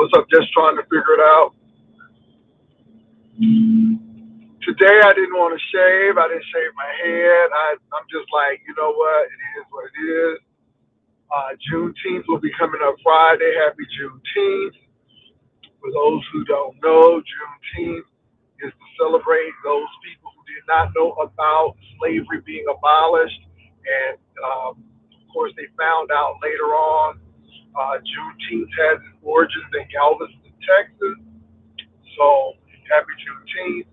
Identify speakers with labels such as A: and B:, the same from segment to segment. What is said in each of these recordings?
A: What's up? Just trying to figure it out. Today I didn't want to shave. I didn't shave my head. I'm just like, you know what? It is what it is. Juneteenth will be coming up Friday. Happy Juneteenth. For those who don't know, Juneteenth is to celebrate those people who did not know about slavery being abolished. And of course, they found out later on. Juneteenth has its origins in Galveston, Texas. So happy Juneteenth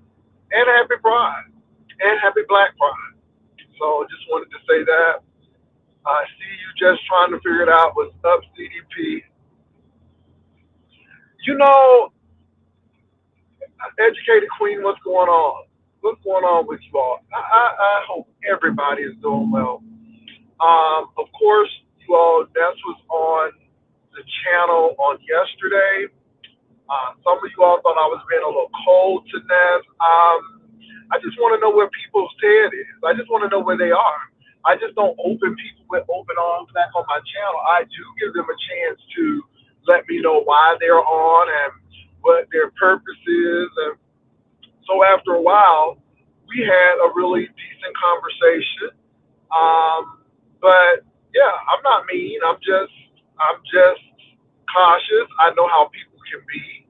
A: and happy Pride and happy Black Pride. So just wanted to say that. I see you just trying to figure it out. What's up, CDP? You know, educated queen, what's going on? What's going on with you all? I hope everybody is doing well. Of course, you all, Ness was on the channel on yesterday. Some of you all thought I was being a little cold to Ness. I just want to know where people's head is. I just want to know where they are. I just don't open people with open arms back on my channel. I do give them a chance to let me know why they're on and what their purpose is. And so after a while, we had a really decent conversation. But yeah, I'm not mean. I'm just cautious. I know how people can be.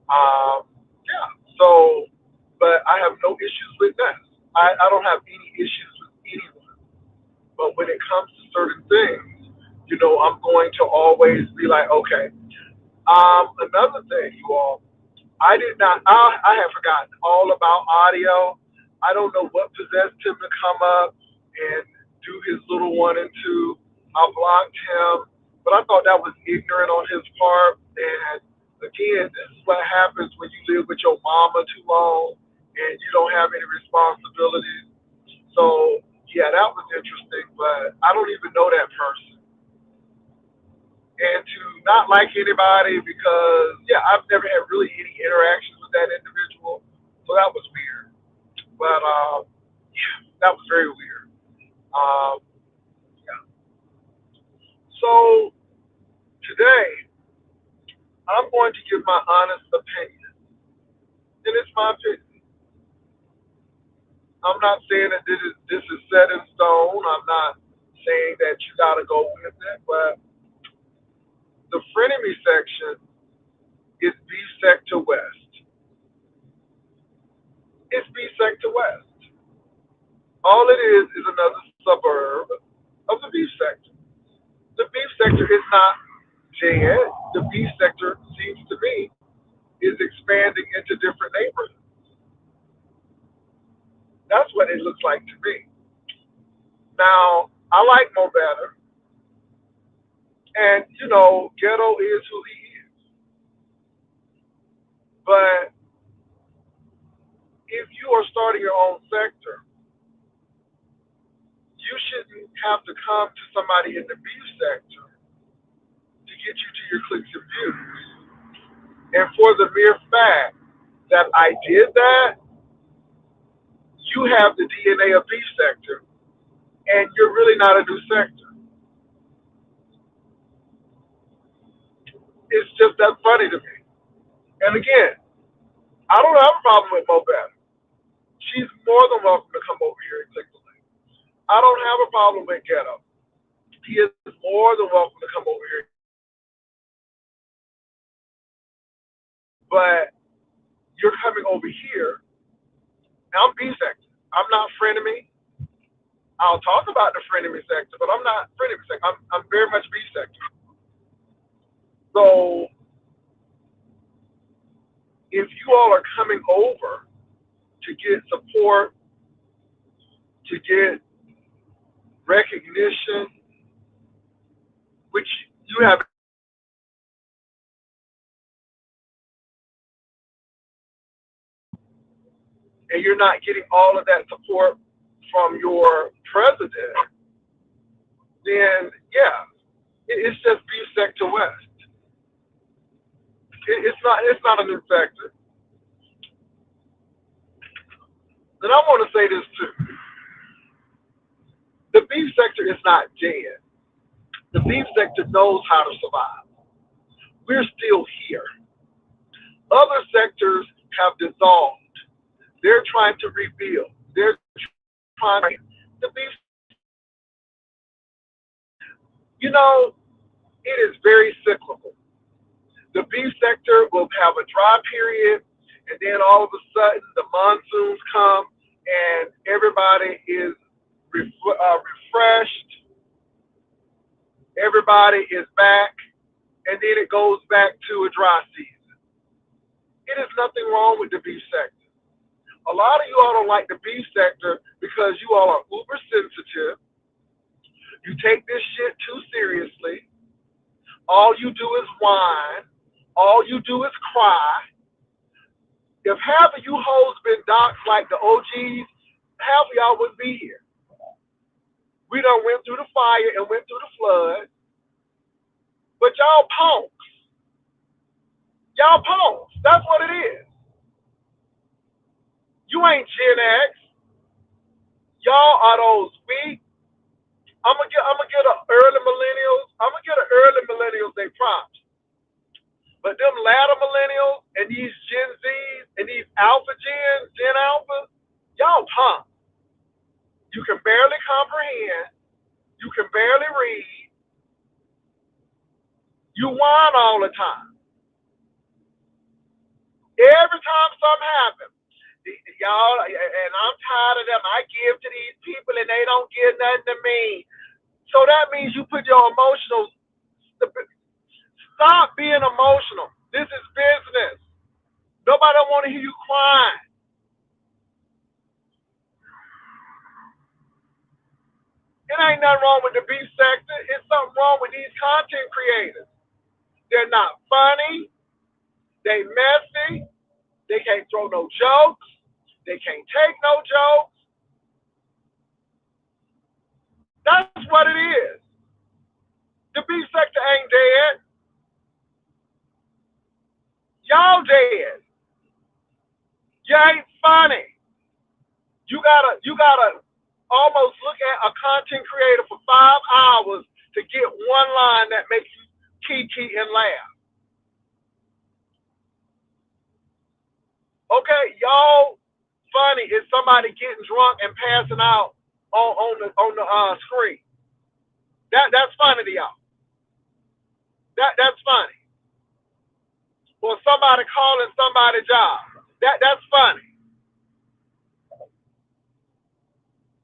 A: Yeah. So, but I have no issues with that. I don't have any issues with anyone. But when it comes to certain things, I'm going to always be like, okay. Another thing, you all, I did not. I have forgotten all about audio. I don't know what possessed him to come up and do his little one and two. I blocked him, but I thought that was ignorant on his part. And again, this is what happens when you live with your mama too long and you don't have any responsibilities. So yeah, that was interesting, but I don't even know that person. And to not like anybody because, yeah, I've never had really any interactions with that individual. So that was weird. But, yeah, that was very weird. Um, yeah. So today, I'm going to give my honest opinion. And it's my opinion. I'm not saying that this is set in stone. I'm not saying that you got to go with it. But the frenemy section is Beefsector West. It's Beefsector West. All it is another suburb of the beef sector. The beef sector is not dead. The beef sector, seems to me, is expanding into different neighborhoods. That's what it looks like to me. Now, I like Mo better. And, Ghetto is who he is. But if you are starting your own sector, you shouldn't have to come to somebody in the beef sector to get you to your clicks and views. And for the mere fact that I did that, you have the DNA of beef sector, and you're really not a new sector. It's just that funny to me. And again, I don't have a problem with Mo Better. She's more than welcome to come over here and click the link. I don't have a problem with Ghetto. He is more than welcome to come over here. But you're coming over here. I'm beef sector. I'm not frenemy. I'll talk about the frenemy sector, but I'm not frenemy sector. I'm very much beef sector. So if you all are coming over to get support, to get recognition, which you have, and you're not getting all of that support from your president, then yeah, it's just Beefsector West. It's not a new sector. And I want to say this too. The beef sector is not dead. The beef sector knows how to survive. We're still here. Other sectors have dissolved. They're trying to rebuild. They're trying to be, you know, it is very cyclical. The beef sector will have a dry period, and then all of a sudden the monsoons come, and everybody is refreshed. Everybody is back, and then it goes back to a dry season. It is nothing wrong with the beef sector. A lot of you all don't like the beef sector because you all are uber sensitive. You take this shit too seriously. All you do is whine. All you do is cry. If half of you hoes been doxxed like the OGs, half of y'all wouldn't be here. We done went through the fire and went through the flood. But y'all punks. Y'all punks. That's what it is. You ain't Gen X. Y'all are those weak. I'm gonna get an early millennials. I'm gonna get an early millennials they props. But them latter millennials and these Gen Zs and these Alpha Gens, Gen Alpha, y'all punk. You can barely comprehend. You can barely read. You whine all the time. Every time something happens, y'all, and I'm tired of them. I give to these people and they don't give nothing to me. So that means you put your emotional, stop being emotional. This is business. Nobody don't want to hear you crying. It ain't nothing wrong with the beef sector. It's something wrong with these content creators. They're not funny. They messy. They can't throw no jokes. They can't take no jokes. That's what it is. The beef sector ain't dead. Y'all dead. You ain't funny. You gotta almost look at a content creator for 5 hours to get one line that makes you kiki and laugh. Okay, y'all funny is somebody getting drunk and passing out on the screen. That's funny to y'all. That's funny. Or somebody calling somebody's job. That's funny.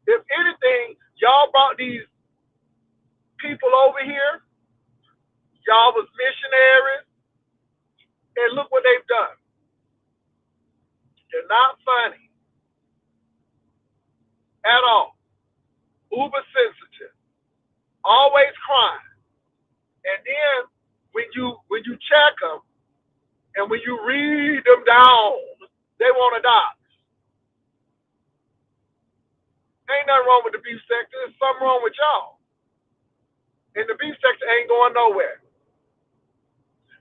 A: If anything, y'all brought these people over here. Y'all was missionaries, and look what they've done. They're not funny at all. Uber sensitive, always crying, and then when you check them and when you read them down, they want to die. Ain't nothing wrong with the beef sector. There's something wrong with y'all. And the beef sector ain't going nowhere.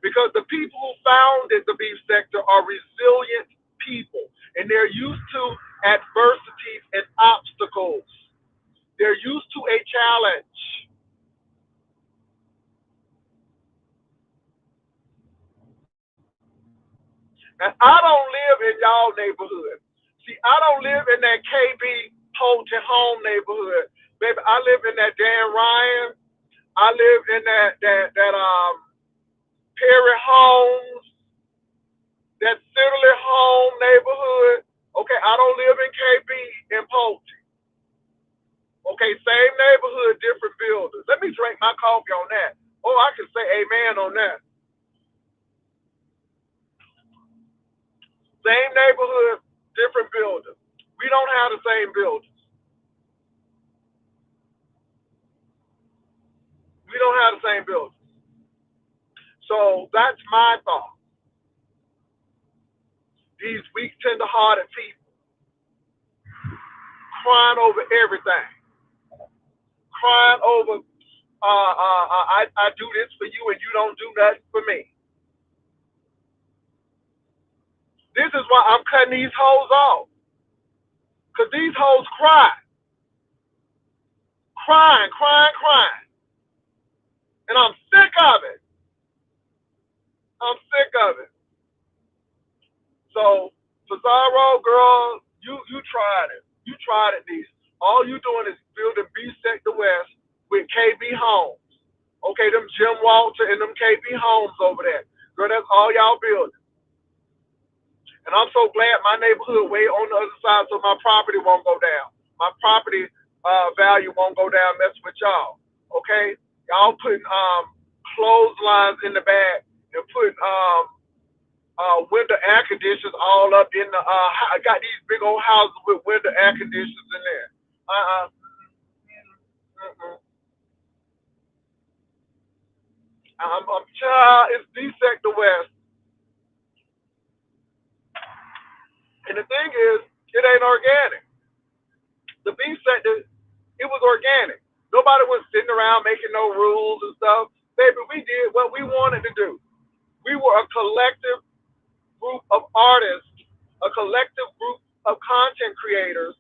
A: Because the people who founded the beef sector are resilient people. And they're used to adversities and obstacles. They're used to a challenge. And I don't live in y'all neighborhood. See, I don't live in that KB Holton Home neighborhood. Baby, I live in that Dan Ryan. I live in that Perry Homes, that Sidley Home neighborhood. Okay, I don't live in KB in Pulte. Okay, same neighborhood, different buildings. Let me drink my coffee on that. Oh, I can say amen on that. Same neighborhood, different buildings. We don't have the same buildings. We don't have the same buildings. So that's my thought. These weak, tender-hearted people crying over everything, crying over I do this for you and you don't do nothing for me. This is why I'm cutting these hoes off. Because these hoes crying. And I'm sick of it. I'm sick of it. So, Pizarro, girl, you tried it. You tried it, niece. All you doing is building Beefsector West with KB Homes. Okay, them Jim Walter and them KB Homes over there. Girl, that's all y'all building. And I'm so glad my neighborhood way on the other side so my property won't go down. My property value won't go down messing with y'all. Okay? Y'all putting clotheslines in the back and putting window air conditioners all up in the I got these big old houses with window air conditioners in there. Uh-uh. Mm-mm. I'm child, it's Beefsector West. And the thing is, it ain't organic. The Beefsector, it was organic. Nobody was sitting around making no rules and stuff. Baby, we did what we wanted to do. We were a collective group of artists, a collective group of content creators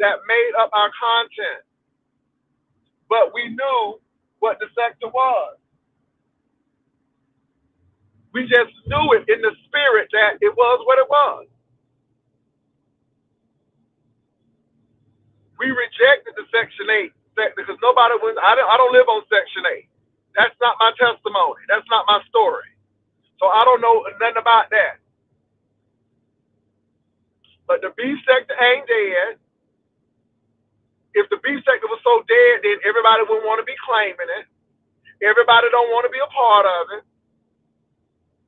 A: that made up our content. But we knew what the sector was. We just knew it in the spirit that it was what it was. We rejected the Section 8 sector because nobody was, I don't live on Section 8. That's not my testimony. That's not my story. So I don't know nothing about that. But the beef sector ain't dead. If the beef sector was so dead, then everybody would want to be claiming it. Everybody don't want to be a part of it.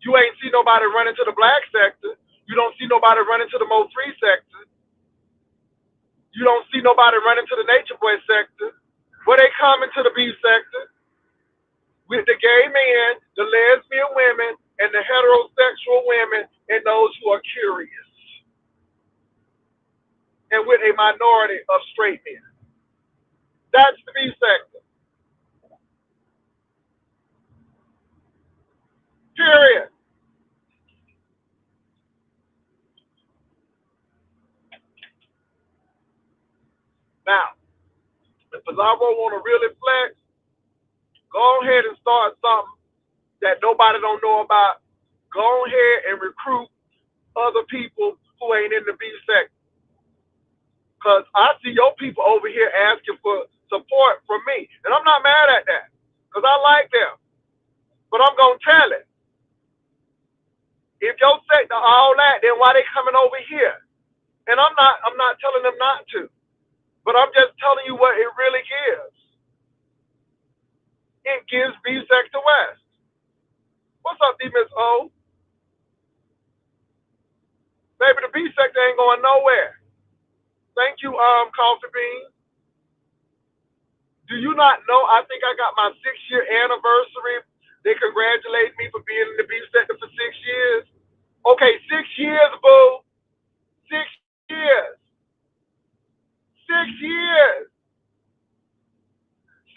A: You ain't see nobody running to the black sector. You don't see nobody running to the Mo 3 sector. You don't see nobody running to the Nature Boy sector. Where they coming to the beef sector with the gay men, the lesbian women, and the heterosexual women, and those who are curious, and with a minority of straight men. That's the beef sector. Period. Now, if Pizarro want to really flex, go ahead and start something that nobody don't know about. Go ahead and recruit other people who ain't in the beef sector. Because I see your people over here asking for support from me. And I'm not mad at that. Because I like them. But I'm going to tell it. If your sector all that, then why they coming over here? And I'm not telling them not to. But I'm just telling you what it really gives. It gives Beefsector West. What's up, D Miss O? Baby, the beef sector ain't going nowhere. Thank you, Coffee Bean. Do you not know? I think I got my 6-year anniversary. They congratulate me for being in the beef sector for 6 years. Okay, 6 years, boo. 6 years. 6 years.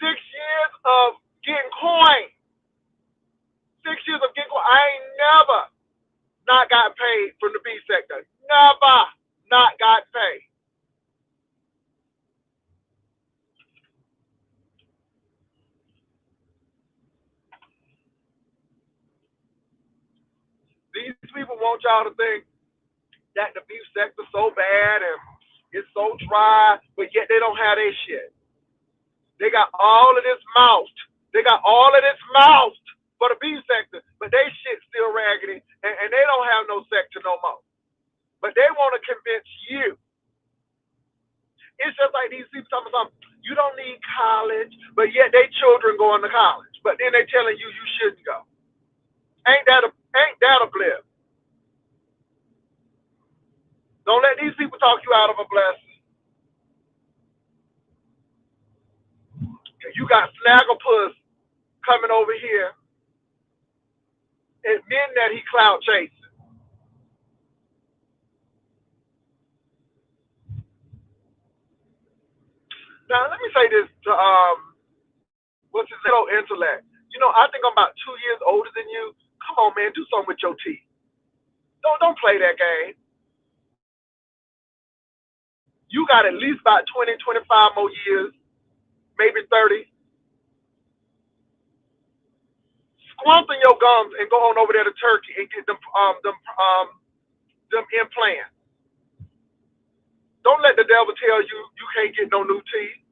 A: 6 years of getting coin. 6 years of getting coin. I ain't never not got paid from the beef sector. Never not got paid. These people want y'all to think that the beef sector's so bad and it's so dry, but yet they don't have their shit. They got all of this mouth. They got all of this mouth for the beef sector, but they shit still raggedy, and they don't have no sector no more. But they want to convince you. It's just like these people talking about you don't need college, but yet they children going to college. But then they telling you you shouldn't go. Ain't that a blip? Don't let these people talk you out of a blessing. You got Snagglepuss coming over here admitting that he clout chasing. Now let me say this to what's his little intellect. You know, I think I'm about 2 years older than you. Come on, man, do something with your teeth. Don't play that game. You got at least about 20, 25 more years, maybe 30. Squanting your gums and go on over there to Turkey and get them implants. Don't let the devil tell you you can't get no new teeth.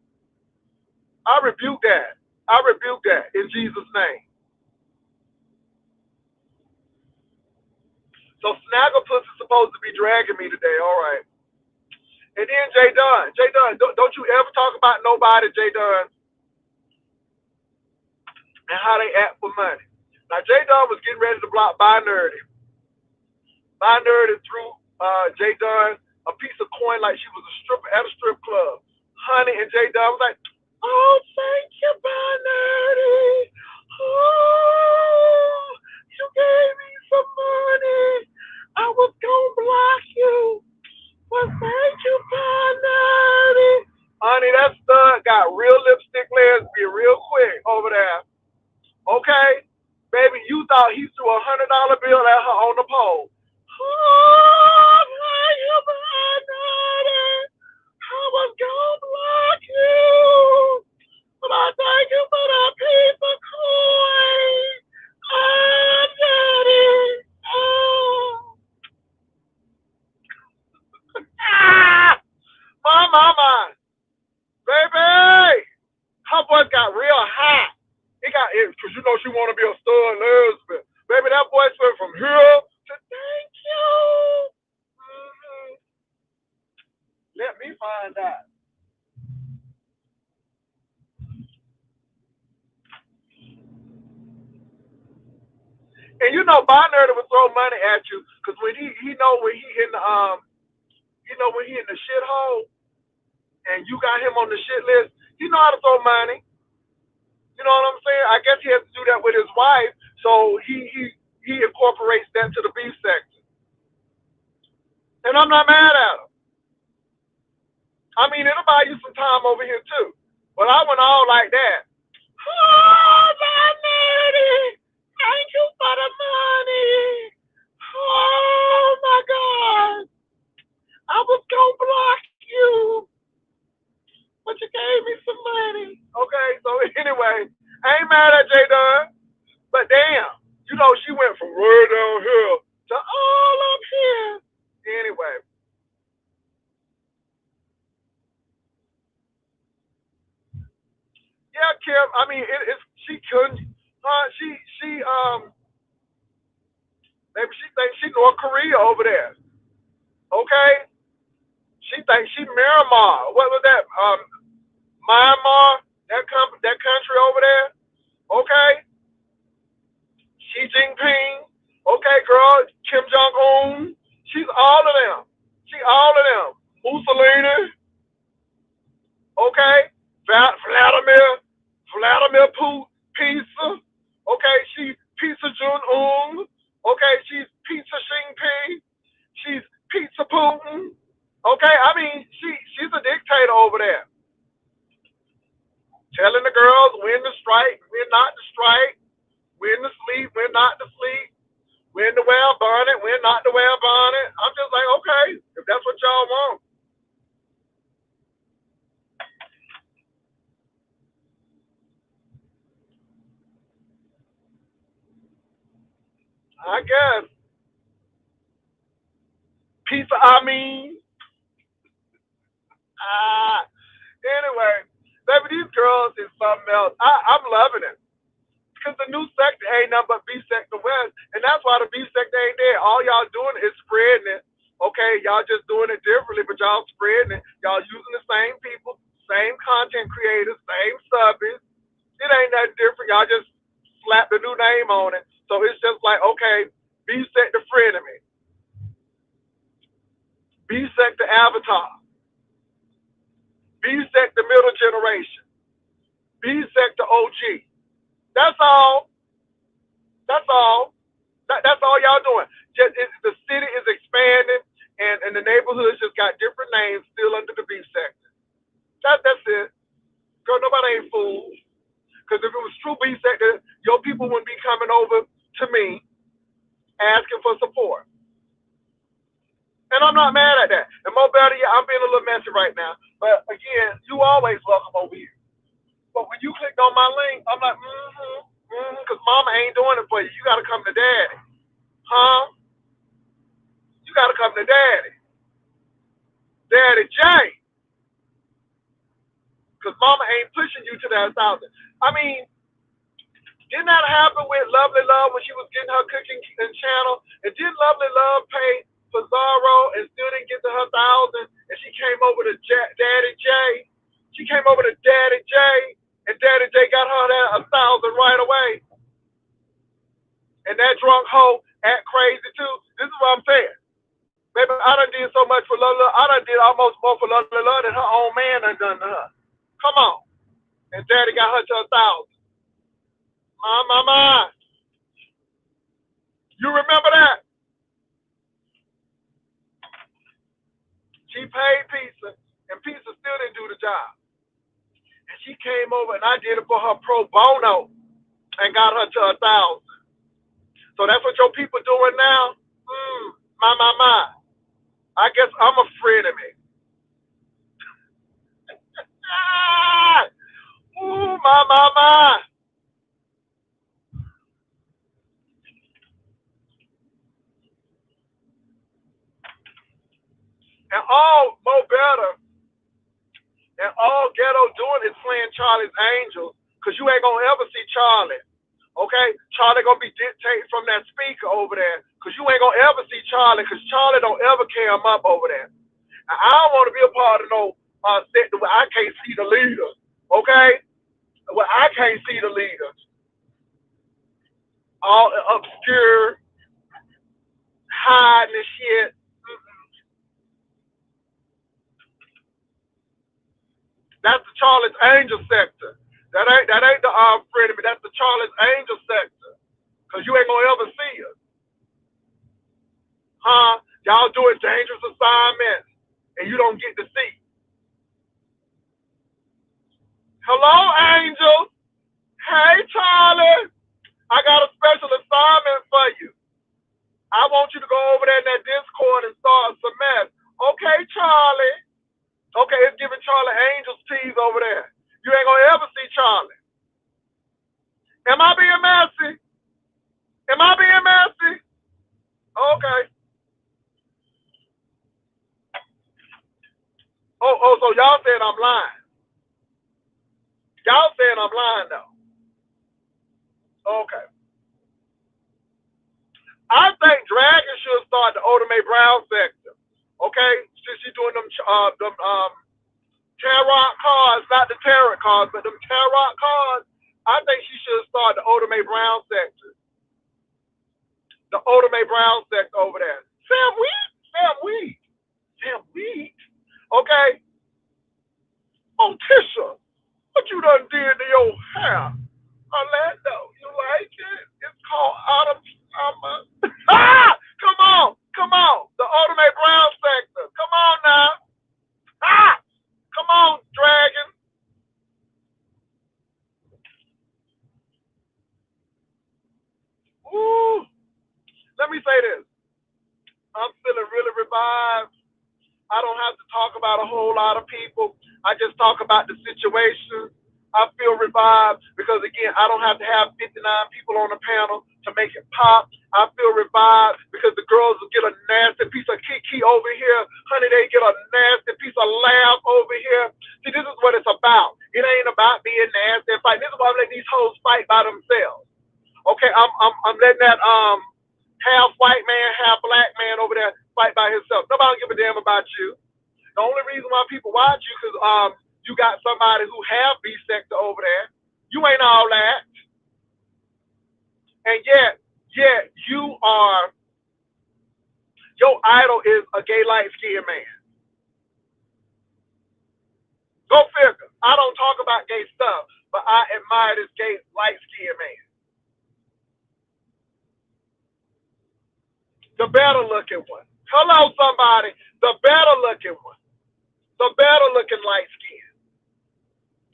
A: I rebuke that. I rebuke that in Jesus' name. So Snagglepuss is supposed to be dragging me today. All right. And then Jay Dunn. Jay Dunn, don't you ever talk about nobody, Jay Dunn, and how they act for money. Now, Jay Dunn was getting ready to block Binary. Binary threw Jay Dunn a piece of coin like she was a stripper at a strip club. Honey, and Jay Dunn was like, oh, thank you, Binary. Oh, you gave me some money. I was going to block you. Well, thank you, Binary. Honey, that stud got real lipstick lesbian real quick over there. Okay? Baby, you thought he threw $100 bill at her on the pole. Oh, thank you, Binary. I was going to block you. But I thank you for that piece of coin. Oh, Daddy. Oh. My. Baby. Her voice got real hot. It got it because you know she want to be a stud lesbian. Baby, that voice went from here to thank you. Mm-hmm. Let me find out. And you know, Binary would throw money at you because when he know when he in the when he in the shithole and you got him on the shit list, he know how to throw money. You know what I'm saying? I guess he has to do that with his wife, so he incorporates that to the Beefsector. And I'm not mad at him. I mean, it'll buy you some time over here too. But I went all like that. Oh, Binary! Thank you for the money. Oh my God. I was gonna block you. But you gave me some money. Okay, so anyway, I ain't mad at Jay Dunn. But damn, you know she went from way down here to all up here. Anyway. Yeah, Kim, I mean it's she couldn't maybe she thinks she North Korea over there. Okay? She thinks she Miramar. What was that? Myanmar? That country over there? Okay? Xi Jinping. Okay, girl. Kim Jong Un. She's all of them. She all of them. Mussolini. Okay? Vladimir Putin. Pizza. Okay, she Pizza Jun Un. Okay, she's Pizza Xingping. She's Pizza Putin. Okay, I mean, she's a dictator over there. Telling the girls when to strike, when not to strike, when to sleep, when not to sleep, when to wear a bonnet, when not to wear a bonnet. I'm just like, okay, if that's what y'all want. I guess. Pizza, I mean. Anyway, baby, these girls is something else. I'm loving it. Because the new sector ain't nothing but Beefsector West. And that's why the Beefsector ain't there. All y'all doing is spreading it. Okay, y'all just doing it differently, but y'all spreading it. Y'all using the same people, same content creators, same subbies. It ain't nothing different. Y'all just slap the new name on it. So it's just like, okay, Beefsector Frenemy, Beefsector Avatar, Beefsector Middle Generation, Beefsector OG. That's all. That's all. That's all y'all doing. The city is expanding, and the neighborhoods just got different names still under the Beefsector. That's it. Girl, nobody ain't fools. Because if it was true Beefsector, your people wouldn't be coming over to me asking for support. And I'm not mad at that. And more better yet, I'm being a little messy right now. But again, you always welcome over here. But when you clicked on my link, I'm like, because mama ain't doing doing it for you. You got to come to daddy. Huh? You got to come to daddy. Daddy J. Because mama ain't pushing you to that 1,000. I mean, didn't that happen with Lovely Love when she was getting her cooking channel? And didn't Lovely Love pay for Zorro and still didn't get to her 1,000? And she came over to Daddy J. She came over to Daddy J. And Daddy J got her that 1,000 right away. And that drunk hoe act crazy too. This is what I'm saying. Baby, I done did so much for Lovely Love. I done did almost more for Lovely Love than her own man done to her. Come on. And Daddy got her to 1,000. My. You remember that? She paid Pizza, and Pizza still didn't do the job. And she came over, and I did it for her pro bono and got her to 1,000. So that's what your people doing now? My. I guess I'm a frenemy. Ooh, my. And all Mo Better and all Ghetto doing is playing Charlie's Angels, because you ain't going to ever see Charlie. Okay? Charlie going to be dictating from that speaker over there, because you ain't going to ever see Charlie, because Charlie don't ever carry him up over there. And I don't want to be a part of no sector where I can't see the leaders. Okay? Where I can't see the leaders. All obscure, hiding and shit. That's the Charlie's Angel sector. That ain't the frenemy. That's the Charlie's Angel sector. Cause you ain't gonna ever see us. Huh? Y'all doing dangerous assignments and you don't get to see. Hello, Angel. Hey, Charlie. I got a special assignment for you. I want you to go over there in that Discord and start some mess. Okay, Charlie. Okay, it's giving Charlie Angel's tease over there. You ain't gonna ever see Charlie. Am I being messy? Am I being messy? Okay. Oh, so y'all saying I'm lying. Y'all saying I'm lying though. Okay. I think Dragon should start the Oda Mae Brown sector. Okay? Since she's doing them tarot cards, not the tarot cards, but them tarot cards, I think she should start the Oda Mae Brown sector. The Oda Mae Brown sector over there. Sam Wheat. Okay? Oh, Tisha, what you done did to your hair? Orlando, you like it? It's called Autumn Summer. Come on. The Oda Mae Brown sector. Come on now. Come on, Dragon. Ooh. Let me say this. I'm feeling really revived. I don't have to talk about a whole lot of people. I just talk about the situation. I feel revived because, again, I don't have to have 59 people on the panel to make it pop. I feel revived because the girls will get a nasty piece of kiki over here. Honey, they get a nasty piece of laugh over here. See, this is what it's about. It ain't about being nasty and fighting. This is why I'm letting these hoes fight by themselves. Okay, I'm letting that half white man, half black man over there fight by himself. Nobody don't give a damn about you. The only reason why people watch you because you got somebody who have Beefsector over there. You ain't all that. And yet you are, your idol is a gay light-skinned man. Go figure. I don't talk about gay stuff, but I admire this gay light-skinned man. The better-looking one. Hello, somebody. The better-looking one. The better-looking light-skinned.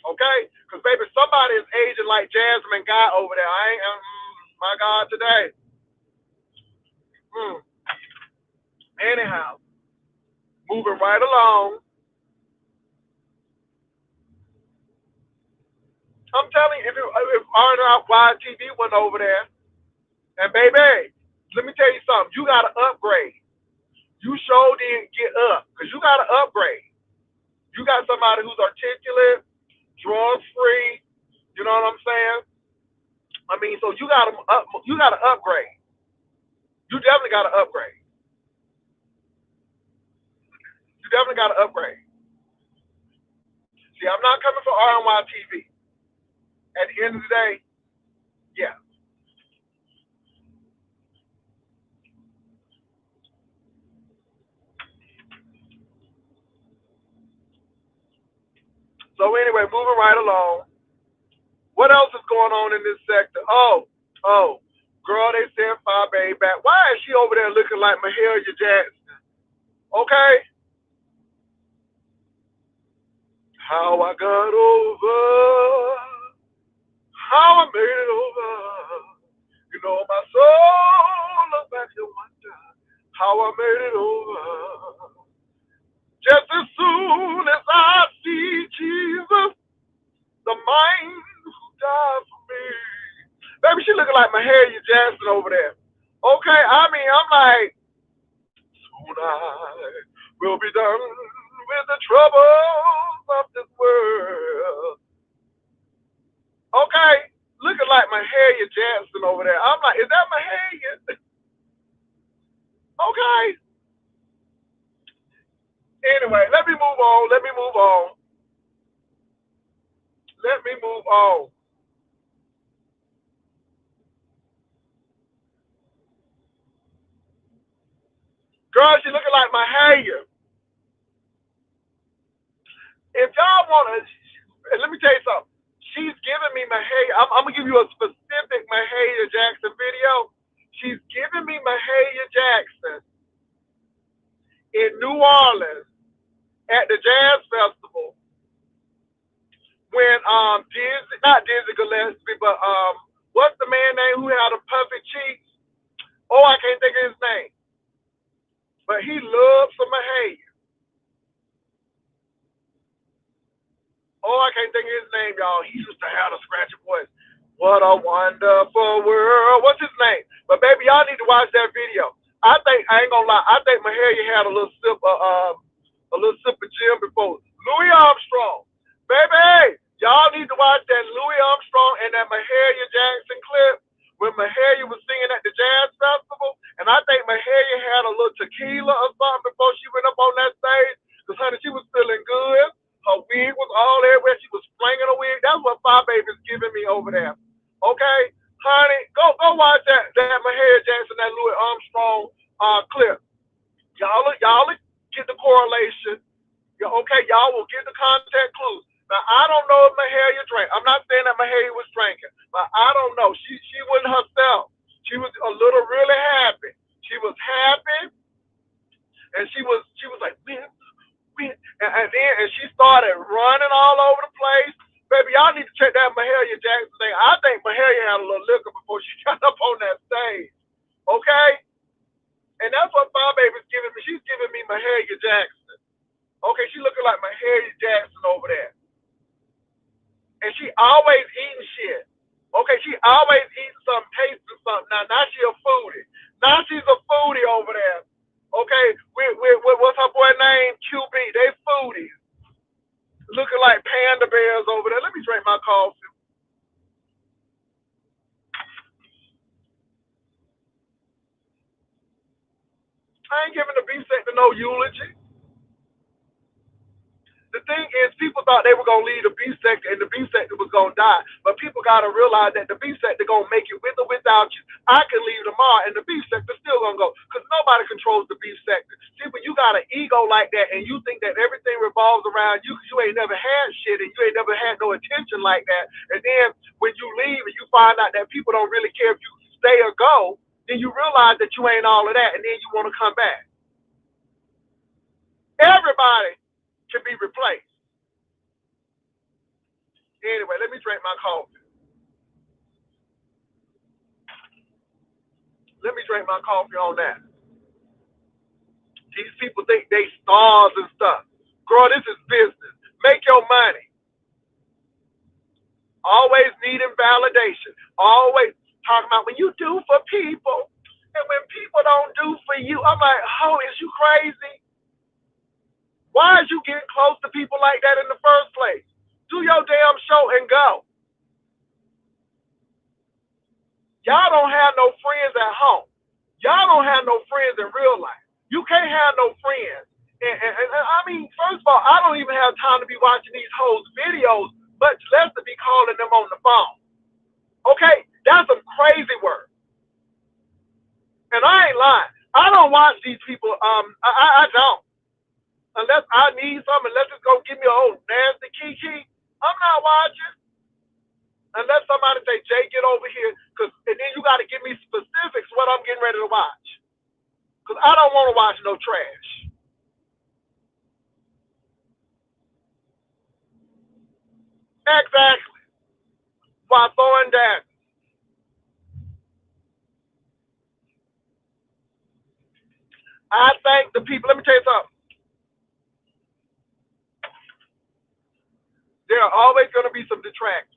A: Okay? Because, baby, somebody is aging like Jasmine Guy over there. I ain't, my God, today. Anyhow, moving right along. I'm telling you, if YTV went over there, And baby, let me tell you something. You gotta upgrade. You sure didn't get up because you gotta upgrade. You got somebody who's articulate, drug free. You know what I'm saying? I mean, so you gotta upgrade. You definitely gotta upgrade. You definitely gotta upgrade. See, I'm not coming for RNY TV. At the end of the day, yeah. So anyway, moving right along. What else is going on in this sector? Oh, girl, they sent Five Baby back. Why is she over there looking like Mahalia Jackson? Okay. How I got over, how I made it over. You know my soul look back and wonder how I made it over. Just as soon as I see Jesus, the man who died for me. Baby, she looking like Mahalia Jackson over there. Okay, I mean, I'm like, soon I will be done with the troubles of this world. Okay, looking like Mahalia Jackson over there. I'm like, is that Mahalia? Okay. Anyway, let me move on. Let me move on. Let me move on. Girl, she looking like Mahalia. If y'all want to, let me tell you something. She's giving me Mahalia. I'm going to give you a specific Mahalia Jackson video. She's giving me Mahalia Jackson in New Orleans at the Jazz Festival when Dizzy, not Dizzy Gillespie, but what's the man name who had a puffy cheeks? Oh, I can't think of his name. But he loves some Mahalia. Oh, I can't think of his name, y'all. He used to have a scratchy voice. What a wonderful world. What's his name? But baby, y'all need to watch that video. I ain't gonna lie. I think Mahalia had a little sip of gin before. Louis Armstrong, baby, y'all need to watch that Louis Armstrong and that Mahalia Jackson clip when Mahalia was singing at the Jazz Festival. And I think Mahalia had a little tequila or something before she went up on that stage. Because honey, she was feeling good. Her wig was all everywhere. She was flinging her wig. That's what Five Baby's giving me over there. Okay, honey, go watch that Mahalia Jackson, that Louis Armstrong clip. Y'all get the correlation. Okay, y'all will get the contact clues. Now I don't know if Mahalia drank. I'm not saying that Mahalia was drinking, but I don't know. She wasn't herself. She was a little really happy. She was happy, and she was like, and she started running all over the place. Baby, y'all need to check that Mahalia Jackson thing. I think Mahalia had a little liquor before she got up on that stage. Okay? And that's what Five Baby's giving me. She's giving me Mahalia Jackson. Okay, she looking like Mahalia Jackson over there. And she always eating shit. Okay, she always eating something, tasting something. Now she a foodie. Now she's a foodie over there. Okay, what's her boy name? QB. They foodies. Looking like panda bears over there. Let me drink my coffee. I ain't giving the Beefsector no eulogy. The thing is, people thought they were going to leave the Beefsector and the Beefsector was going to die. But people got to realize that the Beefsector going to make it with or without you. I can leave tomorrow and the Beefsector still going to go because nobody controls the Beefsector. See, when you got an ego like that and you think that everything revolves around you because you ain't never had shit and you ain't never had no attention like that. And then when you leave and you find out that people don't really care if you stay or go, then you realize that you ain't all of that and then you want to come back. Everybody can be replaced. Anyway, let me drink my coffee. Let me drink my coffee on that. These people think they stars and stuff. Girl, this is business. Make your money. Always needing validation. Always. Talking about when you do for people and when people don't do for you. I'm like, oh, is you crazy? Why is you getting close to people like that in the first place? Do your damn show and go. Y'all don't have no friends at home. Y'all don't have no friends in real life. You can't have no friends. And I mean, first of all, I don't even have time to be watching these hoes' videos, much less to be calling them on the phone. Okay? That's some crazy work. And I ain't lying. I don't watch these people. I don't. Unless I need something, unless it's going to give me a old nasty kiki, I'm not watching. Unless somebody say, Jay, get over here. And then you got to give me specifics what I'm getting ready to watch. Because I don't want to watch no trash. Exactly. While throwing down. I thank the people. Let me tell you something. There are always going to be some detractors.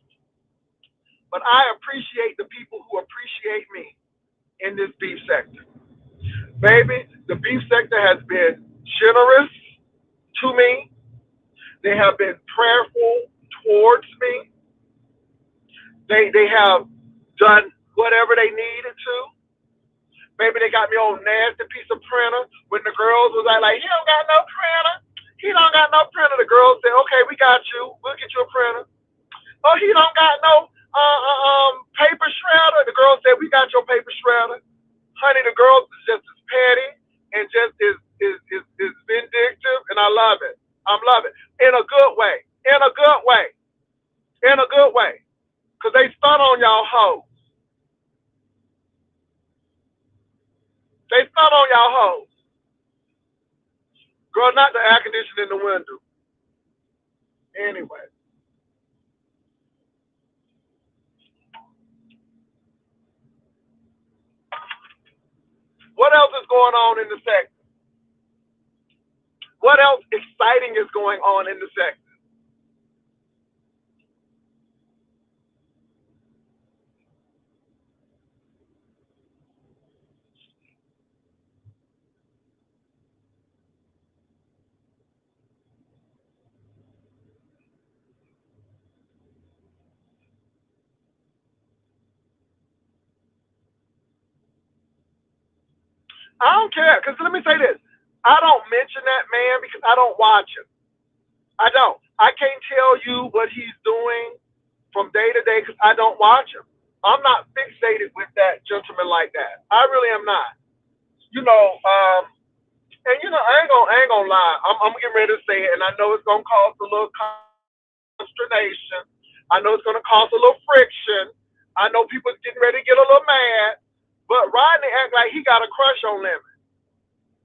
A: But I appreciate the people who appreciate me in this beef sector. Baby, the beef sector has been generous to me. They have been prayerful towards me. They have done whatever they needed to. Maybe they got me on nasty piece of printer when the girls was like, he don't got no printer. He don't got no printer. The girls said, okay, we got you. We'll get you a printer. Oh, he don't got no paper shredder. The girls said, we got your paper shredder. Honey, the girls is just as petty and just is vindictive, and I love it. I'm loving it. In a good way. In a good way. In a good way. Because they stun on y'all hoes. They stun on y'all hoes. Girl, not the air conditioning in the window. Anyway. What else is going on in the sector? What else exciting is going on in the sector? I don't care, because let me say this. I don't mention that man because I don't watch him. I don't. I can't tell you what he's doing from day to day because I don't watch him. I'm not fixated with that gentleman like that. I really am not. You know, and you know, I ain't gonna lie. I'm getting ready to say it, and I know it's gonna cause a little consternation. I know it's gonna cause a little friction. I know people's getting ready to get a little mad. But Rodney act like he got a crush on Lemon.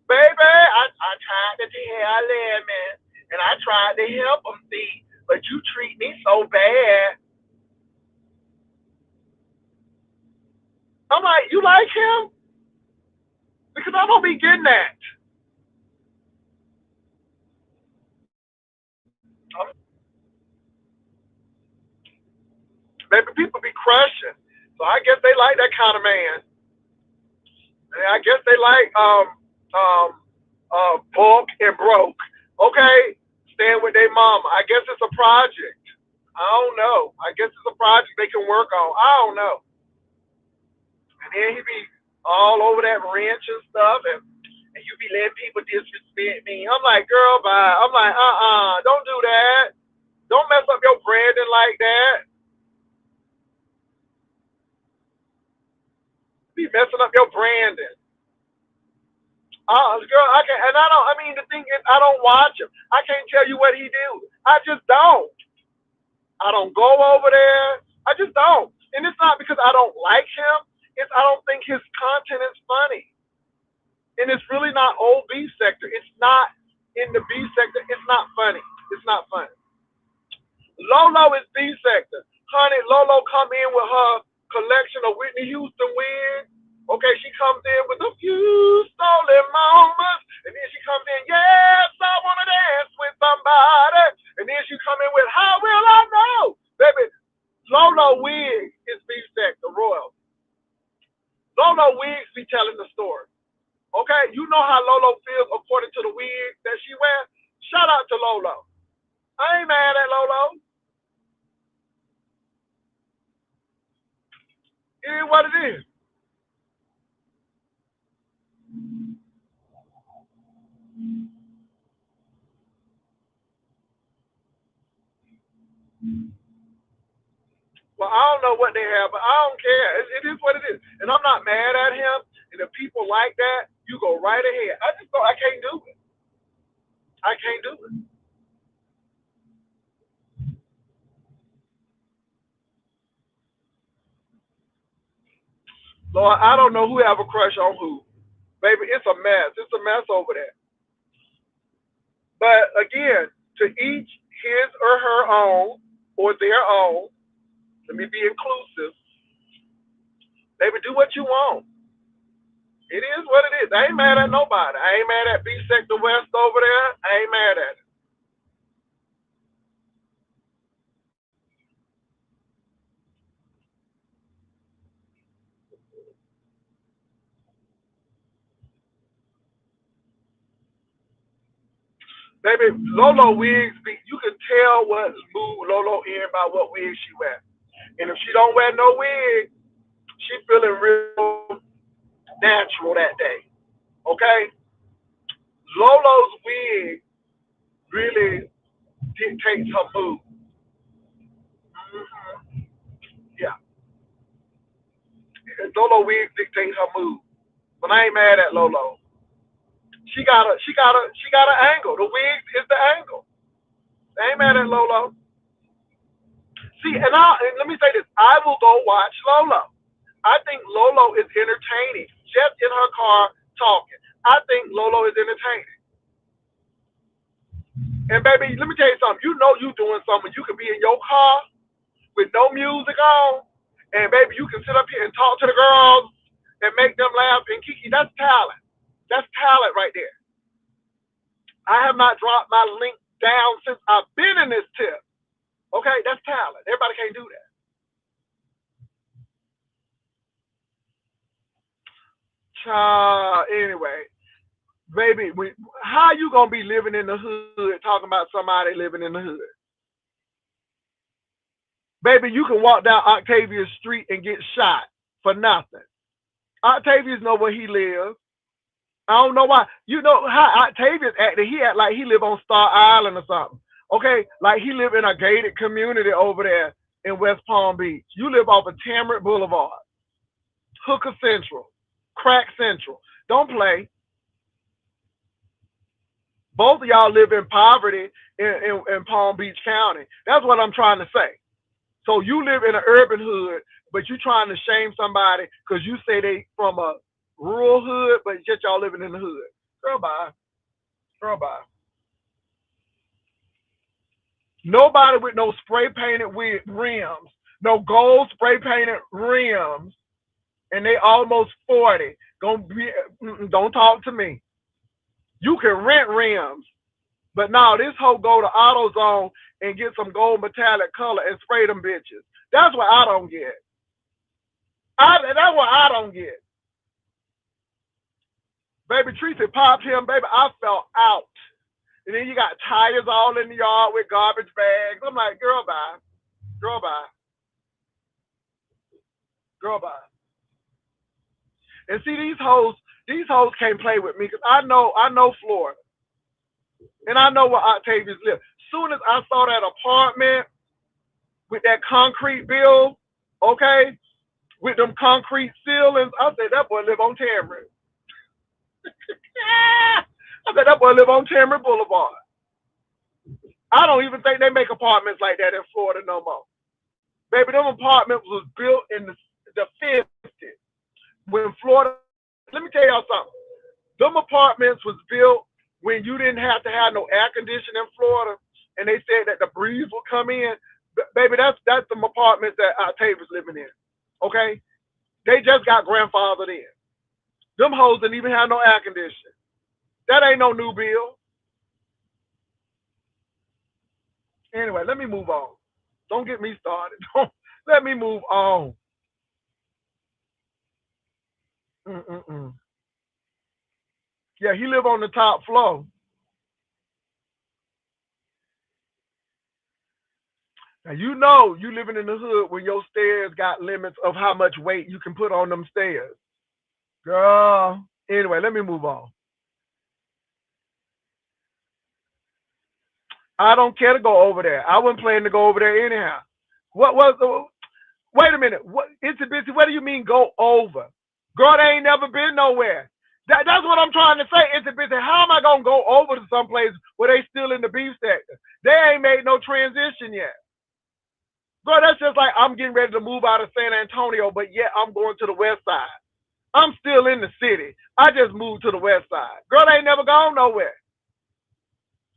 A: Baby, I tried to tell Lemon, and I tried to help him see, but you treat me so bad. I'm like, you like him? Because I'm gonna be getting that. Maybe people be crushing. So I guess they like that kind of man. And I guess they like um bulk and broke. Okay, staying with their mama. I guess it's a project. I don't know. I guess it's a project they can work on. I don't know. And then he be all over that ranch and stuff, and you be letting people disrespect me. I'm like, girl, bye. I'm like, don't do that. Don't mess up your branding like that. Be messing up your branding. Girl, I can, and I don't. I mean, the thing is, I don't watch him. I can't tell you what he do. I just don't. I don't go over there. I just don't. And it's not because I don't like him. It's I don't think his content is funny. And it's really not old beef sector. It's not in the beef sector. It's not funny. It's not funny. Lolo is beef sector. Honey, Lolo come in with her collection of Whitney Houston wigs. Okay, she comes in with a few stolen moments. And then she comes in, yes, I want to dance with somebody. And then she come in with, how will I know? Baby, Lolo wig is beef sector royal. Lolo wigs be telling the story. Okay, you know how Lolo feels according to the wig that she wears. Shout out to Lolo. I ain't mad at Lolo. It is what it is. Well, I don't know what they have, but I don't care. It is what it is. And I'm not mad at him. And if people like that, you go right ahead. I just I can't do it. I can't do it. Lord, I don't know who have a crush on who. Baby, it's a mess. It's a mess over there. But again, to each his or her own or their own. Let me be inclusive. Baby, do what you want. It is what it is. I ain't mad at nobody. I ain't mad at Beefsector West over there. I ain't mad at it. Baby, Lolo wigs be you can tell what mood Lolo in by what wig she wear. And if she don't wear no wig, she feeling real natural that day. Okay? Lolo's wig really dictates her mood. Mm-hmm. Yeah. Lolo wig dictates her mood. But I ain't mad at Lolo. She got an angle. The wig is the angle. I ain't mad at Lolo. See, and let me say this. I will go watch Lolo. I think Lolo is entertaining. Just in her car talking. I think Lolo is entertaining. And baby, let me tell you something. You know you doing something. You can be in your car with no music on, and baby, you can sit up here and talk to the girls and make them laugh and kiki. That's talent. That's talent right there. I have not dropped my link down since I've been in this tip. Okay, that's talent. Everybody can't do that. Anyway, baby, how you gonna be living in the hood talking about somebody living in the hood? Baby, you can walk down Octavia Street and get shot for nothing. Octavius know where he lives. I don't know why. You know how Octavius acted. He act like he live on Star Island or something. Okay, like he live in a gated community over there in West Palm Beach. You live off of Tamarind Boulevard, Hooker Central, Crack Central. Don't play. Both of y'all live in poverty in Palm Beach County. That's what I'm trying to say. So you live in an urban hood, but you trying to shame somebody because you say they from a rural hood, but yet y'all living in the hood. Girl, bye. Girl, bye. Nobody with no spray painted rims, no gold spray painted rims, and they almost 40. Don't talk to me. You can rent rims, but now this hoe go to AutoZone and get some gold metallic color and spray them bitches. That's what I don't get. That's what I don't get. Baby Tracy popped him, baby. I fell out. And then you got tires all in the yard with garbage bags. I'm like, girl, bye. Girl, bye. Girl, bye. And see, these hoes can't play with me because I know Florida. And I know where Octavius live. Soon as I saw that apartment with that concrete bill, okay, with them concrete ceilings, I said, that boy live on Tamarind. I said, that boy live on Tamarind Boulevard. I don't even think they make apartments like that in Florida no more. Baby, them apartments was built in the 50s. When Florida, let me tell y'all something. Them apartments was built when you didn't have to have no air conditioning in Florida, and they said that the breeze would come in. Baby, that's them apartments that Octavius living in. Okay? They just got grandfathered in. Them hoes didn't even have no air conditioning. That ain't no new bill. Anyway, let me move on. Don't get me started. Don't let me move on. Mm-mm-mm. Yeah, he live on the top floor. Now you know you living in the hood when your stairs got limits of how much weight you can put on them stairs. Girl. Anyway, let me move on. I don't care to go over there. I wasn't planning to go over there anyhow. What was the wait a minute. What it's a busy what do you mean go over? Girl, they ain't never been nowhere. That's what I'm trying to say. It's a busy. How am I gonna go over to some place where they still in the beef sector? They ain't made no transition yet. Girl, that's just like I'm getting ready to move out of San Antonio, but yet I'm going to the west side. I'm still in the city. I just moved to the west side. Girl, they ain't never gone nowhere.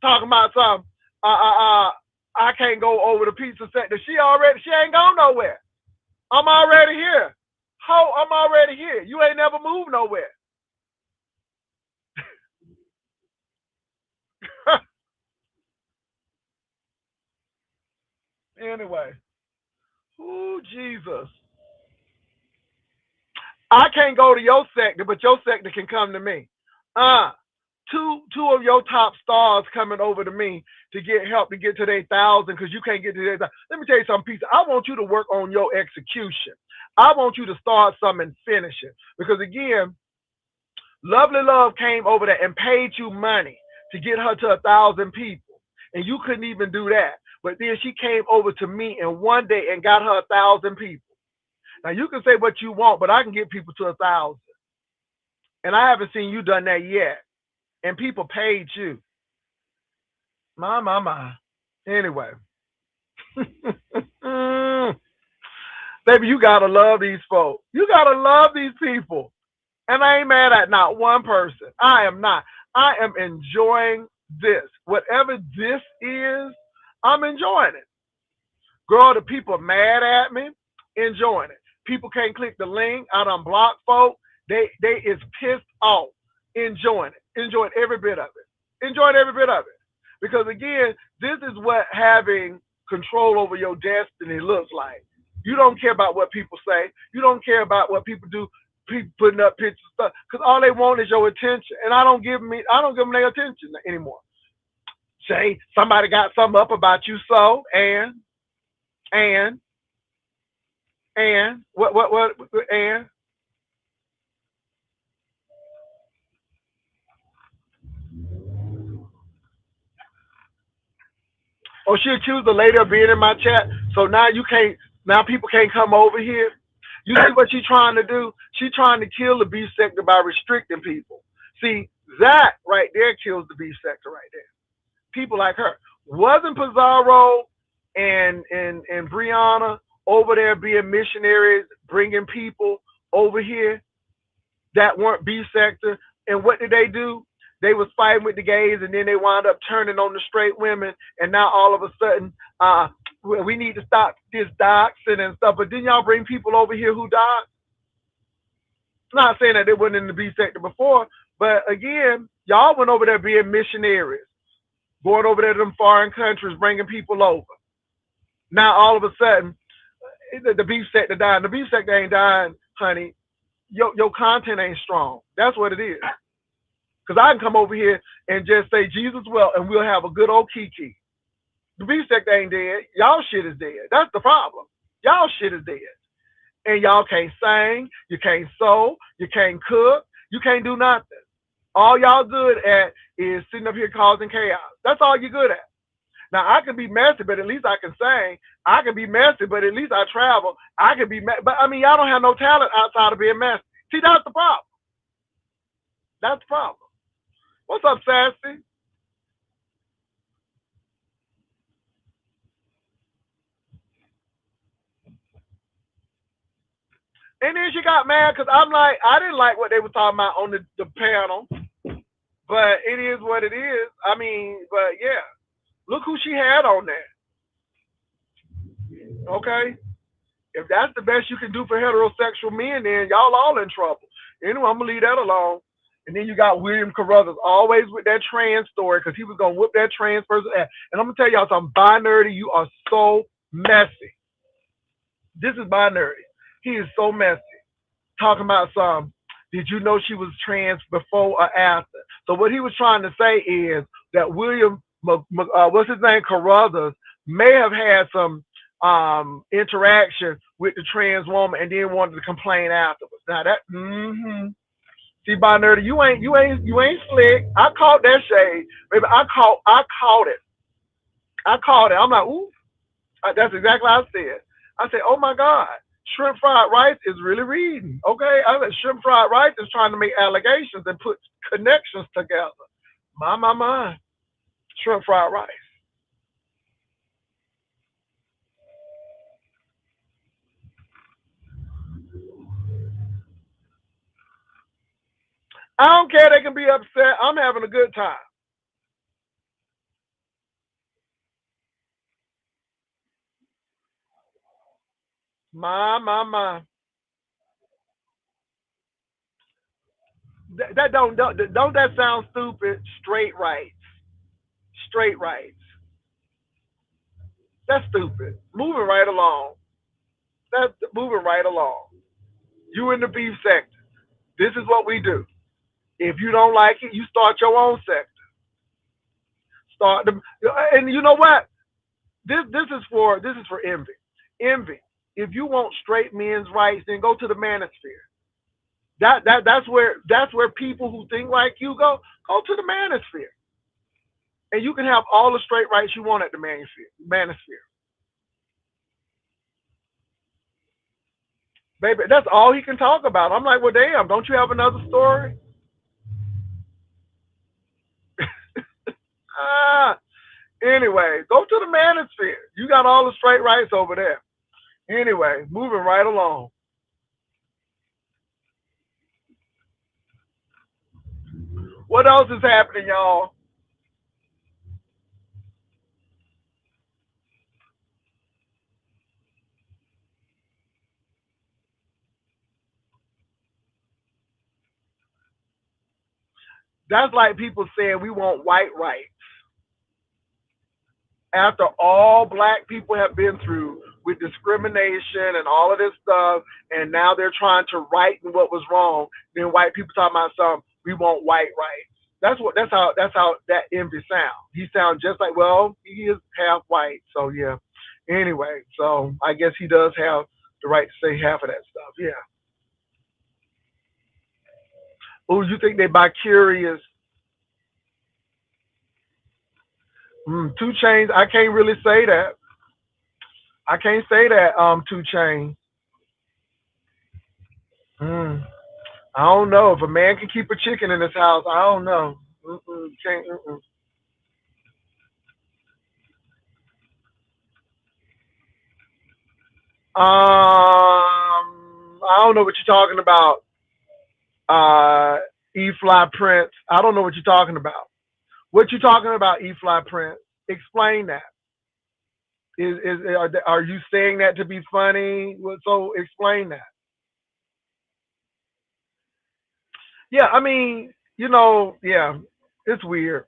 A: Talking about some, I can't go over the pizza sector. She ain't gone nowhere. I'm already here. Ho, I'm already here. You ain't never moved nowhere. Anyway, ooh, Jesus. I can't go to your sector, but your sector can come to me. Uh, two of your top stars coming over to me to get help to get to their 1,000 because you can't get to their 1,000. Let me tell you something, Peter. I want you to work on your execution. I want you to start something and finish it. Because again, Lovely Love came over there and paid you money to get her to 1,000 people. And you couldn't even do that. But then she came over to me in one day and got her 1,000 people. Now you can say what you want, but I can get people to 1,000. And I haven't seen you done that yet. And people paid you. My. Anyway. Baby, you gotta love these folks. You gotta love these people. And I ain't mad at not one person. I am not. I am enjoying this. Whatever this is, I'm enjoying it. Girl, the people mad at me, enjoying it. People can't click the link. I done block folk. They is pissed off, enjoying it. Enjoying every bit of it. Enjoying every bit of it. Because again, this is what having control over your destiny looks like. You don't care about what people say. You don't care about what people do. People putting up pictures stuff because all they want is your attention, and I don't give them their attention anymore. Say somebody got something up about you, so and what and or she accused the lady of being in my chat. So now you can't. Now people can't come over here. You see what she's trying to do? She's trying to kill the beef sector by restricting people. See that right there kills the beef sector right there. People like her. Wasn't Pizarro and Brianna over there being missionaries, bringing people over here that weren't B sector? And what did they do? They was fighting with the gays, and then they wound up turning on the straight women. And now all of a sudden, we need to stop this doxing and stuff. But didn't y'all bring people over here who died? Not saying that they weren't in the B sector before, but again, y'all went over there being missionaries, going over there to them foreign countries, bringing people over. Now all of a sudden, the beef sector dying. The beef sector ain't dying, honey. Your content ain't strong. That's what it is. Because I can come over here and just say Jesus well, and we'll have a good old kiki. The beef sector ain't dead. Y'all shit is dead. That's the problem. Y'all shit is dead. And y'all can't sing, you can't sew, you can't cook, you can't do nothing. All y'all good at is sitting up here causing chaos. That's all you're good at. Now I can be messy, but at least I can sing. I can be messy, but at least I travel. I can be but I mean y'all don't have no talent outside of being messy. See, that's the problem. That's the problem. What's up, Sassy? And then she got mad because I'm like, I didn't like what they were talking about on the panel, but it is what it is. I mean, but yeah, look who she had on there. Okay, if that's the best you can do for heterosexual men, then y'all all in trouble. Anyway, I'm gonna leave that alone. And then you got William Carruthers always with that trans story because he was gonna whip that trans person ass. And I'm gonna tell y'all something, binary, you are so messy. This is binary. He is so messy. Talking about some. Did you know she was trans before or after? So what he was trying to say is that William, what's his name, Carruthers, may have had some interaction with the trans woman and then wanted to complain afterwards. Now that, see, by nerdy, you ain't slick. I caught that shade, baby. I caught it. I caught it. I'm like, ooh, that's exactly what I said. I said, oh my God, shrimp fried rice is really reading. Okay, I said, shrimp fried rice is trying to make allegations and put connections together. My, shrimp fried rice. I don't care. They can be upset. I'm having a good time. My. That don't that sound stupid? Straight rights. Straight rights. That's stupid. Moving right along. That's moving right along. You in the beef sector. This is what we do. If you don't like it, you start your own sector. Start the, and you know what? This is for envy. Envy. If you want straight men's rights, then go to the manosphere. That's where people who think like you go. Go to the manosphere, and you can have all the straight rights you want at the manosphere. Manosphere, baby. That's all he can talk about. I'm like, well, damn. Don't you have another story? Ah. Anyway, go to the manosphere. You got all the straight rights over there. Anyway, moving right along. What else is happening, y'all? That's like people saying we want white rights after all black people have been through with discrimination and all of this stuff, and now they're trying to right what was wrong. Then white people talking about something. We want white rights. That's how that envy sounds. He sounds just like, well, he is half white, so yeah. Anyway, so I guess he does have the right to say half of that stuff. Yeah. Oh, you think they by curious? Two chains. I can't really say that. I can't say that. Two chains. Mm. I don't know if a man can keep a chicken in his house. I don't know. Can't. I don't know what you're talking about. E Fly Prince. I don't know what you're talking about. What you talking about, E Fly Prince? Explain that. Are you saying that to be funny? So explain that. Yeah, I mean, yeah, it's weird.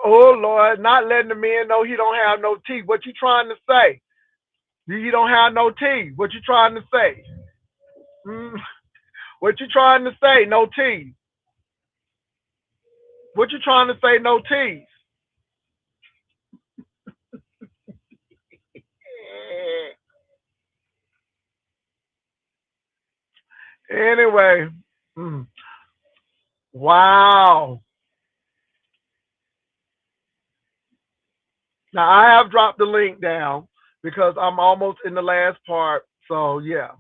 A: Oh Lord, not letting the man know he don't have no teeth. What you trying to say? You don't have no teeth. What you trying to say? Mm, what you trying to say? No teeth. What you trying to say? No teeth. Anyway, mm, wow. Now I have dropped the link down because I'm almost in the last part. So yeah.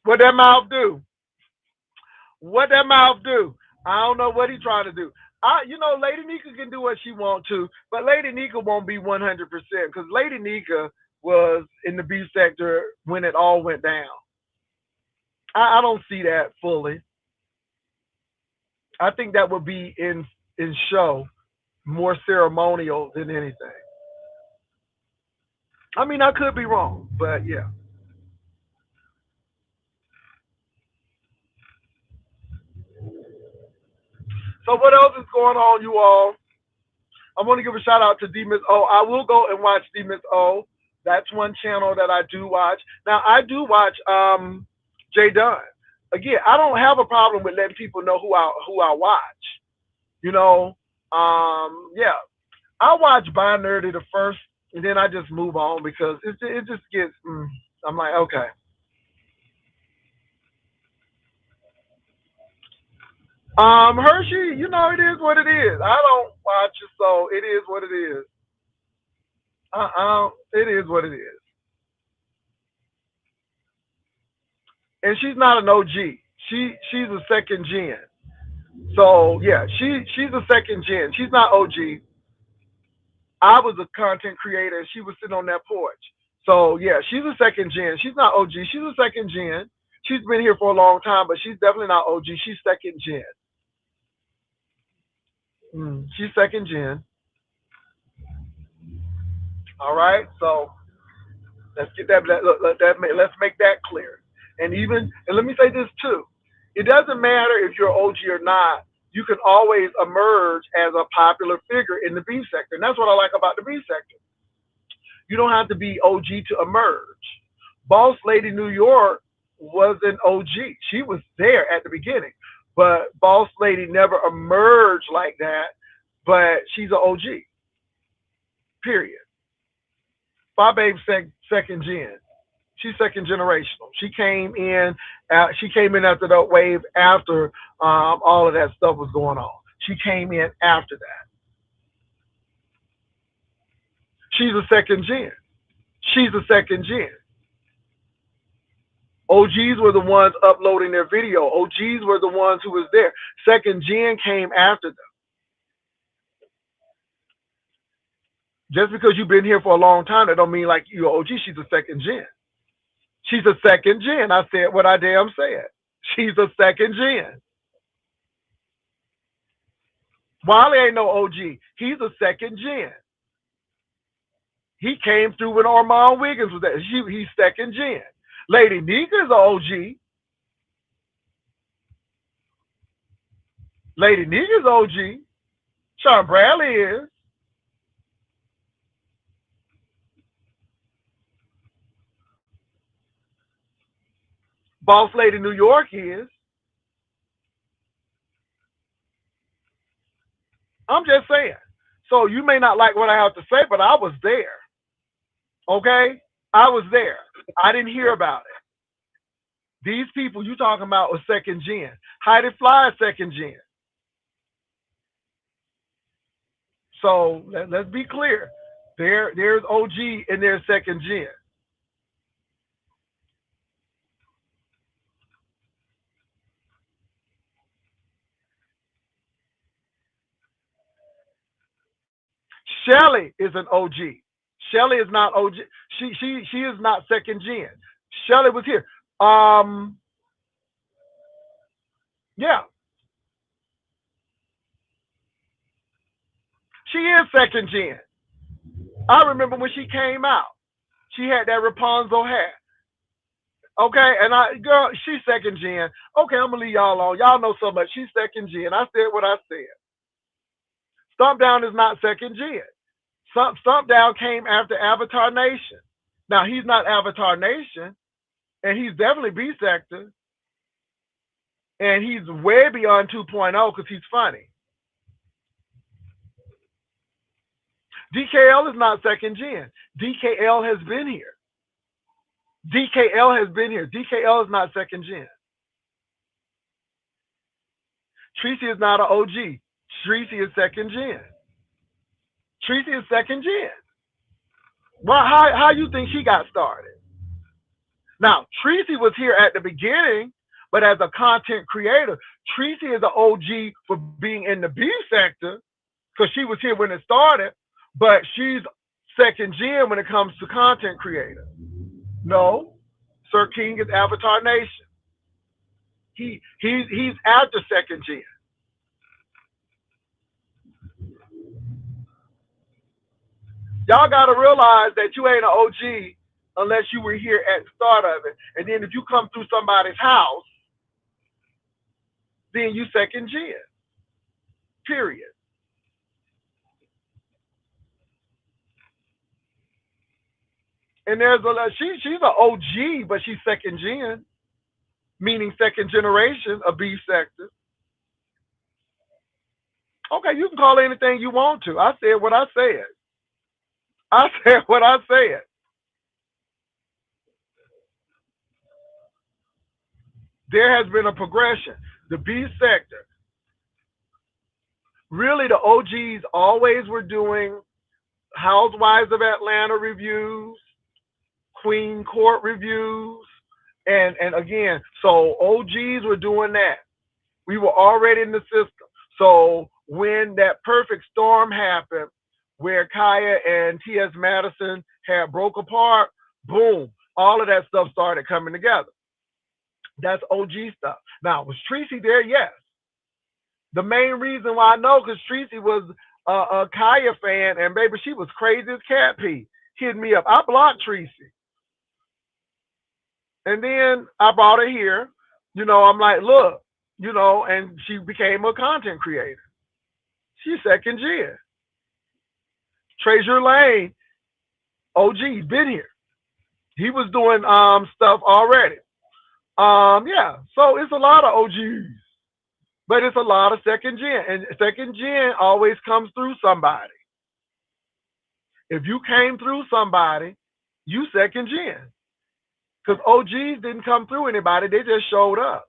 A: What that mouth do? What that mouth do? I don't know what he trying to do. Lady Nika can do what she want to, but Lady Nika won't be 100% because Lady Nika was in the beef sector when it all went down. I don't see that fully. I think that would be in show, more ceremonial than anything. I mean, I could be wrong, but yeah. So what else is going on, you all? I want to give a shout out to Demons O. I will go and watch Demons O. That's one channel that I do watch. Now I do watch Jay Dunn. Again, I don't have a problem with letting people know who I watch. You know, yeah, I watch Binary the first, and then I just move on because it just gets. I'm like, okay. Hershey, it is what it is. I don't watch it, so it is what it is. It is what it is. And she's not an OG. She's a second gen. So yeah, she's a second gen. She's not OG. I was a content creator. And she was sitting on that porch. So yeah, she's a second gen. She's not OG. She's a second gen. She's been here for a long time, but she's definitely not OG. She's second gen. She's second gen. All right. So let's get that. Let's make that clear. And let me say this too. It doesn't matter if you're OG or not. You can always emerge as a popular figure in the beef sector, and that's what I like about the beef sector. You don't have to be OG to emerge. Boss Lady New York was an OG. She was there at the beginning, but Boss Lady never emerged like that. But she's an OG. Period. My babe's second gen. She's second generational. She came in. She came in after the wave after all of that stuff was going on. She came in after that. She's a second gen. She's a second gen. OGs were the ones uploading their video. OGs were the ones who was there. Second gen came after them. Just because you've been here for a long time, that don't mean like you're OG. She's a second gen. She's a second gen. I said what I damn said. She's a second gen. Wiley ain't no OG. He's a second gen. He came through when Armand Wiggins was there. He's second gen. Lady Nika is an OG. Lady Nika is OG. Sean Bradley is. Boss Lady New York is. I'm just saying. So you may not like what I have to say, but I was there. Okay? I was there. I didn't hear about it. These people you talking about are second gen. Heidi Fly is second gen. So let's be clear. There's OG and there's second gen. Shelly is an OG. Shelly is not OG. She is not second gen. Shelly was here. Yeah, she is second gen. I remember when she came out. She had that Rapunzel hat. Okay, and girl, she's second gen. Okay, I'm gonna leave y'all alone. Y'all know so much. She's second gen. I said what I said. Stomp Down is not second gen. Stomp Down came after Avatar Nation. Now he's not Avatar Nation, and he's definitely B sector, and he's way beyond 2.0 because he's funny. DKL is not second gen. DKL has been here. DKL has been here. DKL is not second gen. Tracy is not an OG. Tracy is second gen. Tracy is second gen. Well, how you think she got started? Now, Tracy was here at the beginning, but as a content creator, Tracy is an OG for being in the B sector because she was here when it started, but she's second gen when it comes to content creator. No, Sir King is Avatar Nation. He's after second gen. Y'all got to realize that you ain't an OG unless you were here at the start of it. And then if you come through somebody's house, then you second gen. Period. And there's a she's an OG, but she's second gen, meaning second generation of B sector. Okay, you can call it anything you want to. I said what I said. I said what I said. There has been a progression. The B sector, really, the OGs always were doing Housewives of Atlanta reviews, Queen Court reviews, and again, so OGs were doing that. We were already in the system. So when that perfect storm happened, where Kaya and T.S. Madison had broke apart, boom, all of that stuff started coming together. That's OG stuff. Now, was Tracy there? Yes. The main reason why I know, because Tracy was a Kaya fan, and baby, she was crazy as cat pee, hitting me up. I blocked Tracy. And then I brought her here. I'm like, look, and she became a content creator. She's second gen. Treasure Lane, OG, been here. He was doing stuff already. Yeah, so it's a lot of OGs, but it's a lot of second gen, and second gen always comes through somebody. If you came through somebody, you second gen, because OGs didn't come through anybody; they just showed up.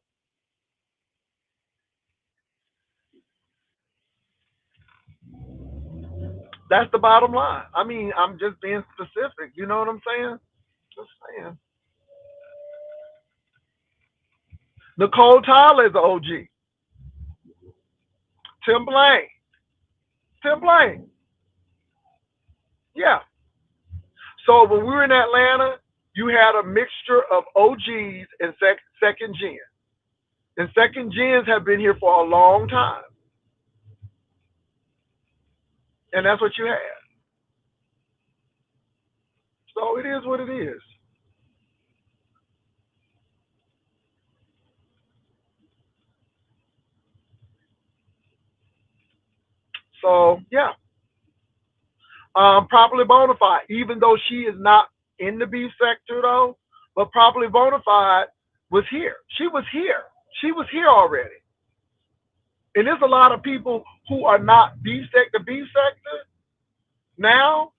A: That's the bottom line. I mean, I'm just being specific. You know what I'm saying? Just saying. Nicole Tyler is an OG. Tim Blaine. Tim Blaine. Yeah. So when we were in Atlanta, you had a mixture of OGs and second gen. And second gens have been here for a long time. And that's what you had. So it is what it is. So yeah. Properly bona fide, even though she is not in the beef sector though, but properly bona fide was here. She was here. She was here already. And there's a lot of people who are not beef sector now,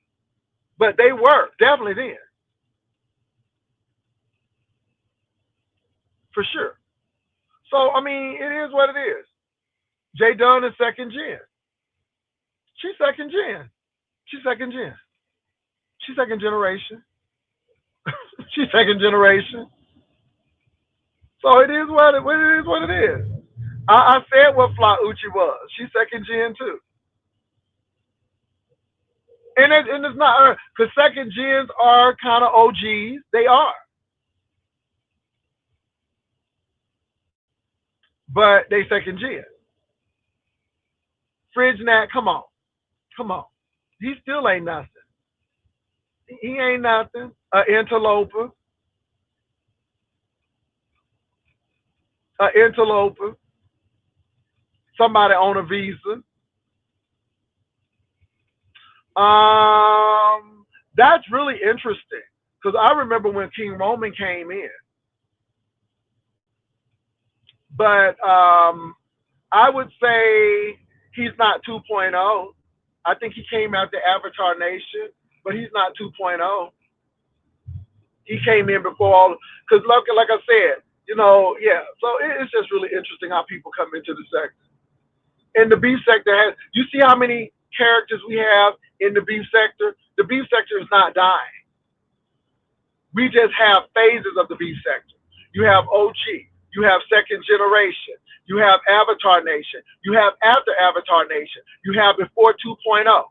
A: but they were definitely then, for sure. So I mean, it is what it is. Jay Dunn is second gen. She's second gen. She's second gen. She's second generation. She's second generation. So it is what it is. I said what Fly Uchi was. She's second gen too. And it's not because second gens are kind of OGs. They are, but they second gen. Fridge Nat, come on. He still ain't nothing. He ain't nothing. Interloper, interloper. Somebody on a visa. That's really interesting because I remember when King Roman came in, but I would say he's not 2.0. I think he came out the Avatar Nation, but he's not 2.0. He came in before all because like I said, yeah. So it's just really interesting how people come into the sector. And the beef sector has. You see how many characters we have in the beef sector? The beef sector is not dying. We just have phases of the B sector. You have OG, you have second generation, you have Avatar Nation, you have after Avatar Nation, you have before 2.0.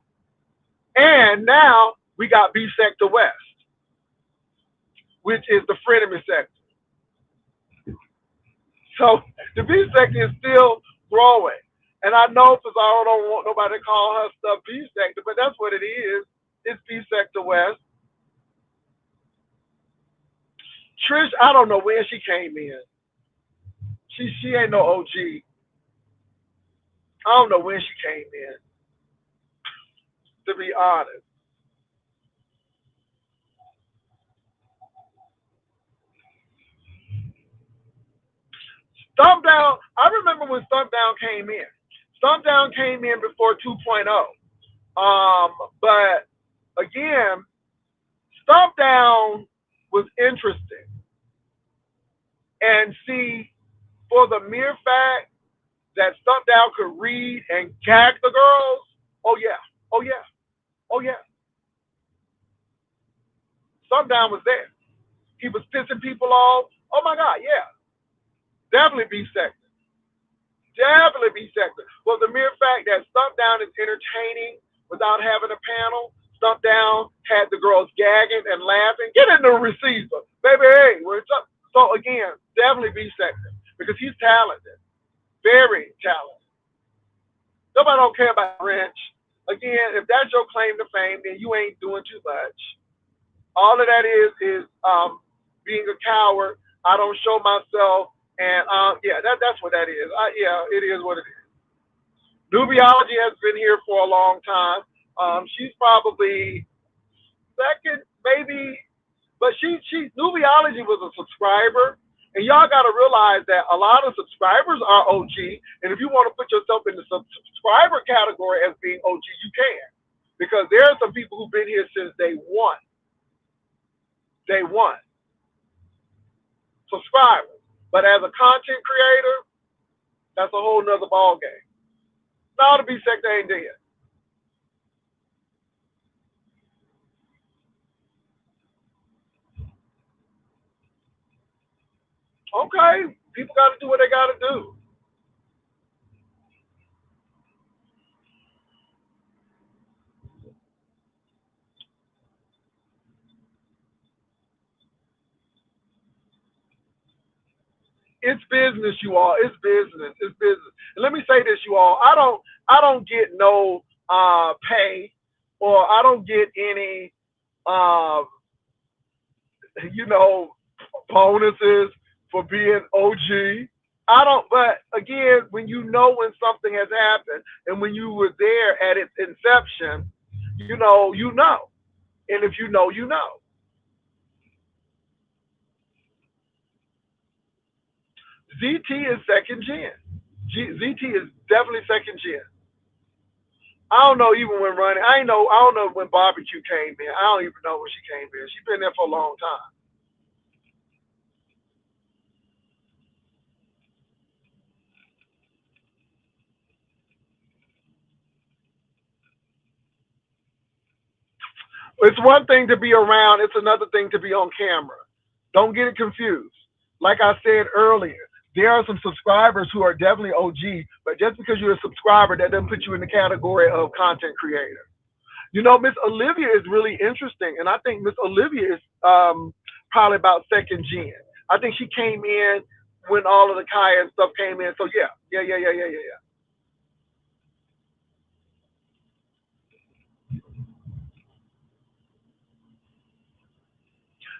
A: And now we got Beefsector West, which is the frenemy sector. So the beef sector is still growing. And I know Pizarro don't want nobody to call her stuff beef sector, but that's what it is. It's Beefsector West. Trish, I don't know when she came in. She ain't no OG. I don't know when she came in, to be honest. Stomp Down, I remember when Stomp Down came in. Stomp Down came in before 2.0. But again, Stomp Down was interesting. And see, for the mere fact that Stomp Down could read and gag the girls, oh yeah, oh yeah, oh yeah. Stomp Down was there. He was pissing people off. Oh my God, yeah. Definitely Beefsector. Definitely Beefsector. Well, the mere fact that Stomp Down is entertaining without having a panel, Stomp Down had the girls gagging and laughing. Get in the receiver. Baby, hey, we're up. So again, definitely Beefsector because he's talented. Very talented. Nobody don't care about Wrench. Again, if that's your claim to fame, then you ain't doing too much. All of that is being a coward. I don't show myself, and yeah, that's what that is. Yeah, it is what it is. Nubiology has been here for a long time. She's probably second, maybe, but she Nubiology was a subscriber, and y'all got to realize that a lot of subscribers are OG, and if you want to put yourself in the subscriber category as being OG, you can, because there are some people who've been here since day one. Day one. Subscribers. But as a content creator, that's a whole nother ball game. No, the B sector ain't dead. Okay, people got to do what they got to do. It's business, you all. It's business. It's business. And let me say this, you all. I don't get no pay, or I don't get any uh, you know bonuses for being OG. I don't. But again, when you know when something has happened, and when you were there at its inception, you know. And if you know, you know. ZT is second gen. ZT is definitely second gen. I don't know even when running. I don't know when barbecue came in. I don't even know when she came in. She's been there for a long time. It's one thing to be around. It's another thing to be on camera. Don't get it confused. Like I said earlier, there are some subscribers who are definitely OG, but just because you're a subscriber, that doesn't put you in the category of content creator. Miss Olivia is really interesting, and I think Miss Olivia is probably about second gen. I think she came in when all of the Kaya and stuff came in. So yeah, yeah, yeah, yeah, yeah, yeah, yeah.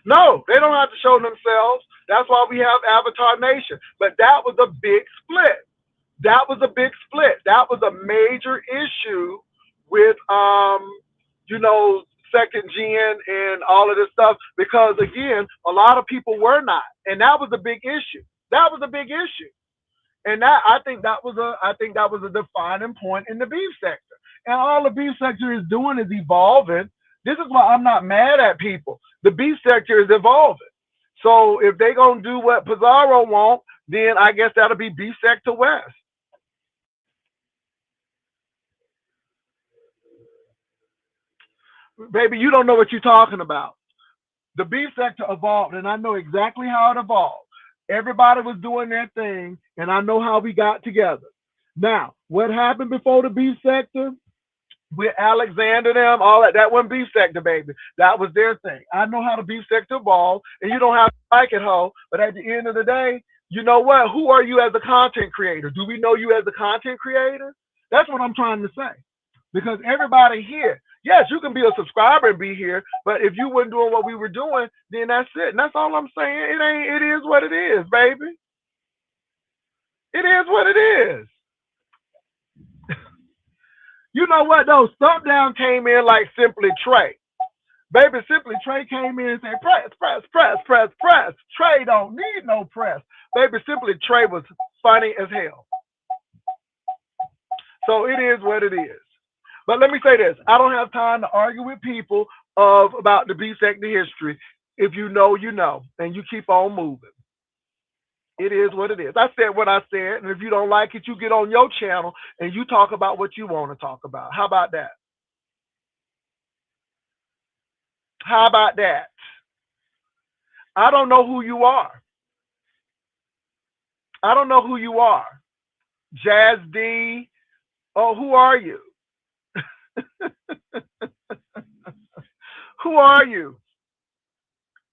A: No, they don't have to show themselves. That's why we have Avatar Nation. But that was a big split. That was a big split. That was a major issue with second gen and all of this stuff, because again, a lot of people were not. And that was a big issue. That was a big issue. And that I think that was a defining point in the beef sector. And all the beef sector is doing is evolving. This is why I'm not mad at people. The beef sector is evolving. So if they gonna do what Pizarro want, then I guess that'll be beef sector West. Baby, you don't know what you're talking about. The beef sector evolved, and I know exactly how it evolved. Everybody was doing their thing, and I know how we got together. Now, what happened before the beef sector? With Alexander them, all that. That wasn't beef sector, baby. That was their thing. I know how the beef sector evolved, and you don't have to like it, ho. But at the end of the day, you know what? Who are you as a content creator? Do we know you as a content creator? That's what I'm trying to say. Because everybody here, yes, you can be a subscriber and be here, but if you weren't doing what we were doing, then that's it. And that's all I'm saying. It is what it is, baby. It is what it is. You know what though? Stump Down came in like Simply Trey. Baby, Simply Trey came in and said, press, press, press, press, press. Trey don't need no press. Baby, Simply Trey was funny as hell. So it is what it is. But let me say this. I don't have time to argue with people about the beef sector history. If you know, you know. And you keep on moving. It is what it is. I said what I said. And if you don't like it, you get on your channel and you talk about what you want to talk about. How about that? How about that? I don't know who you are. I don't know who you are. Jazz D. Oh, who are you? Who are you?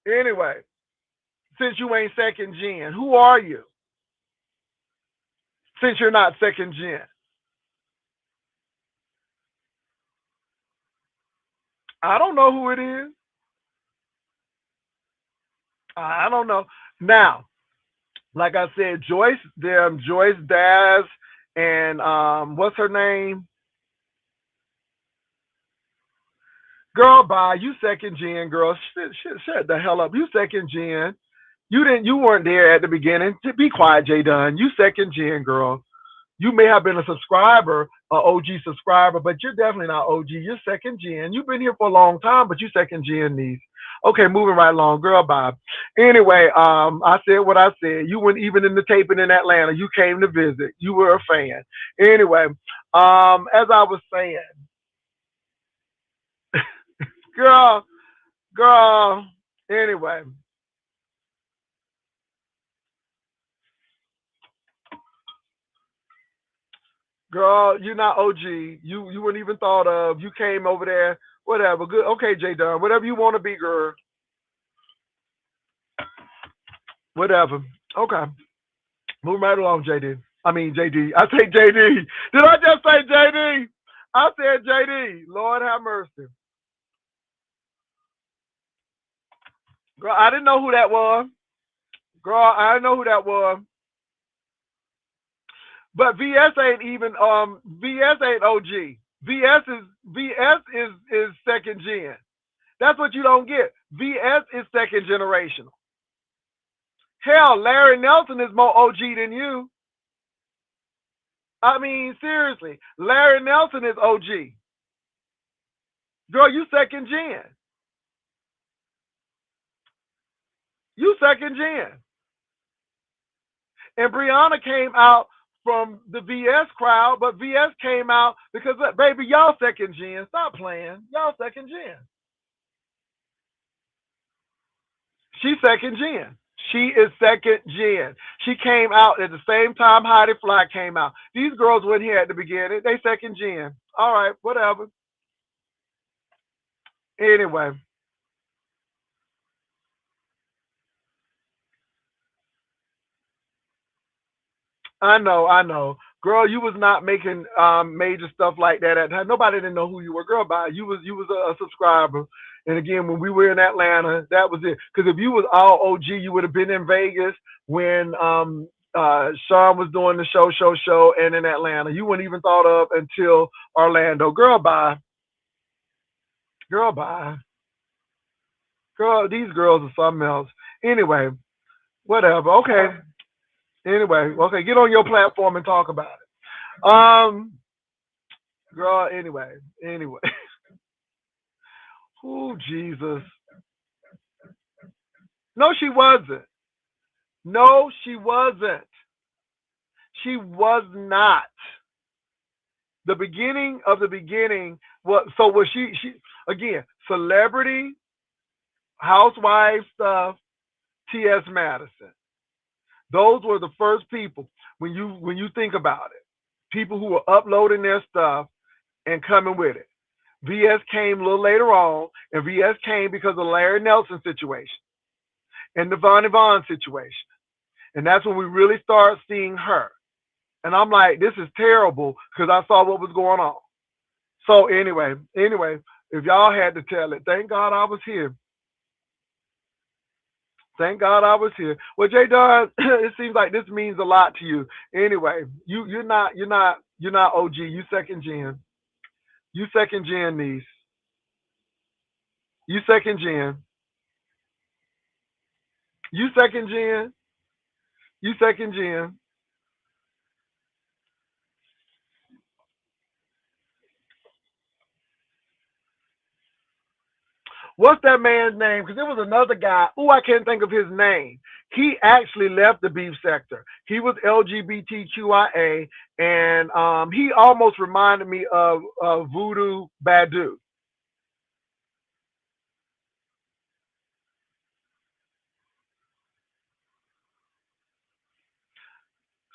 A: Anyway, since you ain't second gen, who are you? Since you're not second gen. I don't know who it is. I don't know. Now, like I said, Joyce Daz, and what's her name? Girl, bye. You second gen, girl. Shut the hell up. You second gen. You weren't there at the beginning. Be quiet, J Dunn. You second gen, girl. You may have been a subscriber, an OG subscriber, but you're definitely not OG. You're second gen. You've been here for a long time, but you second gen, niece. Okay, moving right along, girl. Bye. Anyway, I said what I said. You weren't even in the taping in Atlanta. You came to visit. You were a fan. Anyway, as I was saying, girl. Anyway, girl, you're not OG. You weren't even thought of. You came over there. Whatever. Good. Okay, J Dunn. Whatever you want to be, girl. Whatever. Okay. Move right along, JD. I mean JD. I say JD. Did I just say JD? I said JD. Lord have mercy. Girl, I didn't know who that was. Girl, I didn't know who that was. But VS ain't even VS ain't OG. VS is second gen. That's what you don't get. VS is second generational. Hell, Larry Nelson is more OG than you. I mean, seriously, Larry Nelson is OG. Girl, you second gen. You second gen. And Brianna came out from the VS crowd, but VS came out because, baby, y'all second gen. Stop playing. Y'all second gen. She's second gen. She is second gen. She came out at the same time Heidi Fly came out. These girls weren't here at the beginning. They second gen. All right, whatever. Anyway. I know. Girl, you was not making major stuff like that at the time. Nobody didn't know who you were. Girl, bye. You was a subscriber. And again, when we were in Atlanta, that was it. Because if you was all OG, you would have been in Vegas when Sean was doing the show, and in Atlanta. You weren't even thought of until Orlando. Girl, bye. Girl, bye. Girl, these girls are something else. Anyway, whatever. Okay. Anyway, okay, get on your platform and talk about it. Girl, anyway. Oh, Jesus. No, she wasn't. No, she wasn't. She was not. The beginning of the beginning was, so was she again, celebrity, housewife stuff, T.S. Madison. Those were the first people when you think about it. People who were uploading their stuff and coming with it. VS came a little later on, and VS came because of the Larry Nelson situation and the Von Yvonne situation. And that's when we really start seeing her. And I'm like, this is terrible because I saw what was going on. So anyway, if y'all had to tell it, thank God I was here. Thank God I was here. Well, Jay Dunn, it seems like this means a lot to you. Anyway, you're not OG. You second gen. You second gen, niece. You second gen. You second gen. You second gen. What's that man's name? Because there was another guy. Oh, I can't think of his name. He actually left the beef sector. He was LGBTQIA, and he almost reminded me of Voodoo Badu.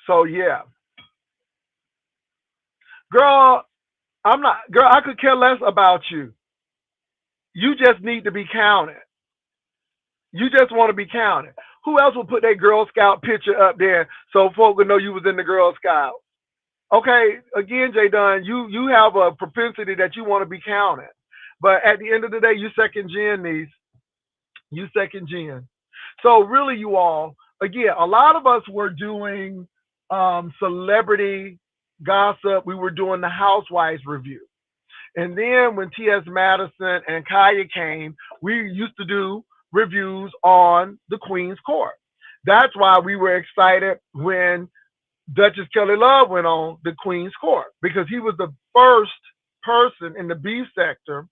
A: So yeah, girl, I'm not. Girl, I could care less about you. You just need to be counted. You just want to be counted. Who else will put that Girl Scout picture up there so folk would know you was in the Girl Scout? Okay, again, Jay Dunn, you have a propensity that you want to be counted. But at the end of the day, you second gen, niece. You second gen. So really, you all, again, a lot of us were doing celebrity gossip. We were doing the Housewives review. And then when T.S. Madison and Kaya came, we used to do reviews on the Queen's Court. That's why we were excited when Duchess Kelly Love went on the Queen's Court because he was the first person in the beef sector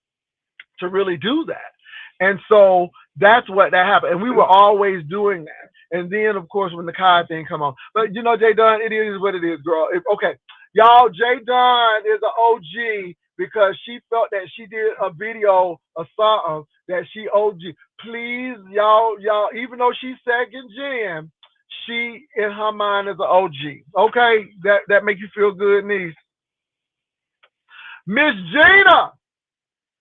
A: to really do that. And so that's what that happened. And we were always doing that. And then, of course, when the Kai thing come on. But, Jay Dunn, it is what it is, girl. Okay. Y'all, Jay Dunn is an OG because she felt that she did a video, a song that she OG. Please, y'all, even though she's second gen, she in her mind is an OG. Okay? That make you feel good, niece. Miss Gina.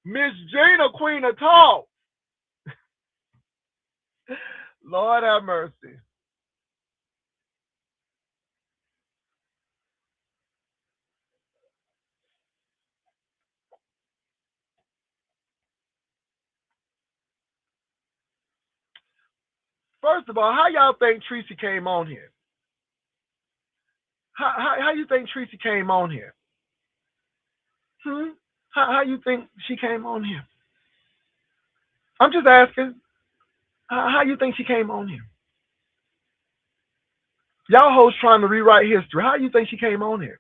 A: Miss Gina, Queen of Talk. Lord have mercy. First of all, how y'all think Tracy came on here? How you think Tracy came on here? Hmm? How you think she came on here? I'm just asking. How you think she came on here? Y'all hoes trying to rewrite history. How you think she came on here?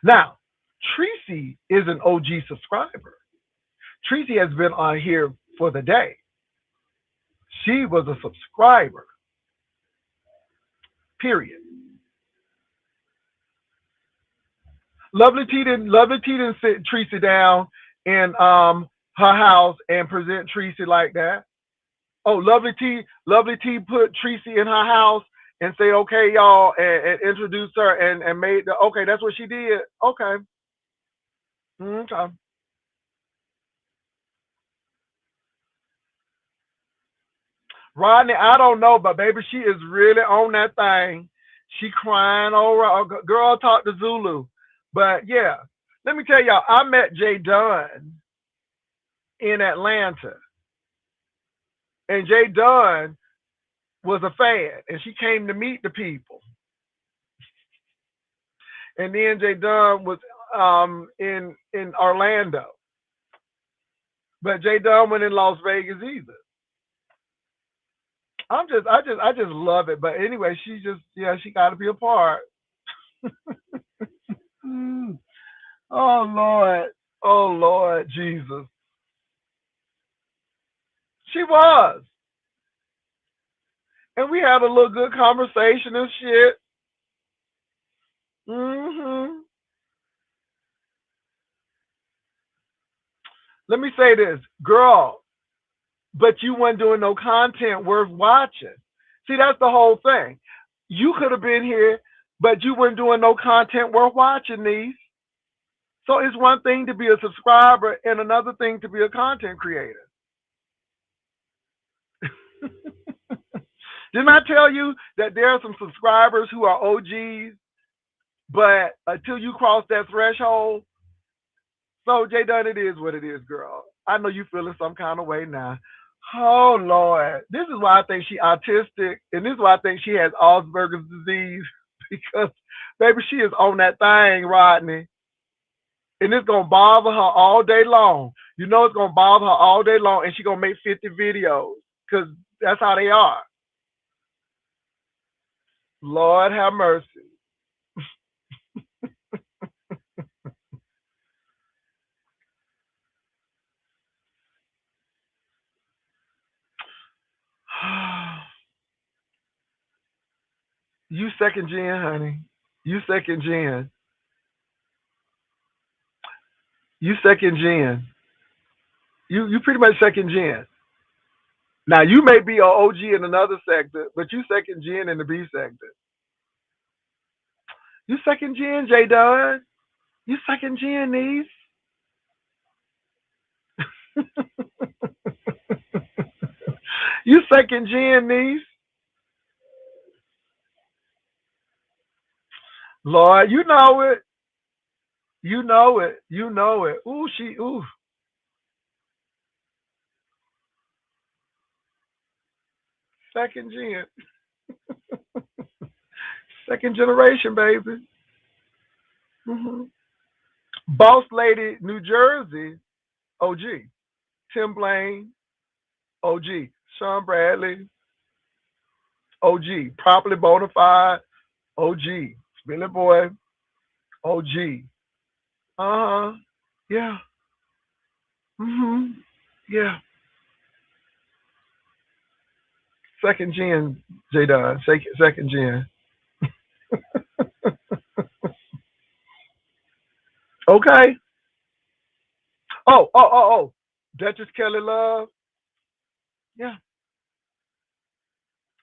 A: Now, Tracy is an OG subscriber. Tracy has been on here for the day. She was a subscriber. Period. Lovely T didn't sit Tracy down in her house and present Tracy like that. Oh, Lovely T put Tracy in her house and say, okay, y'all, and introduce her and made the okay, that's what she did. Okay. Okay. Rodney, I don't know, but baby, she is really on that thing. She crying over girl talk to Zulu. But yeah, let me tell y'all, I met Jay Dunn in Atlanta. And Jay Dunn was a fan and she came to meet the people. And then Jay Dunn was in Orlando. But Jay Dunn went in Las Vegas either. I just love it. But anyway, she just she gotta be a part. Mm. Oh Lord. Oh Lord Jesus. She was. And we had a little good conversation and shit. Hmm. Let me say this, girl, but you weren't doing no content worth watching. See, that's the whole thing. You could have been here, but you weren't doing no content worth watching, these. So it's one thing to be a subscriber and another thing to be a content creator. Didn't I tell you that there are some subscribers who are OGs, but until you cross that threshold, so J Dunn, it is what it is, girl. I know you feeling some kind of way now. Oh Lord, this is why I think she autistic, and this is why I think she has Alzheimer's disease because, baby, she is on that thing, Rodney, and it's gonna bother her all day long. You know, it's gonna bother her all day long, and she gonna make 50 videos because that's how they are. Lord have mercy. You second gen, honey. You second gen. You second gen. You pretty much second gen. Now you may be an OG in another sector, but you second gen in the B sector. You second gen, J Dunn. You second gen, niece. You second gen, niece. Lord, you know it. You know it. You know it. Ooh, ooh. Second gen. Second generation, baby. hmm Boss Lady, New Jersey, OG. Tim Blaine, OG. Sean Bradley, OG. Properly bona fide, OG. Billy Boy, OG. Uh huh. Yeah. Yeah. Second gen, J Don. Second gen. Okay. Oh. Duchess Kelly Love. Yeah.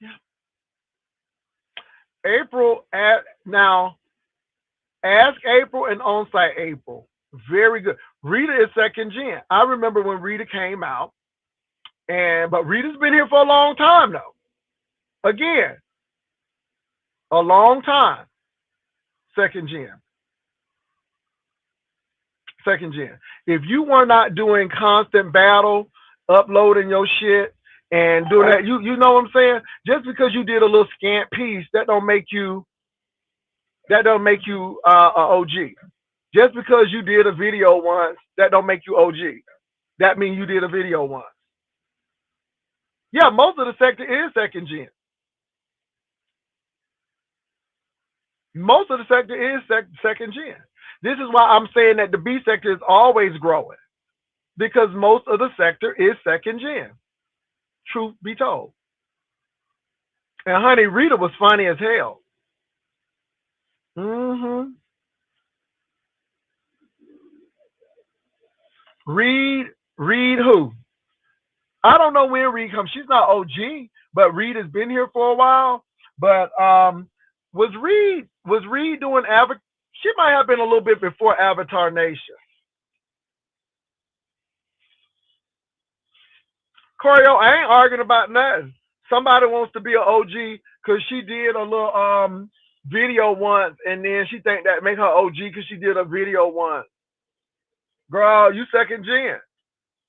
A: Yeah. April at now. Ask April and on-site April. Very good. Rita is second gen. I remember when Rita came out, and but Rita's been here for a long time though. Again, a long time. Second gen. Second gen. If you were not doing constant battle, uploading your shit and doing that, you know what I'm saying? Just because you did a little scant piece, that don't make you a OG. Just because you did a video once, that don't make you OG. That means you did a video once. Yeah, most of the sector is second gen. Most of the sector is second gen. This is why I'm saying that the B sector is always growing because most of the sector is second gen. Truth be told. And honey, Rita was funny as hell. hmm Reed, Reed who? I don't know when Reed comes. She's not OG, but Reed has been here for a while. But was Reed doing Avatar? She might have been a little bit before Avatar Nation. Corio, I ain't arguing about nothing. Somebody wants to be an OG because she did a little video once, and then she think that make her OG because she did a video once. Girl, you second gen.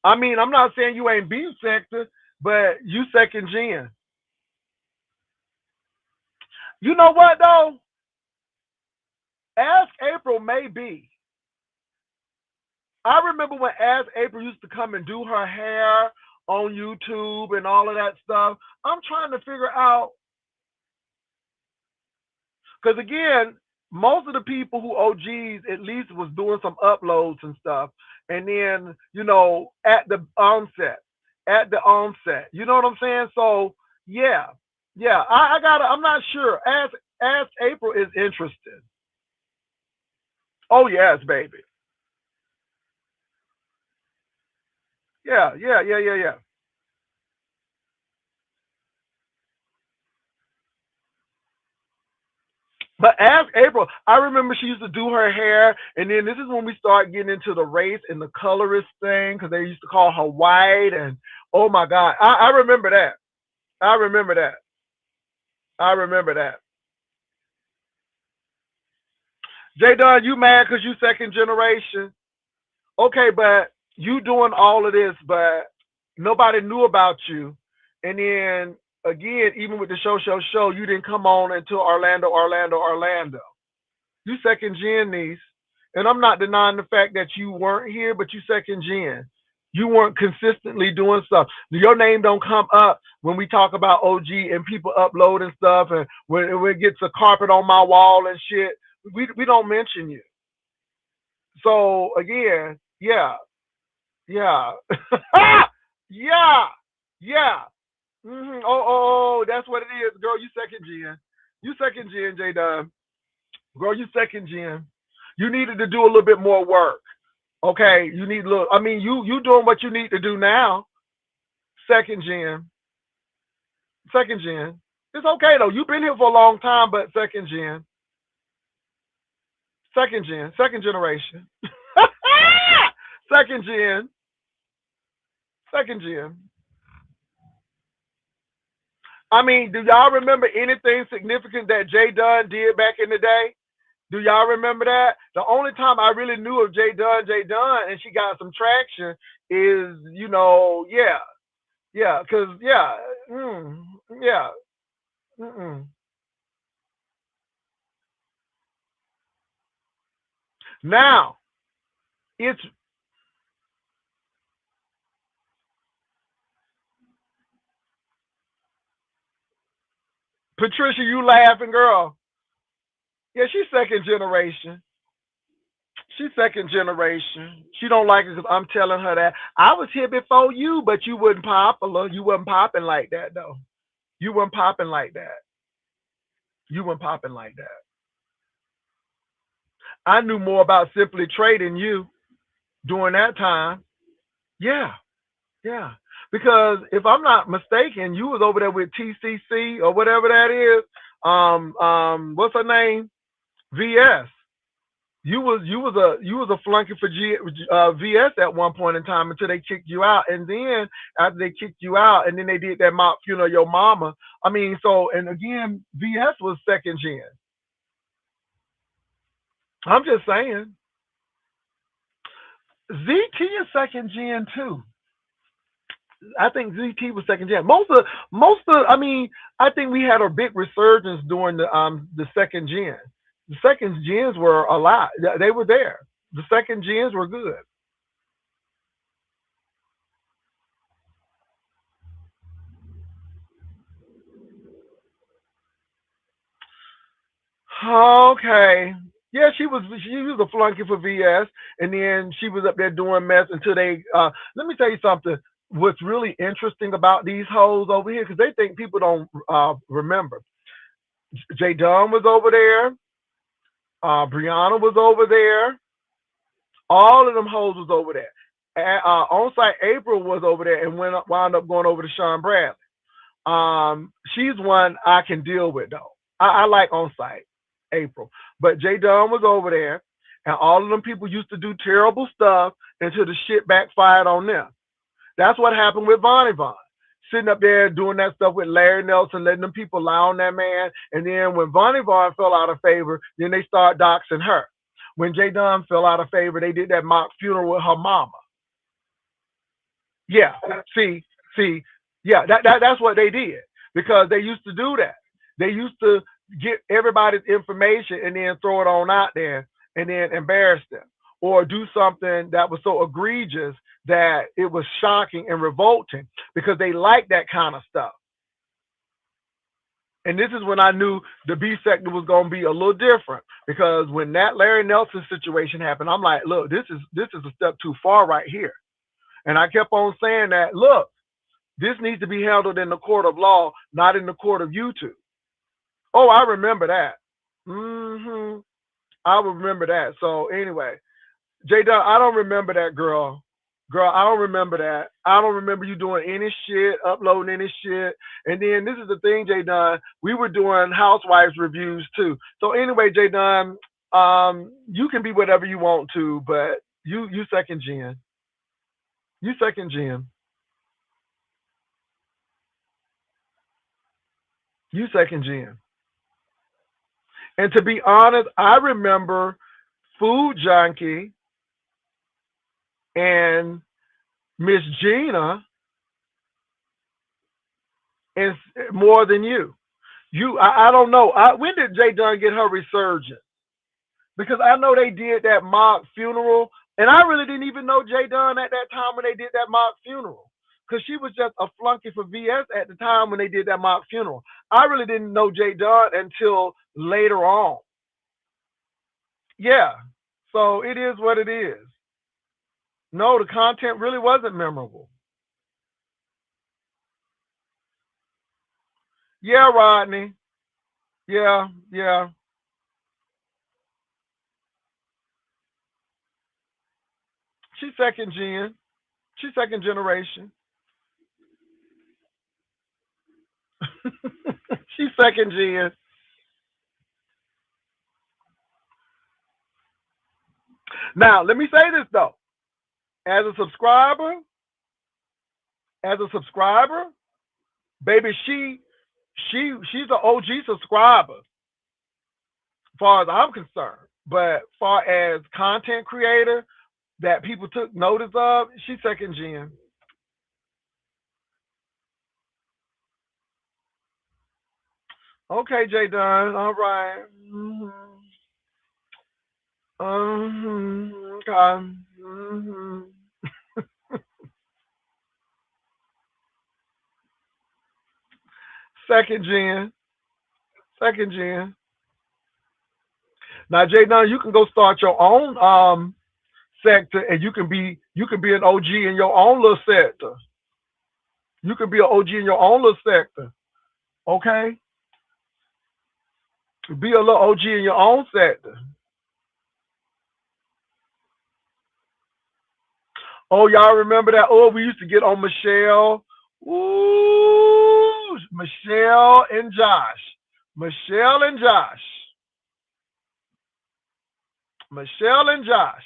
A: I mean, I'm not saying you ain't beef sector, but you second gen. You know what though? Ask April may be. I remember when Ask April used to come and do her hair on YouTube and all of that stuff. I'm trying to figure out because again, most of the people who OGs at least was doing some uploads and stuff, and then at the onset, you know what I'm saying? So yeah, yeah, I gotta. I'm not sure. As April is interested. Oh yes, baby. Yeah, yeah, yeah, yeah, yeah. But ask April. I remember she used to do her hair, and then this is when we start getting into the race and the colorist thing because they used to call her white. And oh my God, I remember that. I remember that. I remember that. J Don, you mad because you second generation? Okay, but you doing all of this, but nobody knew about you. And then again, even with the show, you didn't come on until Orlando. You second gen, niece. And I'm not denying the fact that you weren't here, but you second gen. You weren't consistently doing stuff. Your name don't come up when we talk about OG and people uploading stuff, and when it gets a carpet on my wall and shit. We don't mention you. So again, yeah, yeah, yeah, yeah. That's what it is, girl. You second gen. You second gen, J Dub. Girl, you second gen. You needed to do a little bit more work. Okay, you need a little. I mean, you doing what you need to do now. Second gen, second gen. It's okay though. You've been here for a long time, but second generation, second gen, second gen. I mean, do y'all remember anything significant that Jay Dunn did back in the day? Do y'all remember that? The only time I really knew of Jay Dunn, and she got some traction is, yeah, yeah, cause yeah, yeah, mm-mm. Now it's Patricia. You laughing, girl? Yeah, she's second generation. She's second generation. She don't like it because I'm telling her that I was here before you, but you wasn't popular. You wasn't popping like that though. You weren't popping like that. You weren't popping like that. I knew more about simply trading you during that time. Yeah, yeah. Because if I'm not mistaken, you was over there with TCC or whatever that is. What's her name? VS. You was a flunky for VS at one point in time until they kicked you out, and then after they kicked you out, and then they did that mock funeral of your mama. I mean, so and again, VS was second gen. I'm just saying, ZT is second gen too. I think ZT was second gen. I mean, I think we had a big resurgence during the second gen. The second gens were a lot. They were there. The second gens were good. Okay. Yeah, she was a flunky for VS, and then she was up there doing mess until they. Let me tell you something. What's really interesting about these hoes over here, because they think people don't remember. Jay Dunn was over there. Brianna was over there. All of them hoes was over there. On site April was over there and wound up going over to Sean Bradley. She's one I can deal with though. I like on site April, but Jay Dunn was over there, and all of them people used to do terrible stuff until the shit backfired on them. That's what happened with Vonnie Vaughn. Sitting up there doing that stuff with Larry Nelson, letting them people lie on that man. And then when Vonnie Vaughn fell out of favor, then they start doxing her. When Jay Dunn fell out of favor, they did that mock funeral with her mama. Yeah. See, see, yeah, that's what they did because they used to do that. They used to get everybody's information and then throw it on out there and then embarrass them or do something that was so egregious that it was shocking and revolting because they like that kind of stuff. And this is when I knew the B sector was going to be a little different because when that Larry Nelson situation happened, I'm like, look, this is a step too far right here. And I kept on saying that, look, this needs to be handled in the court of law, not in the court of YouTube. Oh, I remember that. Hmm. I remember that. So anyway, J Dub, I don't remember that girl. Girl, I don't remember that. I don't remember you doing any shit, uploading any shit. And then this is the thing, J Dunn. We were doing housewives reviews too. So anyway, J Dunn, you can be whatever you want to, but you second gen. You second gen. You second gen. And to be honest, I remember Food Junkie and Miss Gina and more than you. I don't know. When did J Dunn get her resurgence? Because I know they did that mock funeral, and I really didn't even know J Dunn at that time when they did that mock funeral. Because she was just a flunky for VS at the time when they did that mock funeral. I really didn't know J Dunn until later on. Yeah. So it is what it is. No, the content really wasn't memorable. Yeah, Rodney. Yeah, yeah. She's second gen. She's second generation. She's second gen. Now, let me say this though. As a subscriber, as a subscriber, baby, she's an OG subscriber, as far as I'm concerned. But far as content creator that people took notice of, she's second gen. Okay, J Dunn. All right. Mm-hmm. Okay. Mm-hmm. Second gen. Second gen. Now, J Dunn, you can go start your own sector, and you can be an OG in your own little sector. You can be an OG in your own little sector. Okay, be a little OG in your own sector. Oh, y'all remember that? Oh, we used to get on Michelle. Ooh, Michelle and Josh. Michelle and Josh. Michelle and Josh.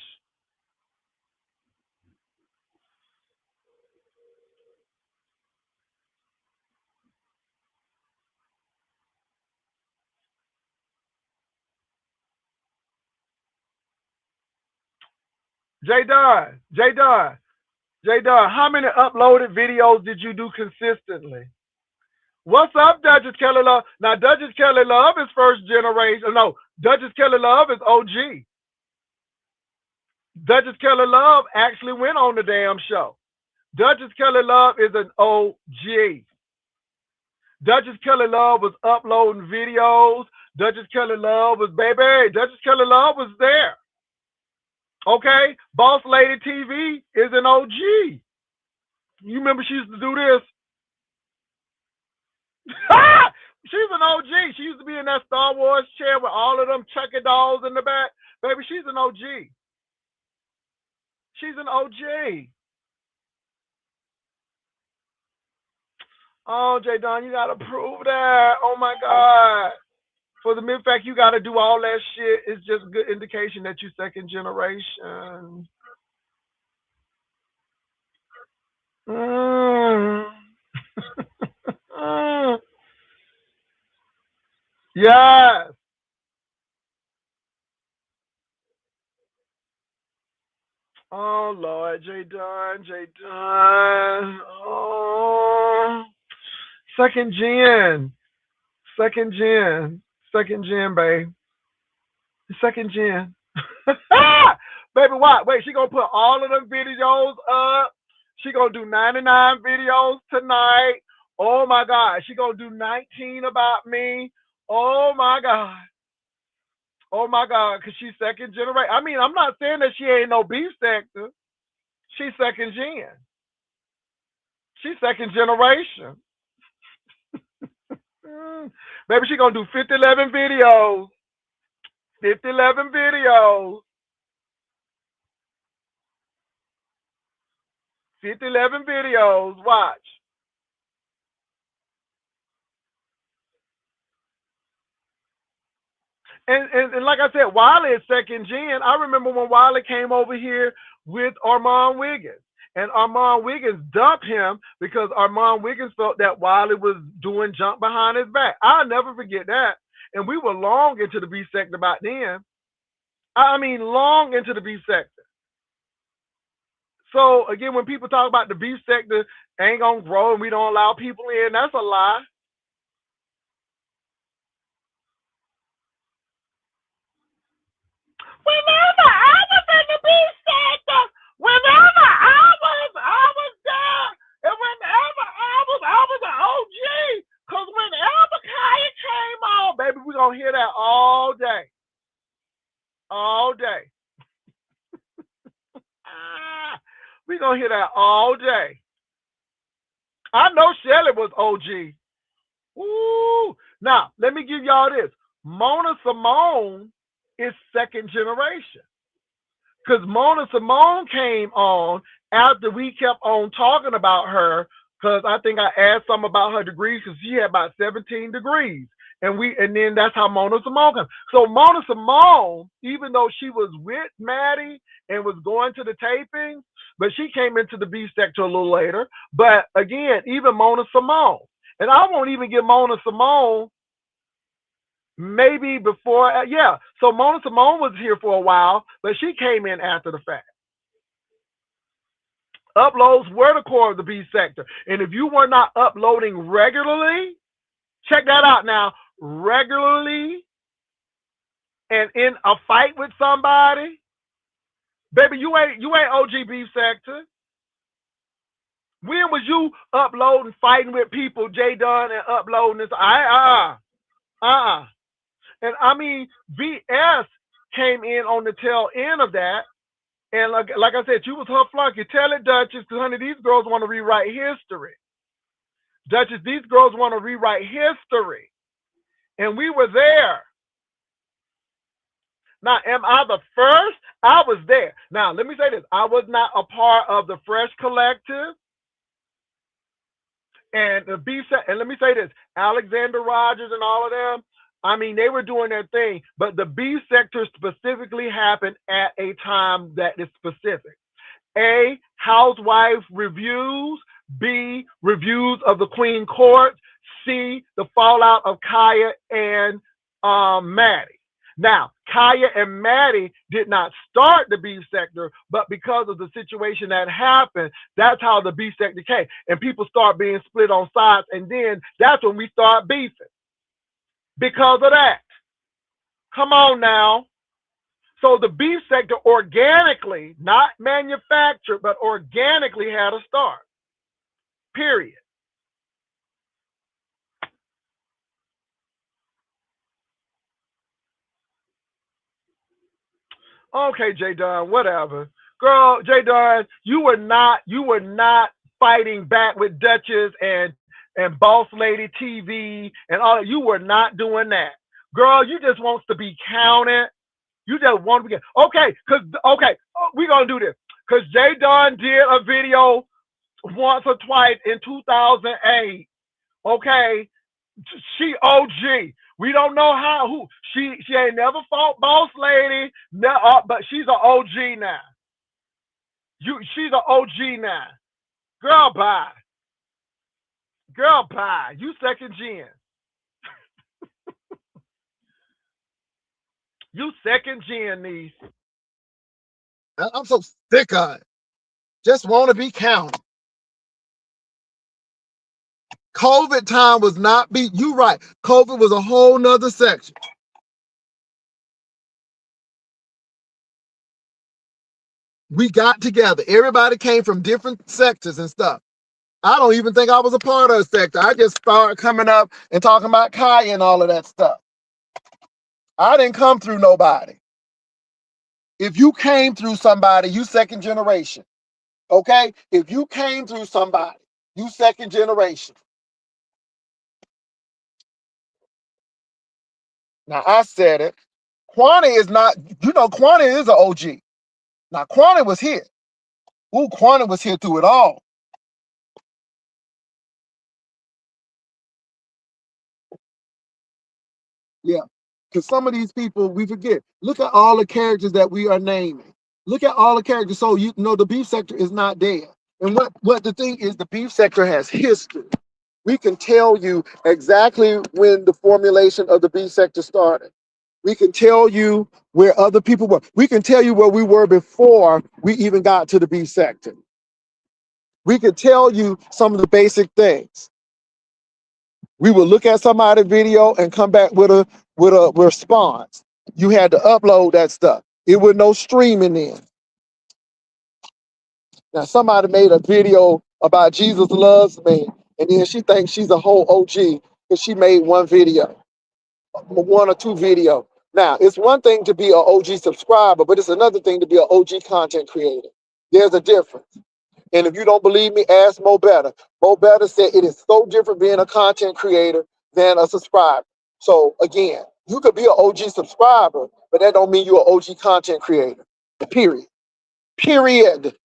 A: J Don. J Don. J Don. How many uploaded videos did you do consistently? What's up, Duchess Kelly Love? Now, Duchess Kelly Love is first generation. No, Duchess Kelly Love is OG. Duchess Kelly Love actually went on the damn show. Duchess Kelly Love is an OG. Duchess Kelly Love was uploading videos. Duchess Kelly Love was, baby, Duchess Kelly Love was there. Okay? Boss Lady TV is an OG. You remember she used to do this? She's an OG. She used to be in that Star Wars chair with all of them chucky dolls in the back. Baby, she's an OG. She's an OG. Oh, J Don, you gotta prove that. Oh my God. For the mere fact you gotta do all that shit is just good indication that you second generation. Mm. Mm. Yes. Oh Lord, J Don, J Don. Oh, second gen, second gen, second gen, babe, second gen. Baby, what? Wait, she gonna put all of them videos up. She gonna do 99 videos tonight. Oh my God, she gonna do 19 about me. Oh my God. Oh my God, cause she's second generation. I mean, I'm not saying that she ain't no beef sector. She's second gen. She's second generation. Mm. Baby, she gonna do 5011 videos. 5011 videos. 5011 videos. Watch. And like I said, Wiley is second gen. I remember when Wiley came over here with Armand Wiggins. And Armand Wiggins dumped him because Armand Wiggins felt that Wiley was doing junk behind his back. I'll never forget that. And we were long into the B sector back then. I mean, long into the B sector. So again, when people talk about the B sector ain't gonna grow and we don't allow people in, that's a lie. Whenever I was in the beef sector, whenever I was there, and whenever I was an OG. Cause whenever Kaya came on, baby, we gonna hear that all day, all day. We gonna hear that all day. I know Shelly was OG. Ooh. Now let me give y'all this. Mona Simone is second generation. Because Mona Simone came on after we kept on talking about her. Because I think I asked something about her degrees because she had about 17 degrees. And then that's how Mona Simone came. So Mona Simone, even though she was with Maddie and was going to the taping, but she came into the B sector a little later. But again, even Mona Simone. And I won't even give Mona Simone maybe before, yeah. So Mona Simone was here for a while, but she came in after the fact. Uploads were the core of the B sector. And if you were not uploading regularly, check that out now, regularly and in a fight with somebody, baby, you ain't OG B sector. When was you uploading, fighting with people, J Dunn, and uploading this? And I mean, VS came in on the tail end of that. And like I said, you was her flunky. Tell it, Duchess, because honey, these girls want to rewrite history. Duchess, these girls want to rewrite history. And we were there. Now, am I the first? I was there. Now, let me say this. I was not a part of the Fresh Collective. And the B set, and let me say this, Alexander Rogers and all of them, I mean, they were doing their thing, but the B sector specifically happened at a time that is specific. A, housewife reviews. B, reviews of the Queen Court. C, the fallout of Kaya and Maddie. Now, Kaya and Maddie did not start the B sector, but because of the situation that happened, that's how the B sector came. And people start being split on sides, and then that's when we start beefing. Because of that. Come on now. So the B sector organically, not manufactured, but organically had a start. Period. Okay, J Dunn, whatever. Girl, J Dunn, you were not fighting back with Duchess and Boss Lady TV and all that. You were not doing that. Girl, you just wants to be counted. You just want to be okay, we're gonna do this. Cause J Dunn did a video once or twice in 2008. Okay. She OG. We don't know who she ain't never fought Boss Lady, but she's an OG now. She's an OG now. Girl, bye. Girl, bye. You second gen. You second gen, niece.
B: I'm so sick of it. Just want to be counted. COVID time was not you right. COVID was a whole nother section. We got together. Everybody came from different sectors and stuff. I don't even think I was a part of a sector. I just started coming up and talking about Kaya and all of that stuff. I didn't come through nobody. If you came through somebody, you second generation. Okay? If you came through somebody, you second generation. Now, I said it. Kwani is not, Kwani is an OG. Now, Kwani was here. Ooh, Quantum was here through it all. Yeah. Because some of these people we forget. Look at all the characters that we are naming. Look at all the characters. So you know the beef sector is not dead. And what the thing is, the beef sector has history. We can tell you exactly when the formulation of the beef sector started. We can tell you where other people were. We can tell you where we were before we even got to the beef sector. We can tell you some of the basic things. We would look at somebody's video and come back with a response. You had to upload that stuff. It was no streaming in. Now somebody made a video about Jesus loves me, and then she thinks she's a whole OG because she made one video, one or two video. Now it's one thing to be an OG subscriber, but it's another thing to be an OG content creator. There's a difference. And if you don't believe me, ask Mo Better. Mo Better said it is so different being a content creator than a subscriber. So again, you could be an OG subscriber, but that don't mean you're an OG content creator. Period. Period.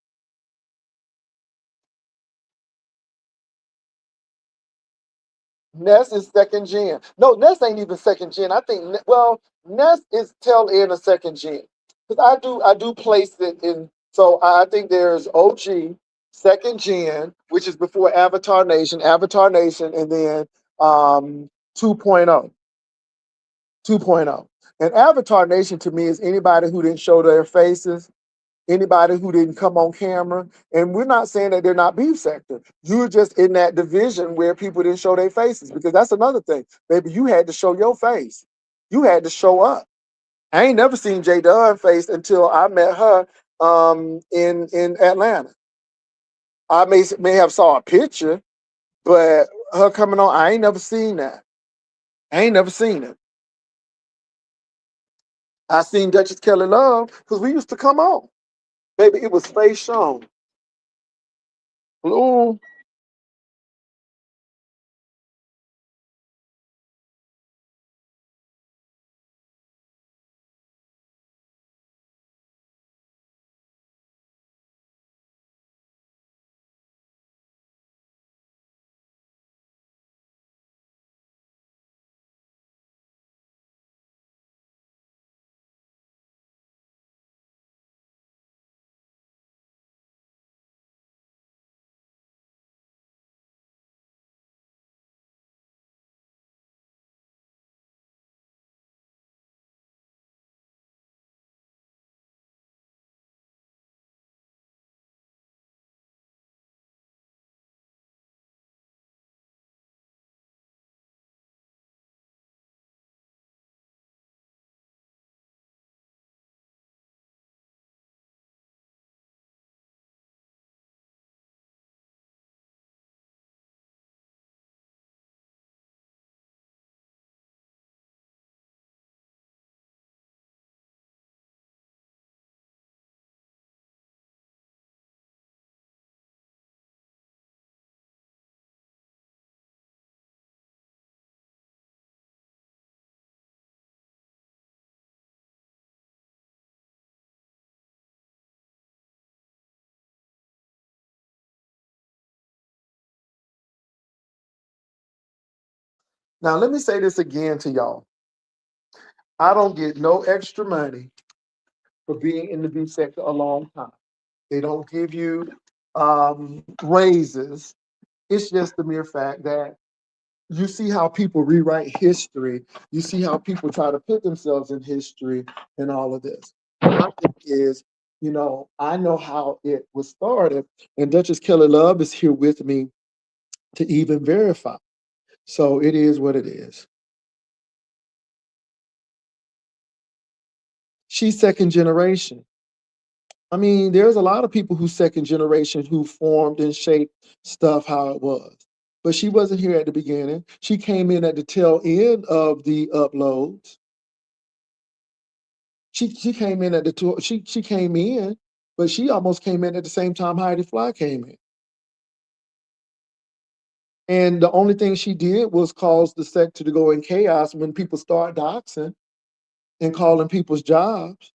B: Ness is second gen. No, Ness ain't even second gen. I think well, Ness is tail end of second gen. Because I do place it in. So I think there's OG, second gen, which is before Avatar Nation, and then 2.0. 2.0. And Avatar Nation to me is anybody who didn't show their faces, anybody who didn't come on camera. And we're not saying that they're not beef sector. You're just in that division where people didn't show their faces, because that's another thing. Baby, you had to show your face. You had to show up. I ain't never seen J Dunn face until I met her in Atlanta. I may have saw a picture, but her coming on, I ain't never seen that. I ain't never seen it. I seen Duchess Kelly Love because we used to come on. Baby, it was face shown. Ooh. Now let me say this again to y'all. I don't get no extra money for being in the beef sector a long time. They don't give you raises. It's just the mere fact that you see how people rewrite history. You see how people try to put themselves in history and all of this. My thing is, I know how it was started, and Duchess Kelly Love is here with me to even verify. So it is what it is. She's second generation. I mean, there's a lot of people who second generation who formed and shaped stuff how it was. But she wasn't here at the beginning. She came in at the tail end of the uploads. She came in at the tour. She came in, but she almost came in at the same time Heidi Fly came in. And the only thing she did was cause the sector to go in chaos when people start doxing and calling people's jobs.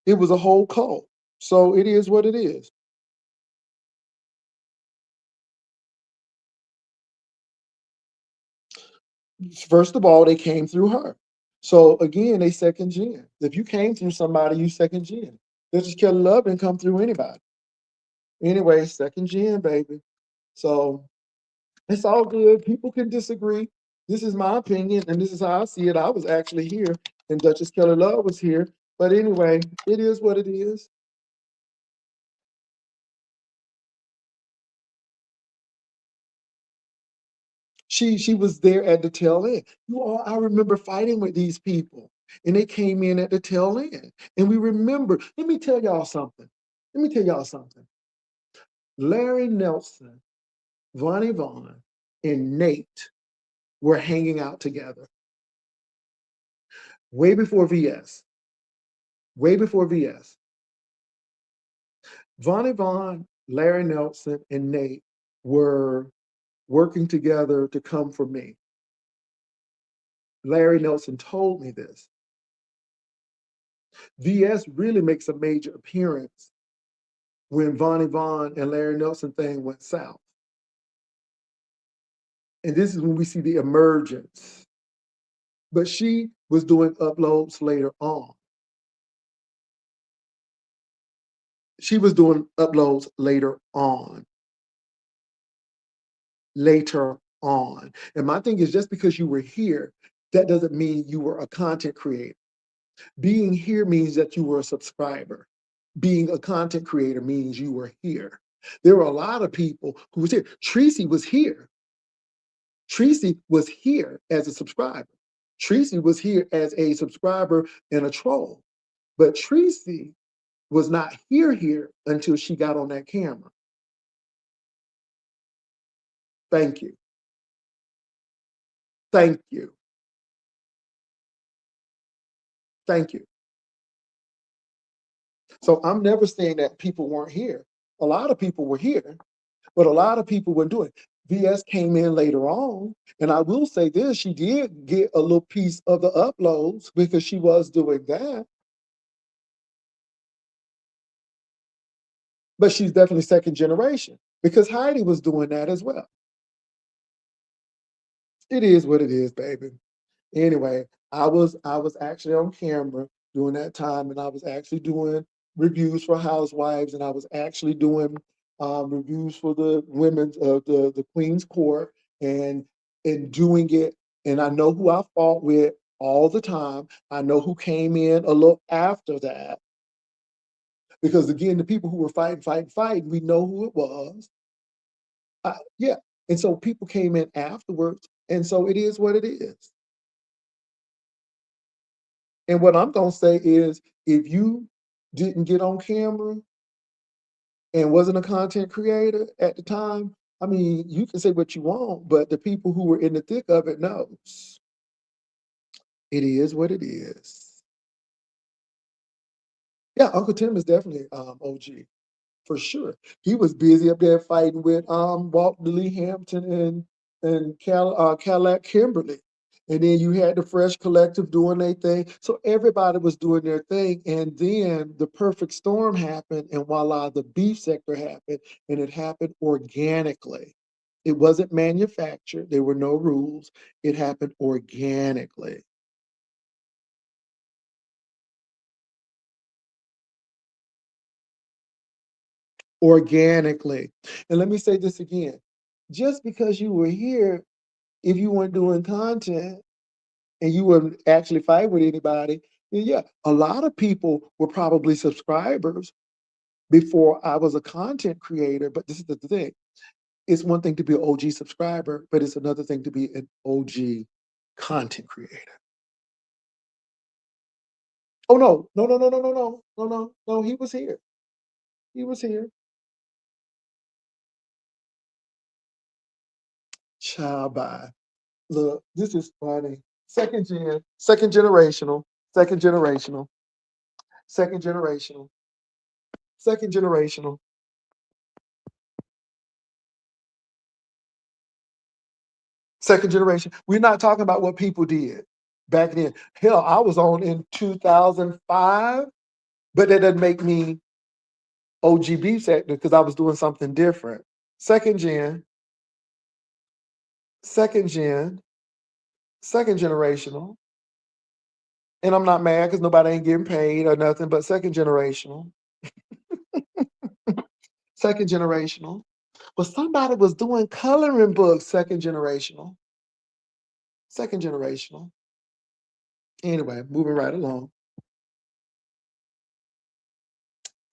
B: It was a whole cult. So it is what it is. First of all, they came through her. So again, they second gen. If you came through somebody, you second gen. They just Kelly Love didn't come through anybody. Anyway, second gen, baby. So it's all good. People can disagree. This is my opinion, and this is how I see it. I was actually here, and Duchess Kelly Love was here. But anyway, it is what it is. She was there at the tail end. You all, I remember fighting with these people, and they came in at the tail end. And we remember. Let me tell y'all something. Let me tell y'all something. Larry Nelson, Vonnie Vaughn, and Nate were hanging out together way before VS. Way before VS. Vonnie Vaughn, Larry Nelson, and Nate were working together to come for me. Larry Nelson told me this. VS really makes a major appearance when Vonnie Vaughn and Larry Nelson thing went south. And this is when we see the emergence. But she was doing uploads later on. She was doing uploads later on. Later on. And my thing is, just because you were here, that doesn't mean you were a content creator. Being here means that you were a subscriber. Being a content creator means you were here. There were a lot of people who was here. Tracy was here. Tracy was here as a subscriber. Tracy was here as a subscriber and a troll. But Tracy was not here until she got on that camera. Thank you. Thank you. Thank you. So I'm never saying that people weren't here. A lot of people were here, but a lot of people weren't doing it. VS came in later on, and I will say this, she did get a little piece of the uploads because she was doing that. But she's definitely second generation because Heidi was doing that as well. It is what it is, baby. Anyway, I was actually on camera during that time, and I was actually doing reviews for Housewives, and I was actually doing reviews for the women's the Queen's Court, and doing it. And I know who I fought with all the time. I know who came in a little after that because again, the people who were fighting, we know who it was. Yeah, and so people came in afterwards, and so it is what it is. And what I'm gonna say is, if you didn't get on camera and wasn't a content creator at the time, I mean, you can say what you want, but the people who were in the thick of it knows. It is what it is. Yeah, Uncle Tim is definitely OG. For sure. He was busy up there fighting with Walt Lee Hampton and Cadillac Kimberly. And then you had the Fresh Collective doing their thing. So everybody was doing their thing. And then the perfect storm happened, and voila, the Beefsector happened, and it happened organically. It wasn't manufactured. There were no rules. It happened organically. Organically. And let me say this again. Just because you were here, if you weren't doing content and you wouldn't actually fight with anybody, then yeah, a lot of people were probably subscribers before I was a content creator. But this is the thing. It's one thing to be an OG subscriber, but it's another thing to be an OG content creator. Oh no, he was here. He was here. Child bye. Look, this is funny. Second generational, second generational, second generational, second generational. Second generation. We're not talking about what people did back then. Hell, I was on in 2005. But that doesn't make me OG Beefsector because I was doing something different. Second gen, second gen, second generational. And I'm not mad because nobody ain't getting paid or nothing, but second generational. Second generational. But somebody was doing coloring books, second generational. Second generational. Anyway, moving right along.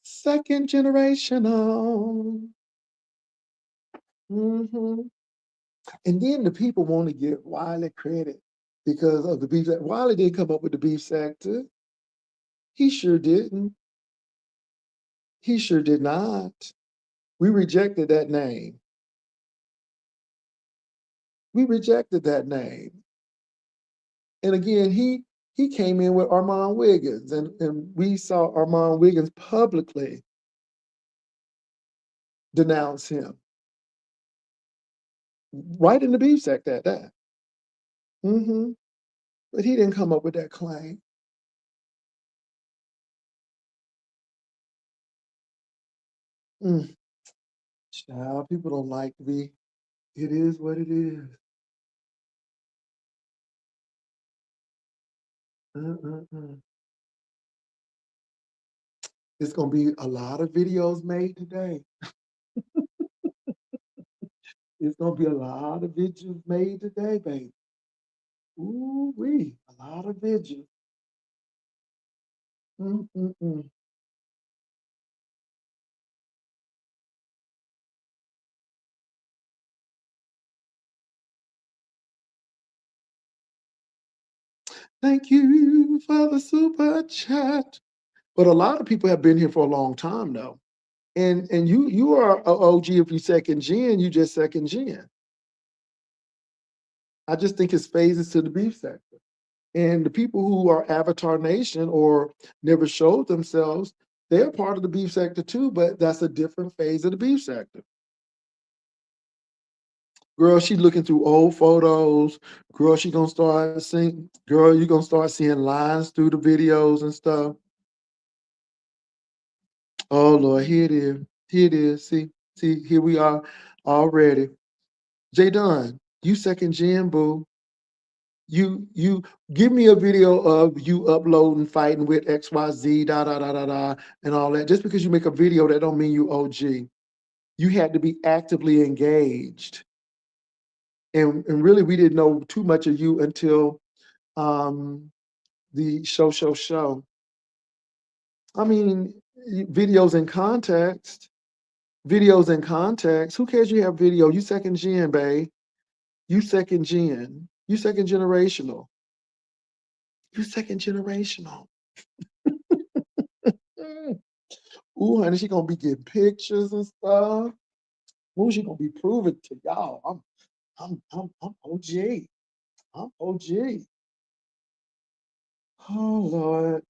B: Second generational. hmm And then the people want to give Wiley credit because of the beef. Wiley didn't come up with the beef sector. He sure didn't. He sure did not. We rejected that name. We rejected that name. And again, he came in with Armand Wiggins, and we saw Armand Wiggins publicly denounce him. Right in the beef sector at that. But he didn't come up with that claim. Child, people don't like to be. It is what it is. It's gonna be a lot of videos made today. It's gonna be a lot of videos made today, baby. Ooh wee, a lot of videos. Mm-mm-mm. Thank you for the super chat. But a lot of people have been here for a long time though. And you are a OG if you second gen, you just second gen. I just think it's phases to the beef sector. And the people who are Avatar Nation or never showed themselves, they're part of the beef sector too, but that's a different phase of the beef sector. Girl, she looking through old photos. Girl, she gonna start seeing. Girl, you gonna start seeing lines through the videos and stuff. Oh Lord, here it is. Here it is. See, here we are already. J Dunn, you second gen, boo. You give me a video of you uploading, fighting with XYZ, da da da da da, and all that. Just because you make a video, that don't mean you OG. You had to be actively engaged. And really we didn't know too much of you until the show. I mean, videos in context. Videos in context. Who cares you have video? You second gen, babe. You second gen. You second generational. You second generational. Ooh, honey, she gonna be getting pictures and stuff. Ooh, she gonna be proving to y'all. I'm OG. I'm OG. Oh Lord.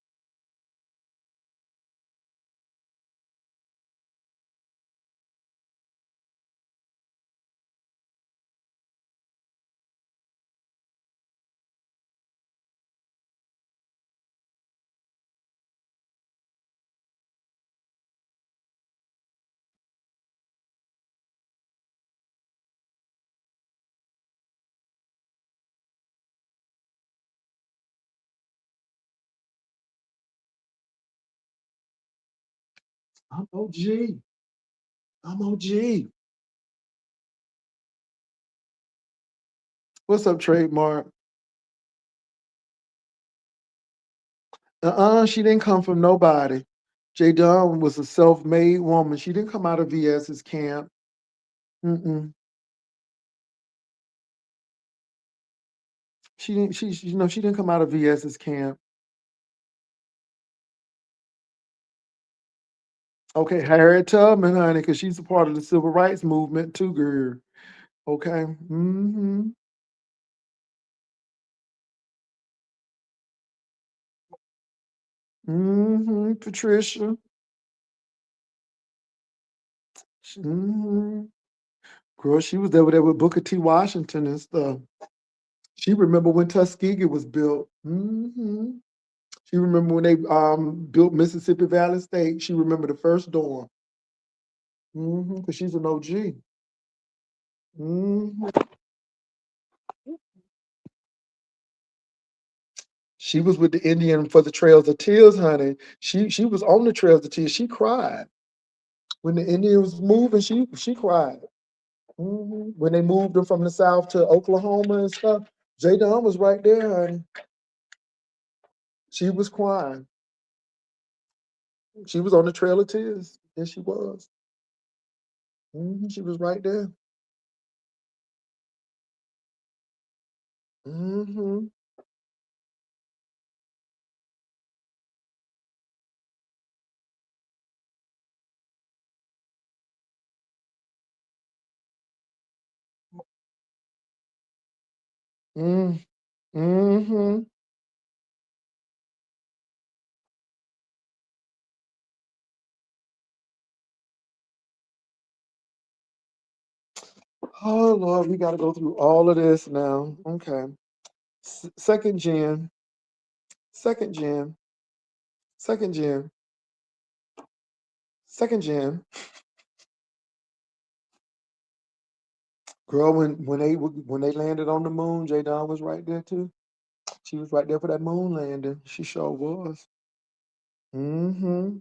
B: I'm OG. I'm OG. What's up, trademark? She didn't come from nobody. J Dunn was a self-made woman. She didn't come out of VS's camp. Mm-mm. She didn't. She didn't come out of VS's camp. Okay, Harriet Tubman, honey, because she's a part of the civil rights movement too, girl. Okay. Patricia. hmm Girl, she was over there with Booker T. Washington and stuff. She remember when Tuskegee was built. She remember when they built Mississippi Valley State. She remember the first dorm. Because she's an OG. hmm She was with the Indian for the Trails of Tears, honey. She was on the Trails of Tears. She cried when the Indian was moving. She cried. When they moved her from the South to Oklahoma and stuff, J. Don was right there, honey. She was crying. She was on the Trail of Tears. Yes, she was. She was right there. hmm mm hmm Oh Lord, we got to go through all of this now. Okay. Second gen, second gen, second gen, second gen. Girl, when they landed on the moon, J Don was right there too. She was right there for that moon landing. She sure was. hmm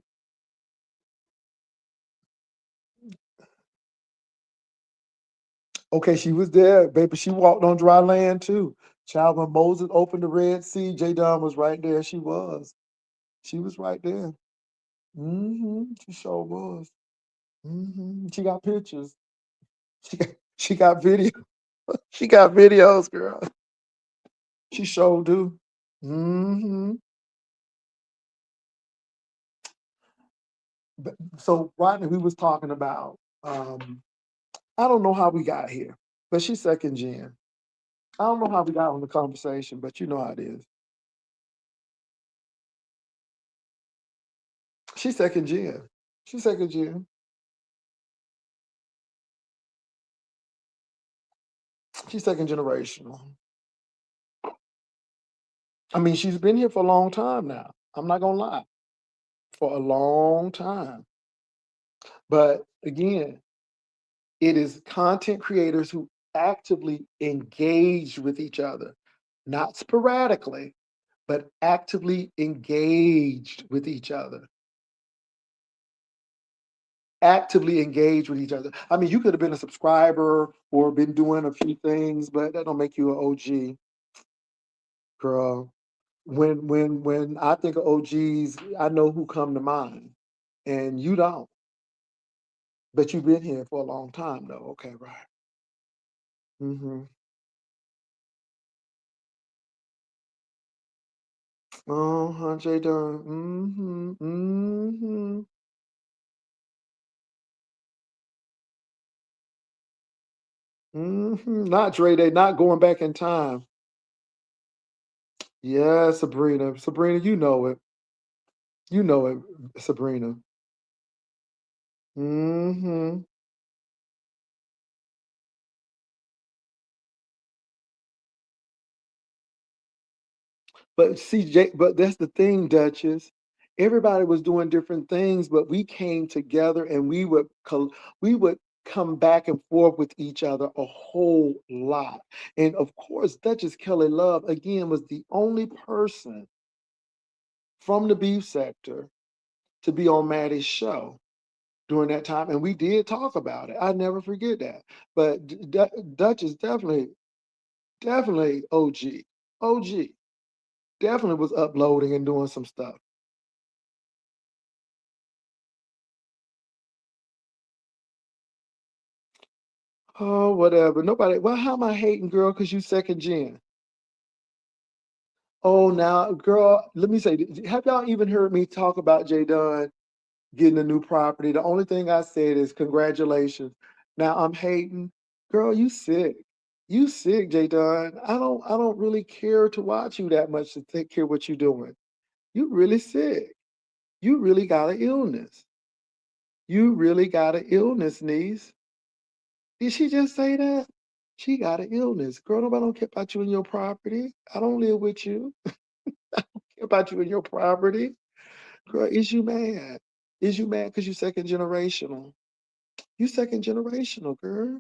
B: Okay, she was there, baby. She walked on dry land too. Child, when Moses opened the Red Sea, J Don was right there. She was. She was right there. She sure was. She got pictures. She got video. She got videos, girl. She sure do. hmm So Rodney, we was talking about. I don't know how we got here, but she's second gen. I don't know how we got on the conversation, but you know how it is. She's second gen. She's second gen. She's second generational. I mean, she's been here for a long time now. I'm not gonna lie, for a long time. But again, it is content creators who actively engage with each other, not sporadically, but actively engaged with each other. Actively engage with each other. I mean, you could have been a subscriber or been doing a few things, but that don't make you an OG, girl. When I think of OGs, I know who come to mind, and you don't. But you've been here for a long time, though. Okay, right. Mm-hmm. Oh, J Dunn. Mm-hmm. Mm-hmm. Not Dre Day, not going back in time. Yeah, Sabrina. Sabrina, you know it. You know it, Sabrina. hmm But see, but that's the thing, Duchess. Everybody was doing different things, but we came together and we would come back and forth with each other a whole lot. And of course, Duchess Kelly Love again was the only person from the beef sector to be on Maddie's show during that time, and we did talk about it. I never forget that. But Duchess definitely OG, definitely was uploading and doing some stuff. Oh, whatever. Nobody. Well, how am I hating, girl? Because you second gen. Oh, now, girl. Let me say, have y'all even heard me talk about J Dunn getting a new property? The only thing I said is congratulations. Now I'm hating, girl. You sick. You sick, J Dunn. I don't really care to watch you that much to take care of what you're doing. You really sick. You really got an illness. You really got an illness, niece. Did she just say that? She got an illness. Girl, nobody don't care about you and your property. I don't live with you. about you and your property. Girl, is you mad? Is you mad because you second generational? You second generational, girl.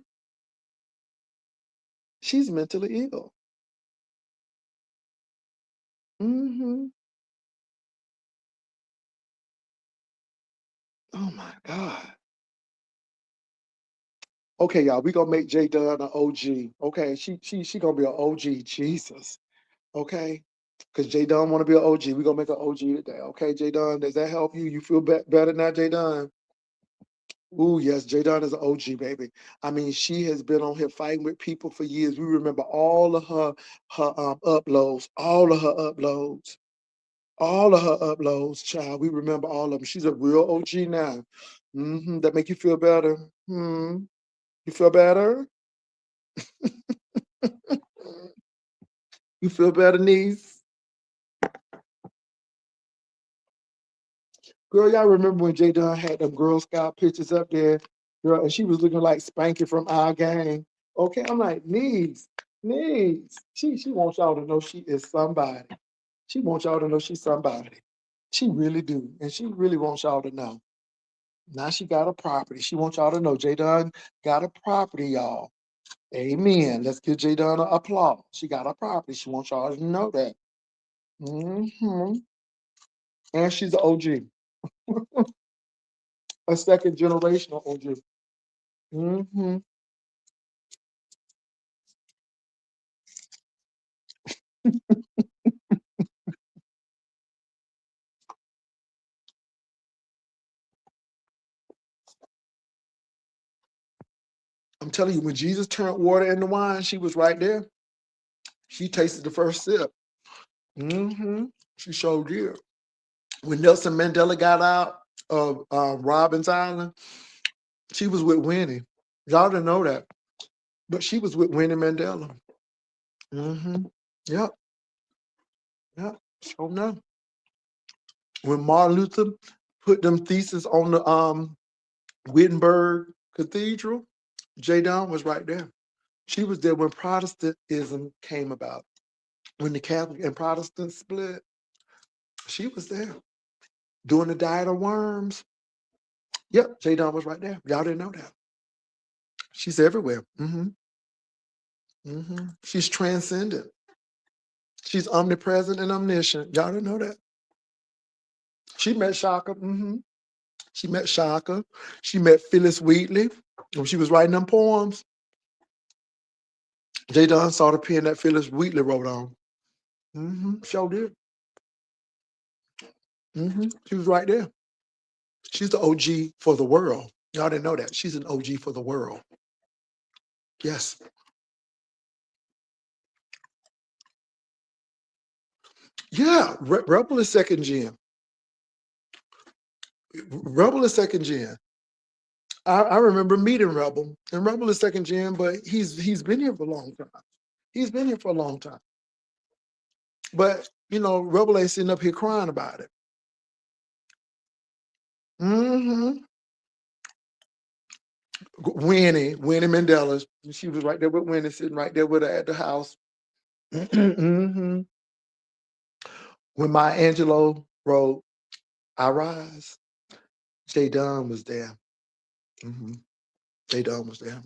B: She's mentally ill. Mm-hmm. Oh my God. Okay, y'all, we gonna make J Dunn an OG. Okay, she gonna be an OG. Jesus. Okay, because J Dunn want to be an OG. We gonna make an OG today. Okay, J Dunn, does that help you? You feel better now, J Dunn? Ooh, yes, J Dunn is an OG, baby. I mean, she has been on here fighting with people for years. We remember all of her uploads, all of her uploads, all of her uploads, child. We remember all of them. She's a real OG now. That make you feel better? You feel better? You feel better, niece? Girl, y'all remember when J Dunn had them Girl Scout pictures up there? Girl, and she was looking like Spanky from our gang. Okay, I'm like, niece. She wants y'all to know she is somebody. She wants y'all to know she's somebody. She really do. And she really wants y'all to know. Now she got a property. She wants y'all to know J Dunn got a property, y'all. Amen. Let's give J Dunn an applause. She got a property. She wants y'all to know that. And she's an OG, a second generational OG. I'm telling you, when Jesus turned water into wine, she was right there. She tasted the first sip. She showed you. When Nelson Mandela got out of Robbins Island, she was with Winnie. Y'all didn't know that, but she was with Winnie Mandela. Yep, yep. So no. When Martin Luther put them theses on the Wittenberg Cathedral, J. Dawn was right there. She was there when Protestantism came about. When the Catholic and Protestants split, she was there. During the diet of worms, yep, J. Dawn was right there. Y'all didn't know that. She's everywhere. She's transcendent. She's omnipresent and omniscient. Y'all didn't know that. She met Shaka. She met Shaka. She met Phyllis Wheatley when she was writing them poems. J. Don saw the pen that Phyllis Wheatley wrote on. Sure did. She was right there. She's the OG for the world. Y'all didn't know that. She's an OG for the world. Yes. Yeah. Rebel is second gen. Rebel is second gen. I remember meeting Rebel, and Rebel is second gen, but he's been here for a long time. He's been here for a long time. But Rebel ain't sitting up here crying about it. Winnie Mandela. She was right there with Winnie, sitting right there with her at the house. When Maya Angelou wrote "I Rise," J. Dunn was there. J. Dunn was there.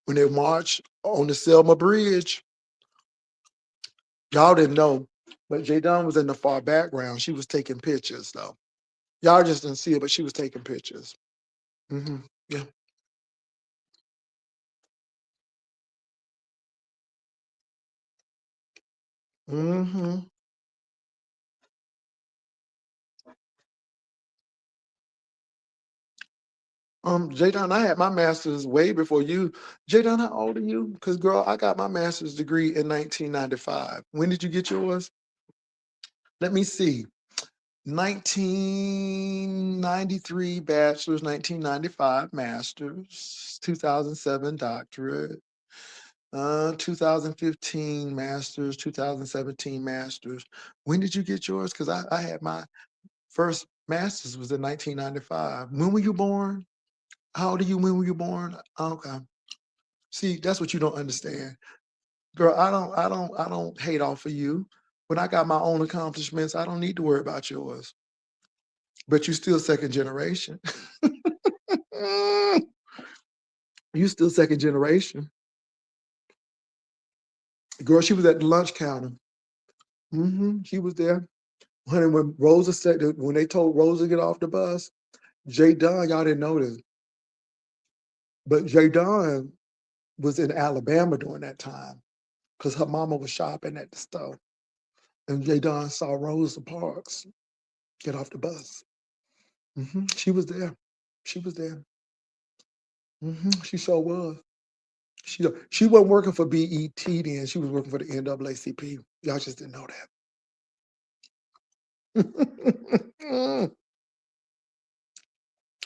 B: When they marched on the Selma Bridge, y'all didn't know, but J. Dunn was in the far background. She was taking pictures, though. Y'all just didn't see it, but she was taking pictures. Yeah. Jadon, I had my master's way before you. Jadon, how old are you? Because girl, I got my master's degree in 1995. When did you get yours? Let me see. 1993 bachelor's, 1995 master's, 2007 doctorate, 2015 master's, 2017 master's. When did you get yours? Because I had my first master's was in 1995. When were you born? How old are you? When were you born? Okay. See, that's what you don't understand. Girl, I don't hate off of you. When I got my own accomplishments, I don't need to worry about yours. But you still second generation. You still second generation. Girl, she was at the lunch counter. She was there. Honey, when Rosa said that, when they told Rosa to get off the bus, Jay Dunn, y'all didn't know this, but Jay Dunn was in Alabama during that time because her mama was shopping at the store. And Jay Dunn saw Rosa Parks get off the bus. She was there. She was there. She sure was. She wasn't working for BET then. She was working for the NAACP. Y'all just didn't know that.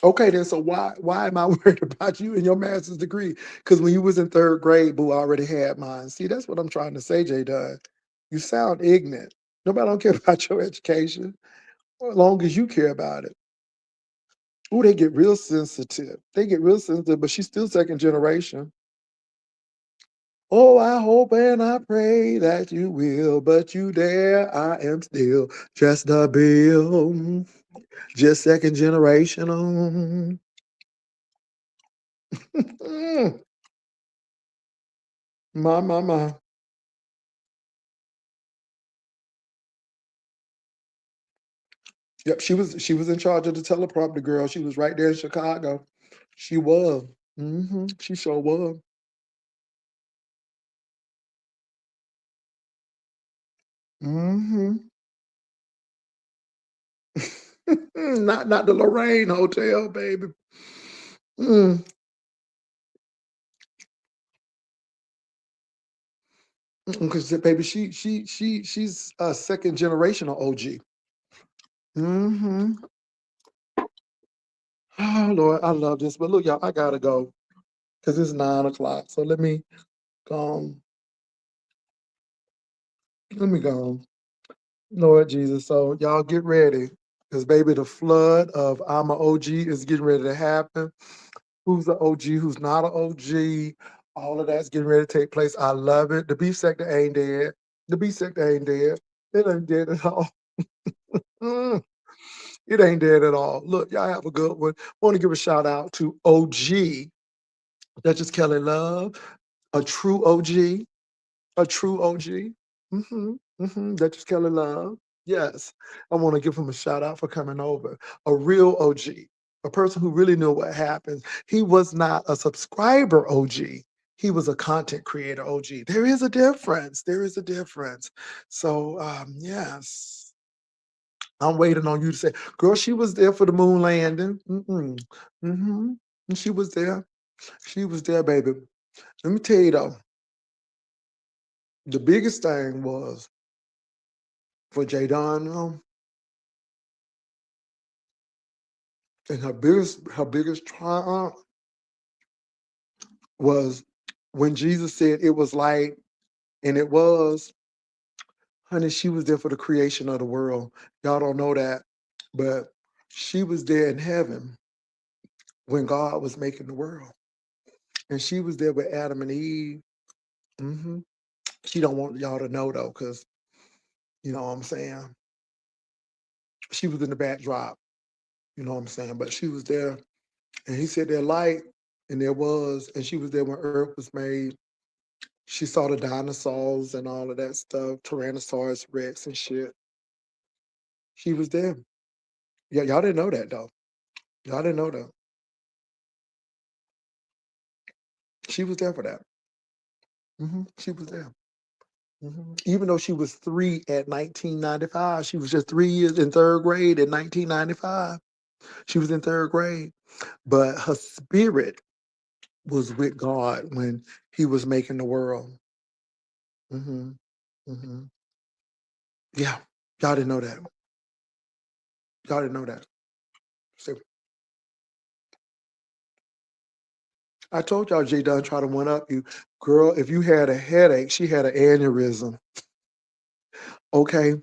B: Okay, then. So why am I worried about you and your master's degree? Because when you was in third grade, boo, I already had mine. See, that's what I'm trying to say, J. Dunn. You sound ignorant. Nobody don't care about your education, as long as you care about it. Ooh, they get real sensitive. They get real sensitive, but she's still second generation. Oh, I hope and I pray that you will, but you there, I am still just a bill, just second generation. My. Yep, she was in charge of the teleprompter, girl. She was right there in Chicago. She was. She sure was. hmm not the Lorraine Hotel, baby. Because baby, she's a second generational OG. Oh Lord, I love this. But look, y'all, I gotta go because it's 9 o'clock. So let me go. Let me go. Lord Jesus. So y'all get ready. Because baby, the flood of I'm a OG is getting ready to happen. Who's an OG, who's not an OG. All of that's getting ready to take place. I love it. The beef sector ain't dead. The beef sector ain't dead. It ain't dead at all. It ain't dead at all. Look, y'all have a good one. Want to give a shout out to OG, Duchess Kelly Love, a true OG, a true OG. Duchess Kelly Love. Yes, I want to give him a shout out for coming over. A real OG, a person who really knew what happened. He was not a subscriber OG. He was a content creator OG. There is a difference. There is a difference. So, yes, I'm waiting on you to say, girl, she was there for the moon landing. She was there. She was there, baby. Let me tell you though, the biggest thing was for Jadon, and her biggest triumph was when Jesus said it was light, and it was, honey, she was there for the creation of the world. Y'all don't know that, but she was there in heaven when God was making the world. And she was there with Adam and Eve. She don't want y'all to know though, because you know what I'm saying. She was in the backdrop, you know what I'm saying. But she was there, and he said there light, and there was, and she was there when Earth was made. She saw the dinosaurs and all of that stuff, Tyrannosaurus Rex and shit. She was there. Yeah, y'all didn't know that though. Y'all didn't know that. She was there for that. She was there. Even though she was 3 at 1995, she was just 3 years in third grade in 1995. She was in third grade, but her spirit was with God when He was making the world. hmm hmm Yeah, y'all didn't know that. Y'all didn't know that. So I told y'all J Dunn tried to one up you, girl. If you had a headache, she had an aneurysm. Okay,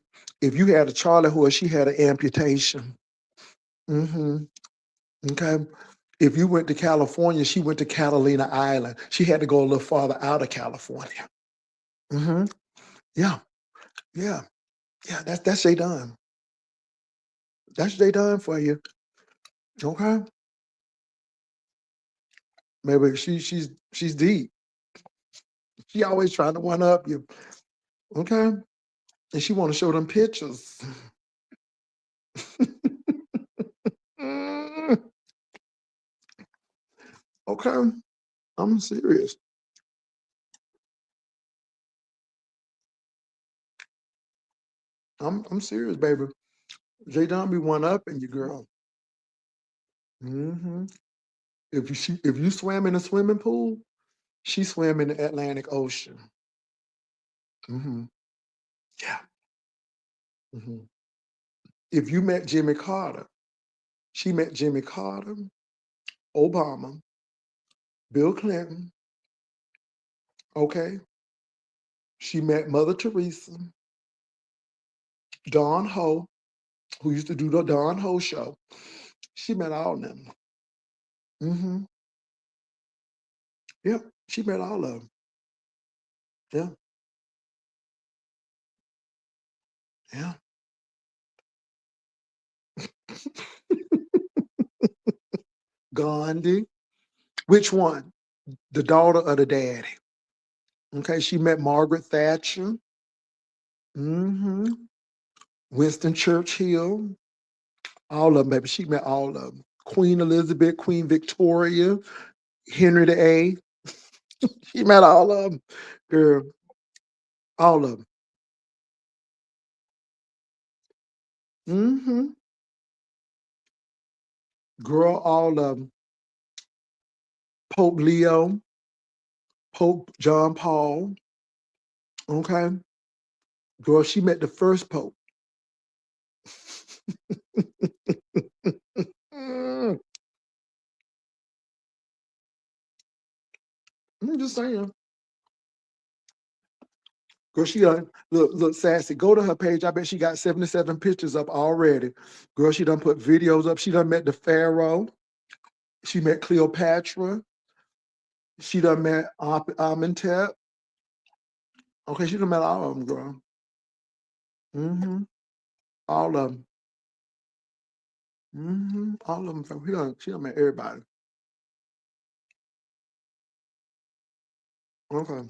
B: if you had a Charlie horse, she had an amputation. hmm Okay. If you went to California, she went to Catalina Island. She had to go a little farther out of California. Yeah, yeah. Yeah, that's Jay Dunn. That's Jay Dunn for you. Okay. Maybe she's deep. She always trying to one up you. Okay. And she want to show them pictures. Mm, okay. I'm serious. I'm serious, baby. Jay Don be one up and you girl. Hmm. If you swam in a swimming pool, she swam in the Atlantic Ocean. Hmm. Yeah. Hmm. If you met Jimmy Carter, she met Jimmy Carter, Obama, Bill Clinton. Okay. She met Mother Teresa, Don Ho, who used to do the Don Ho show. She met all of them. Hmm. Yeah. She met all of them. Yeah. Yeah. Gandhi. Which one? The daughter of the daddy. Okay, she met Margaret Thatcher. Hmm. Winston Churchill. All of them, baby. She met all of them. Queen Elizabeth, Queen Victoria, Henry the Eighth. She met all of them. Girl, all of them. Hmm. Girl, all of them. Pope Leo, Pope John Paul. Okay. Girl, she met the first Pope. Mm, I'm just saying. Girl, she done look sassy. Go to her page. I bet she got 77 pictures up already. Girl, she done put videos up. She done met the Pharaoh. She met Cleopatra. She done met Amenhotep. Okay, she done met all of them, girl. Mm-hmm. All of them. Mm-hmm. All of them. She done met everybody. Okay.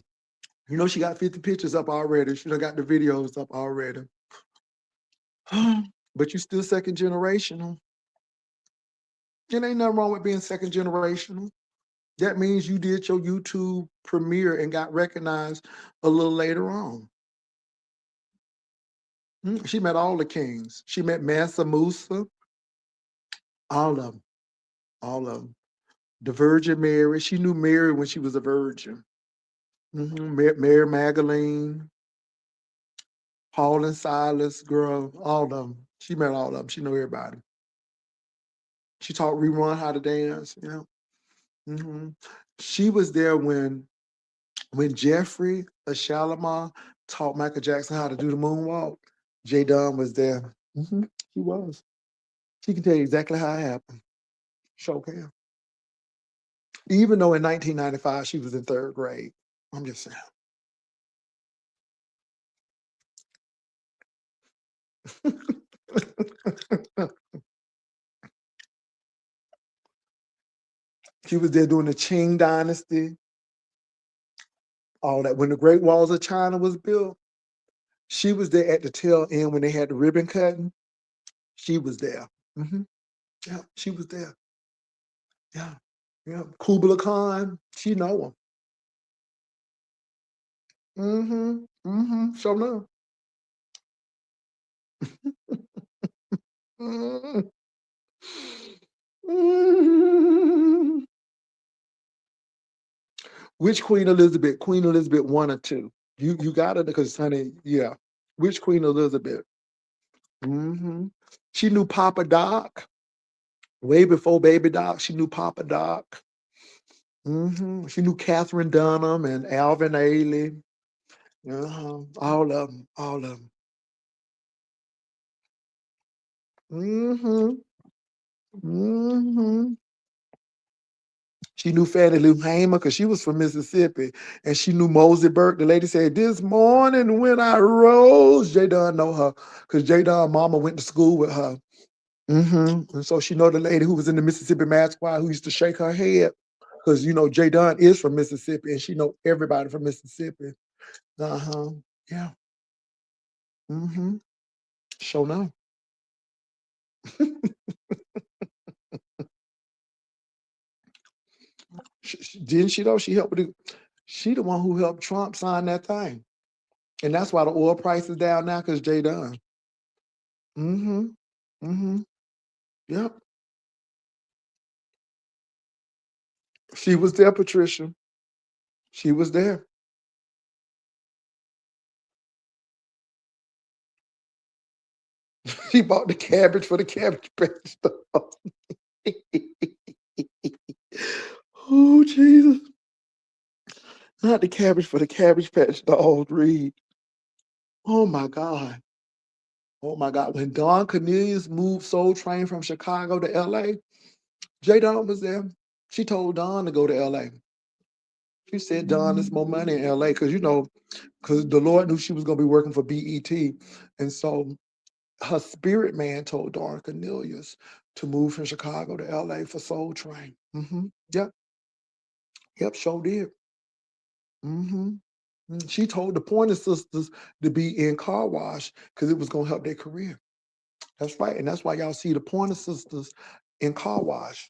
B: You know she got 50 pictures up already. She done got the videos up already. But you still second generational. It ain't nothing wrong with being second generational. That means you did your YouTube premiere and got recognized a little later on. She met all the kings. She met Mansa Musa, all of them, all of them. The Virgin Mary. She knew Mary when she was a virgin. Mary Magdalene, Paul and Silas, girl, all of them. She met all of them. She knew everybody. She taught Rerun how to dance. Yeah. Hmm. She was there when Jeffrey Shalimar taught Michael Jackson how to do the moonwalk. Jay Dunn was there. She was. She can tell you exactly how it happened. Sure can. Even though in 1995 she was in third grade. I'm just saying. She was there during the Qing Dynasty, all that. When the Great Walls of China was built, she was there at the tail end when they had the ribbon cutting. She was there. Hmm. Yeah, she was there. Yeah, yeah. Kubla Khan, she know him. Sure enough. Mhm. Mhm. Which Queen Elizabeth? Queen Elizabeth one or two? You got it because honey, yeah. Which Queen Elizabeth? Hmm. She knew Papa Doc way before Baby Doc. She knew Papa Doc. She knew Catherine Dunham and Alvin Ailey. All of them. All of them. Hmm. Hmm. She knew Fannie Lou Hamer because she was from Mississippi, and she knew Mosey Burke. The lady said, "This morning when I rose," J Don know her because J Don mama went to school with her. And so she know the lady who was in the Mississippi Mass Choir who used to shake her head because J Don is from Mississippi and she know everybody from Mississippi. Uh-huh. Yeah. Sure know. Didn't she though? She helped she the one who helped Trump sign that thing. And that's why the oil price is down now because J Don. Mm-hmm. Mm-hmm. Yep. She was there, Patricia. She was there. She bought the cabbage for the Cabbage Patch. Oh, Jesus. Not the cabbage for the Cabbage Patch dolls, Reed. Oh, my God. Oh, my God. When Don Cornelius moved Soul Train from Chicago to L.A., J. Don was there. She told Don to go to L.A. She said, Don, there's more money in L.A. because, because the Lord knew she was going to be working for BET. And so her spirit man told Don Cornelius to move from Chicago to LA for Soul Train. Yep. Yep, sure did. She told the Pointer Sisters to be in car wash because it was going to help their career. That's right. And that's why y'all see the Pointer Sisters in car wash.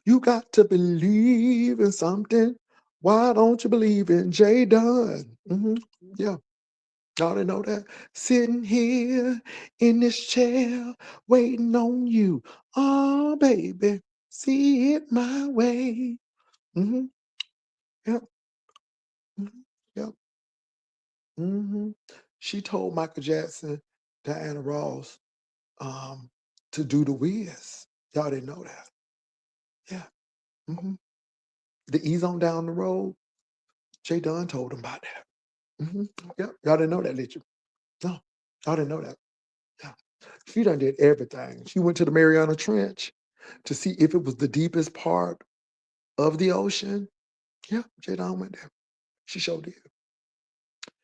B: You got to believe in something. Why don't you believe in J. Dunn? Yeah. Y'all didn't know that? Sitting here in this chair, waiting on you. Oh, baby, see it my way. Yep. Yep. She told Michael Jackson, Diana Ross, to do the Wiz. Y'all didn't know that. Yeah. The Ease on Down the Road, Jay Dunn told him about that. Yep. Y'all didn't know that, did you? No. Y'all didn't know that. Yeah. She done did everything. She went to the Mariana Trench to see if it was the deepest part of the ocean. Yeah, Jay Don went there. She showed it.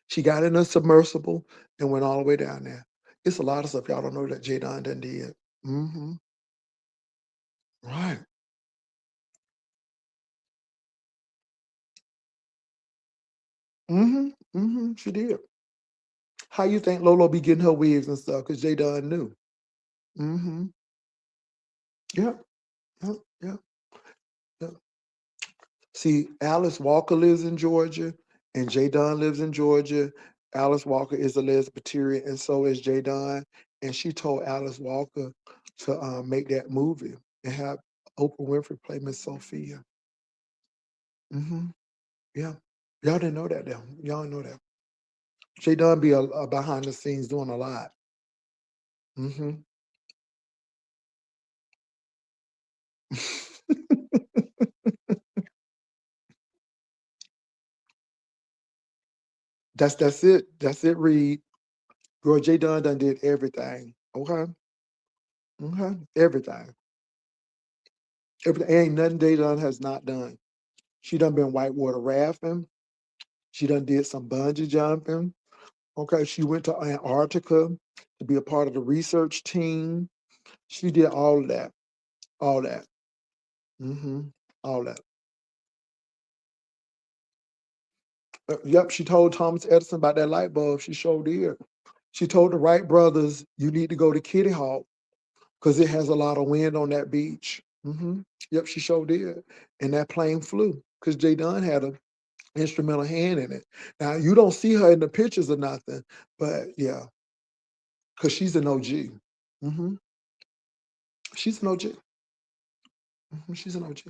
B: She got in a submersible and went all the way down there. It's a lot of stuff y'all don't know that Jay Don done did. Right. She did. How you think Lolo be getting her wigs and stuff? Because Jay Don knew. Yep. Yep. Yep. Yep. See, Alice Walker lives in Georgia, and Jay Don lives in Georgia. Alice Walker is a lesbian, and so is Jay Don. And she told Alice Walker to make that movie and have Oprah Winfrey play Miss Sophia. Yeah, y'all didn't know that, though. Y'all didn't know that. Jay Don be behind the scenes doing a lot. That's it. That's it, Reed. Girl, Jay Don done did everything. Okay. Everything. Everything. Ain't nothing Jay Don has not done. She done been whitewater rafting. She done did some bungee jumping. Okay. She went to Antarctica to be a part of the research team. She did all of that. All that. All that. Yep. She told Thomas Edison about that light bulb. She showed did. She told the Wright brothers, you need to go to Kitty Hawk because it has a lot of wind on that beach. Yep, she sure did. And that plane flew because Jay Dunn had an instrumental hand in it. Now, you don't see her in the pictures or nothing, but yeah, because she's an OG. She's an OG. She's an OG.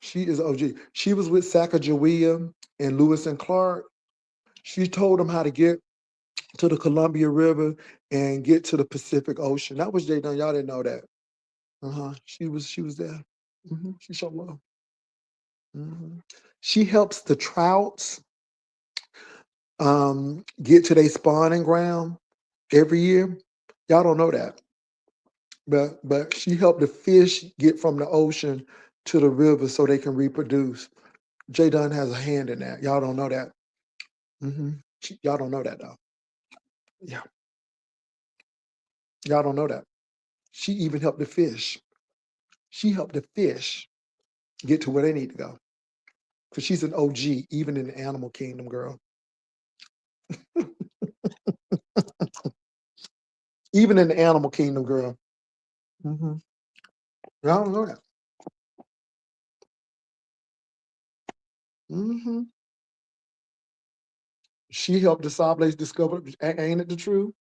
B: She is OG. She was with Sacagawea and Lewis and Clark. She told them how to get to the Columbia River and get to the Pacific Ocean. That was Jay Dunn. Y'all didn't know that. She was there. She showed love. She helps the trouts get to their spawning ground every year. Y'all don't know that, but she helped the fish get from the ocean to the river so they can reproduce. J Dunn has a hand in that. Y'all don't know that. Hmm. Y'all don't know that though. Yeah, y'all don't know that. She even helped the fish. She helped the fish get to where they need to go. Because she's an OG, even in the animal kingdom, girl. Even in the animal kingdom, girl. Mm-hmm. Y'all don't know that. Mm-hmm. She helped the Sables discover, ain't it the truth?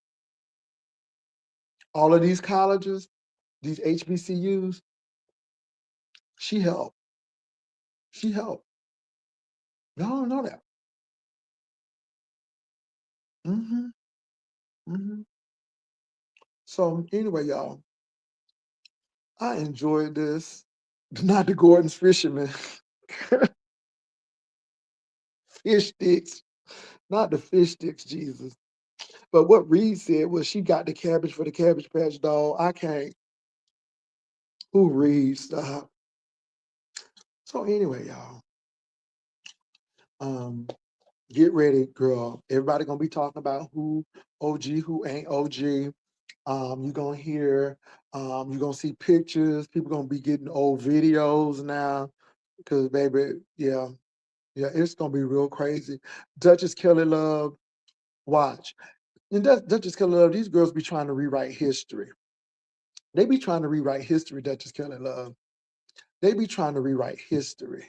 B: All of these colleges, these HBCUs, she helped. She helped. Y'all don't know that. Mm-hmm. Mm-hmm. So anyway, y'all, I enjoyed this. Not the Gordon's fisherman. Fish sticks. Not the fish sticks, Jesus. But what Reed said was she got the cabbage for the Cabbage Patch doll. I can't. Who Reed? Stop. So anyway, y'all, um, get ready, girl. Everybody gonna be talking about who OG, who ain't OG. You're gonna hear, you're gonna see pictures. People gonna be getting old videos now. Because baby, yeah, yeah, it's gonna be real crazy. Duchess Kelly Love, watch. And Duchess Kelly Love, these girls be trying to rewrite history. They be trying to rewrite history, Duchess Kelly Love. They be trying to rewrite history.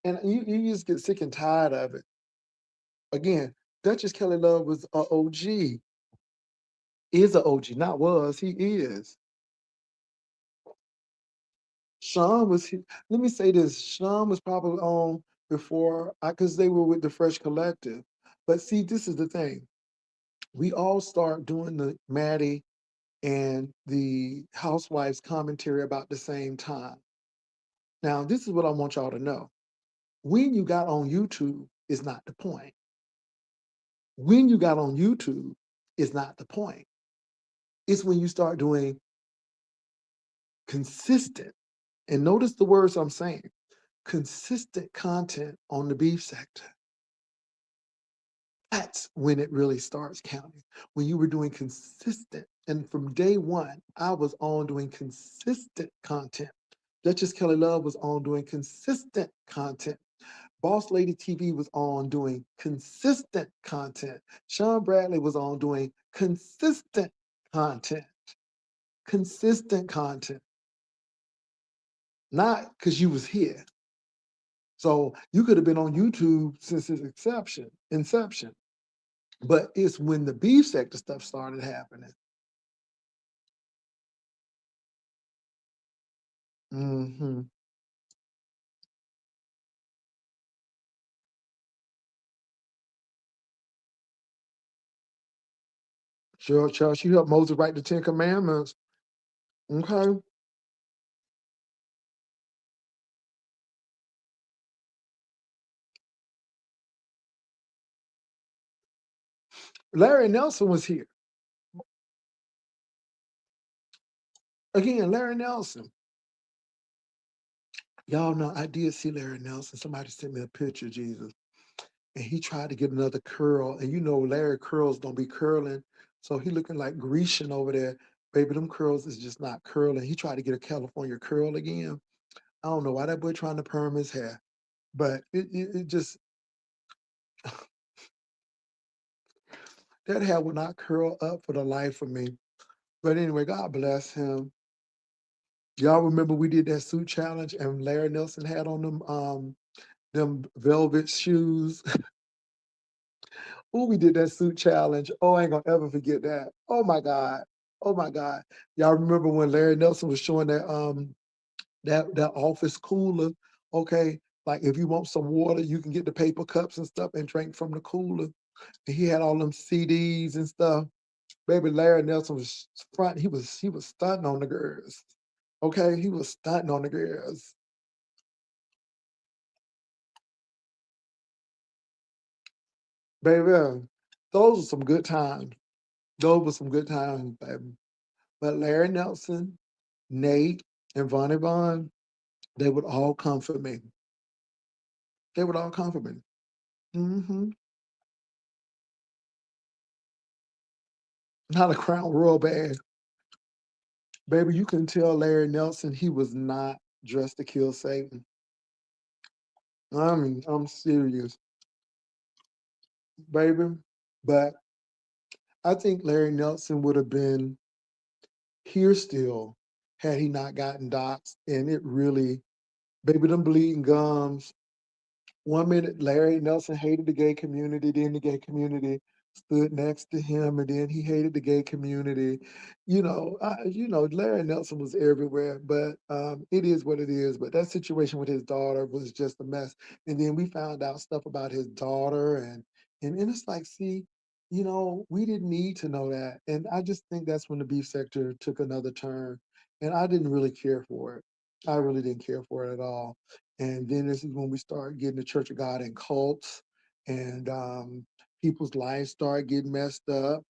B: And you just get sick and tired of it. Again, Duchess Kelly Love was a OG, is a OG, not was, he is. Sean was, let me say this, Sean was probably on before, because they were with the Fresh Collective. But see, this is the thing. We all start doing the Maddie and the Housewives commentary about the same time. Now, this is what I want y'all to know. When you got on YouTube is not the point. When you got on YouTube is not the point. It's when you start doing consistent, and notice the words I'm saying, consistent content on the beef sector. That's when it really starts counting. When you were doing consistent, and from day one, I was on doing consistent content. Duchess Kelly Love was on doing consistent content. Boss Lady TV was on doing consistent content. Sean Bradley was on doing consistent content. Consistent content. Not because you was here. So you could have been on YouTube since its inception. But it's when the beef sector stuff started happening. Mm-hmm. Sure, Charles, you helped Moses write the Ten Commandments. Okay. Larry Nelson was here. Again, Larry Nelson. Y'all know I did see Larry Nelson. Somebody sent me a picture, Jesus. And he tried to get another curl. And you know Larry curls don't be curling. So he looking like Grecian over there. Baby, them curls is just not curling. He tried to get a California curl again. I don't know why that boy trying to perm his hair. But it just, that hair would not curl up for the life of me. But anyway, God bless him. Y'all remember we did that suit challenge and Larry Nelson had on them velvet shoes. Oh, we did that suit challenge. Oh, I ain't gonna ever forget that. Oh my God. Oh my God. Y'all remember when Larry Nelson was showing that office cooler? Okay. Like if you want some water, you can get the paper cups and stuff and drink from the cooler. And he had all them CDs and stuff. Baby Larry Nelson was front. He was stunting on the girls. Okay, he was stunting on the girls. Baby, those were some good times. Those were some good times, baby. But Larry Nelson, Nate, and Vonnie Vaughn, They would all come for me. They would all come for me. Mm-hmm. Not a Crown Royal bag. Baby, you can tell Larry Nelson he was not dressed to kill Satan. I mean, I'm serious, baby. But I think Larry Nelson would have been here still had he not gotten doxxed. And it really, baby, them bleeding gums. One minute, Larry Nelson hated the gay community, then the gay community stood next to him, and then he hated the gay community. Larry Nelson was everywhere, but it is what it is. But that situation with his daughter was just a mess. And then we found out stuff about his daughter, and it's like, see, we didn't need to know that. And I just think that's when the beef sector took another turn, and I didn't really care for it. I really didn't care for it at all. And then this is when we start getting the Church of God in cults, and people's lives start getting messed up.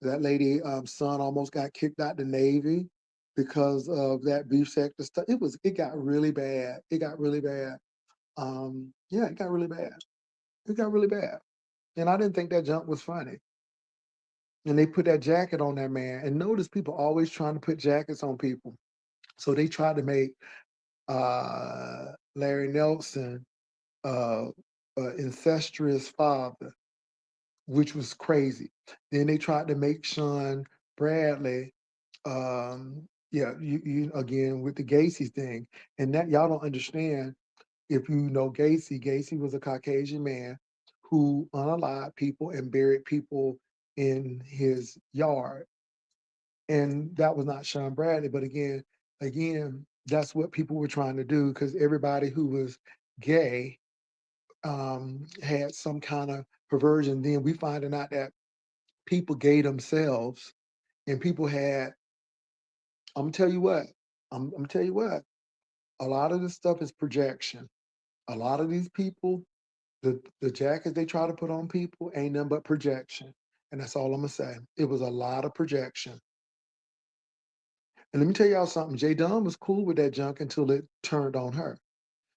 B: That lady son almost got kicked out the Navy because of that beef sector stuff. It got really bad. It got really bad. Yeah, it got really bad. It got really bad. And I didn't think that junk was funny. And they put that jacket on that man. And notice people always trying to put jackets on people. So they tried to make Larry Nelson uh, incestuous father, which was crazy. Then they tried to make Sean Bradley, yeah, you again with the Gacy thing, and that y'all don't understand. If you know Gacy, Gacy was a Caucasian man who unalived people and buried people in his yard, and that was not Sean Bradley. But again, that's what people were trying to do because everybody who was gay had some kind of perversion. Then we finding out that people gay themselves, and people had. I'm gonna tell you what. I'm gonna tell you what. A lot of this stuff is projection. A lot of these people, the jackets they try to put on people ain't nothing but projection, and that's all I'm gonna say. It was a lot of projection. And let me tell y'all something. Jay Dunn was cool with that junk until it turned on her.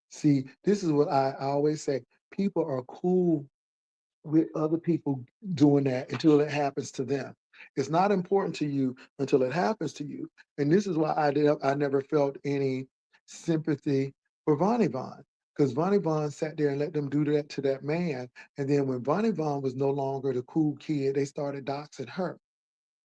B: See, this is what I always say. People are cool with other people doing that until it happens to them. It's not important to you until it happens to you. And this is why I never felt any sympathy for Vonnie Vaughn. Because Vonnie Vaughn sat there and let them do that to that man. And then when Vonnie Vaughn was no longer the cool kid, they started doxing her.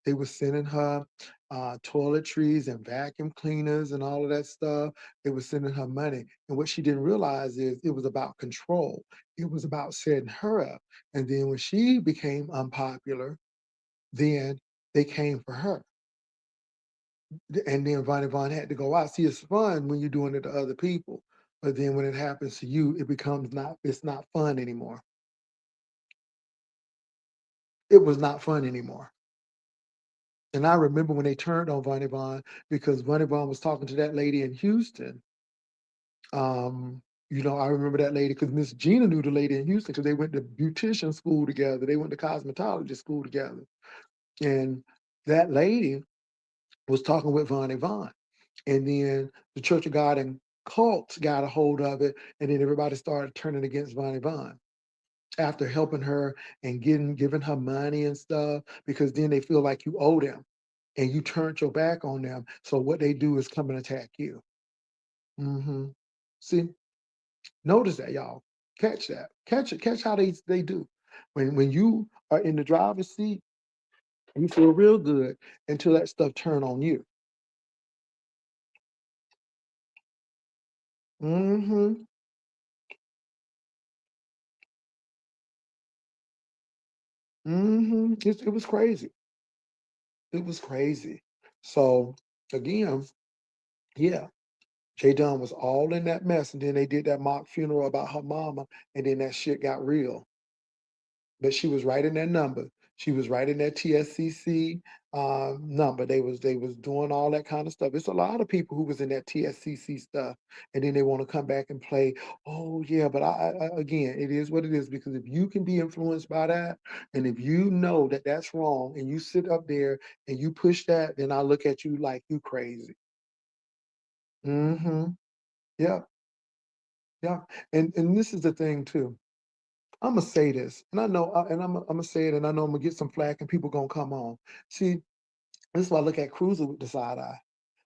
B: They were sending her toiletries and vacuum cleaners and all of that stuff. They were sending her money. And what she didn't realize is it was about control. It was about setting her up. And then when she became unpopular, then they came for her. And then Vonnie Vaughn had to go out. See, it's fun when you're doing it to other people. But then when it happens to you, it's not fun anymore. It was not fun anymore. And I remember when they turned on Vonnie Vaughn because Vonnie Vaughn was talking to that lady in Houston. Um, I remember that lady because Miss Gina knew the lady in Houston because they went to beautician school together. They went to cosmetology school together. And that lady was talking with Vonnie Vaughn. And then the Church of God and cults got a hold of it. And then everybody started turning against Vonnie Vaughn after helping her and giving her money and stuff because then they feel like you owe them and you turned your back on them. So what they do is come and attack you. Hmm. See, notice that, y'all. Catch that. Catch it. Catch how they do. When you are in the driver's seat, you feel real good until that stuff turn on you. Hmm. Hmm. It was crazy. It was crazy. So again, yeah, Jay Dunn was all in that mess, and then they did that mock funeral about her mama, and then that shit got real. But she was right in that number. She was right in that TSCC number. They was doing all that kind of stuff. It's a lot of people who was in that TSCC stuff, and then they want to come back and play. Oh yeah, but again, it is what it is because if you can be influenced by that, and if you know that that's wrong, and you sit up there and you push that, then I look at you like you crazy. Hmm. Yeah, yeah. And this is the thing too. I'm gonna say this, and I know, and I'm gonna say it, and I know I'm gonna get some flack, and people gonna come on. See, this is why I look at Cruiser with the side eye,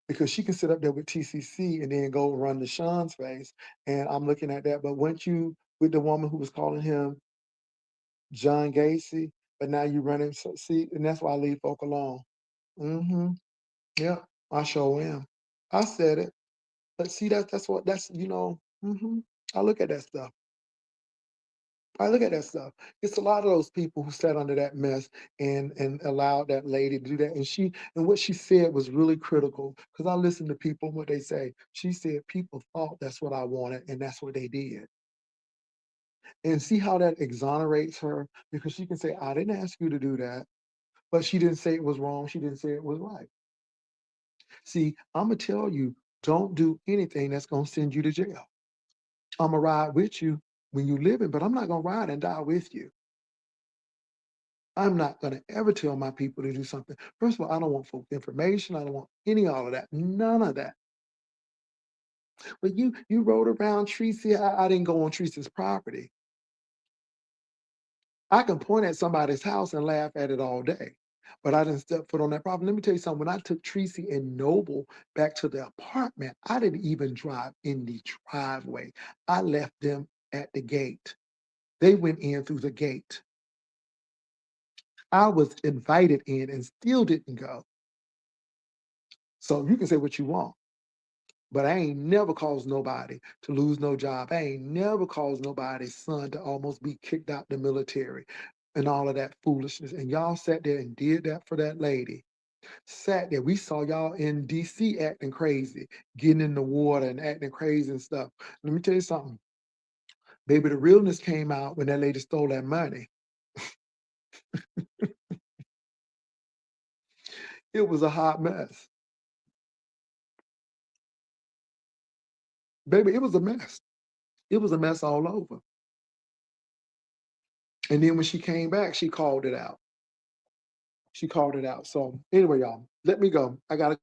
B: because she can sit up there with TCC and then go run to Sean's face, and I'm looking at that. But once you with the woman who was calling him John Gacy, but now you running, so see, and that's why I leave folk alone. Mm-hmm. Yeah, I sure am. I said it, but see, that's what that's Mm-hmm. I look at that stuff. I look at that stuff. It's a lot of those people who sat under that mess and allowed that lady to do that. And what she said was really critical because I listen to people what they say. She said people thought that's what I wanted and that's what they did. And see how that exonerates her because she can say, I didn't ask you to do that, but she didn't say it was wrong. She didn't say it was right. See, I'm gonna tell you, don't do anything that's gonna send you to jail. I'm gonna ride with you when you live it, but I'm not gonna ride and die with you. I'm not going to ever tell my people to do something. First of all, I don't want folk information. I don't want any all of that. None of that. But you rode around Tracy. I didn't go on Tracy's property. I can point at somebody's house and laugh at it all day. But I didn't step foot on that property. Let me tell you something. When I took Tracy and Noble back to the apartment, I didn't even drive in the driveway. I left them at the gate. They went in through the gate. I was invited in and still didn't go. So you can say what you want. But I ain't never caused nobody to lose no job. I ain't never caused nobody's son to almost be kicked out the military and all of that foolishness. And y'all sat there and did that for that lady. Sat there. We saw y'all in DC acting crazy, getting in the water and acting crazy and stuff. Let me tell you something. Baby, the realness came out when that lady stole that money. It was a hot mess. Baby, it was a mess. It was a mess all over. And then when she came back, she called it out. She called it out. So anyway, y'all, let me go. I gotta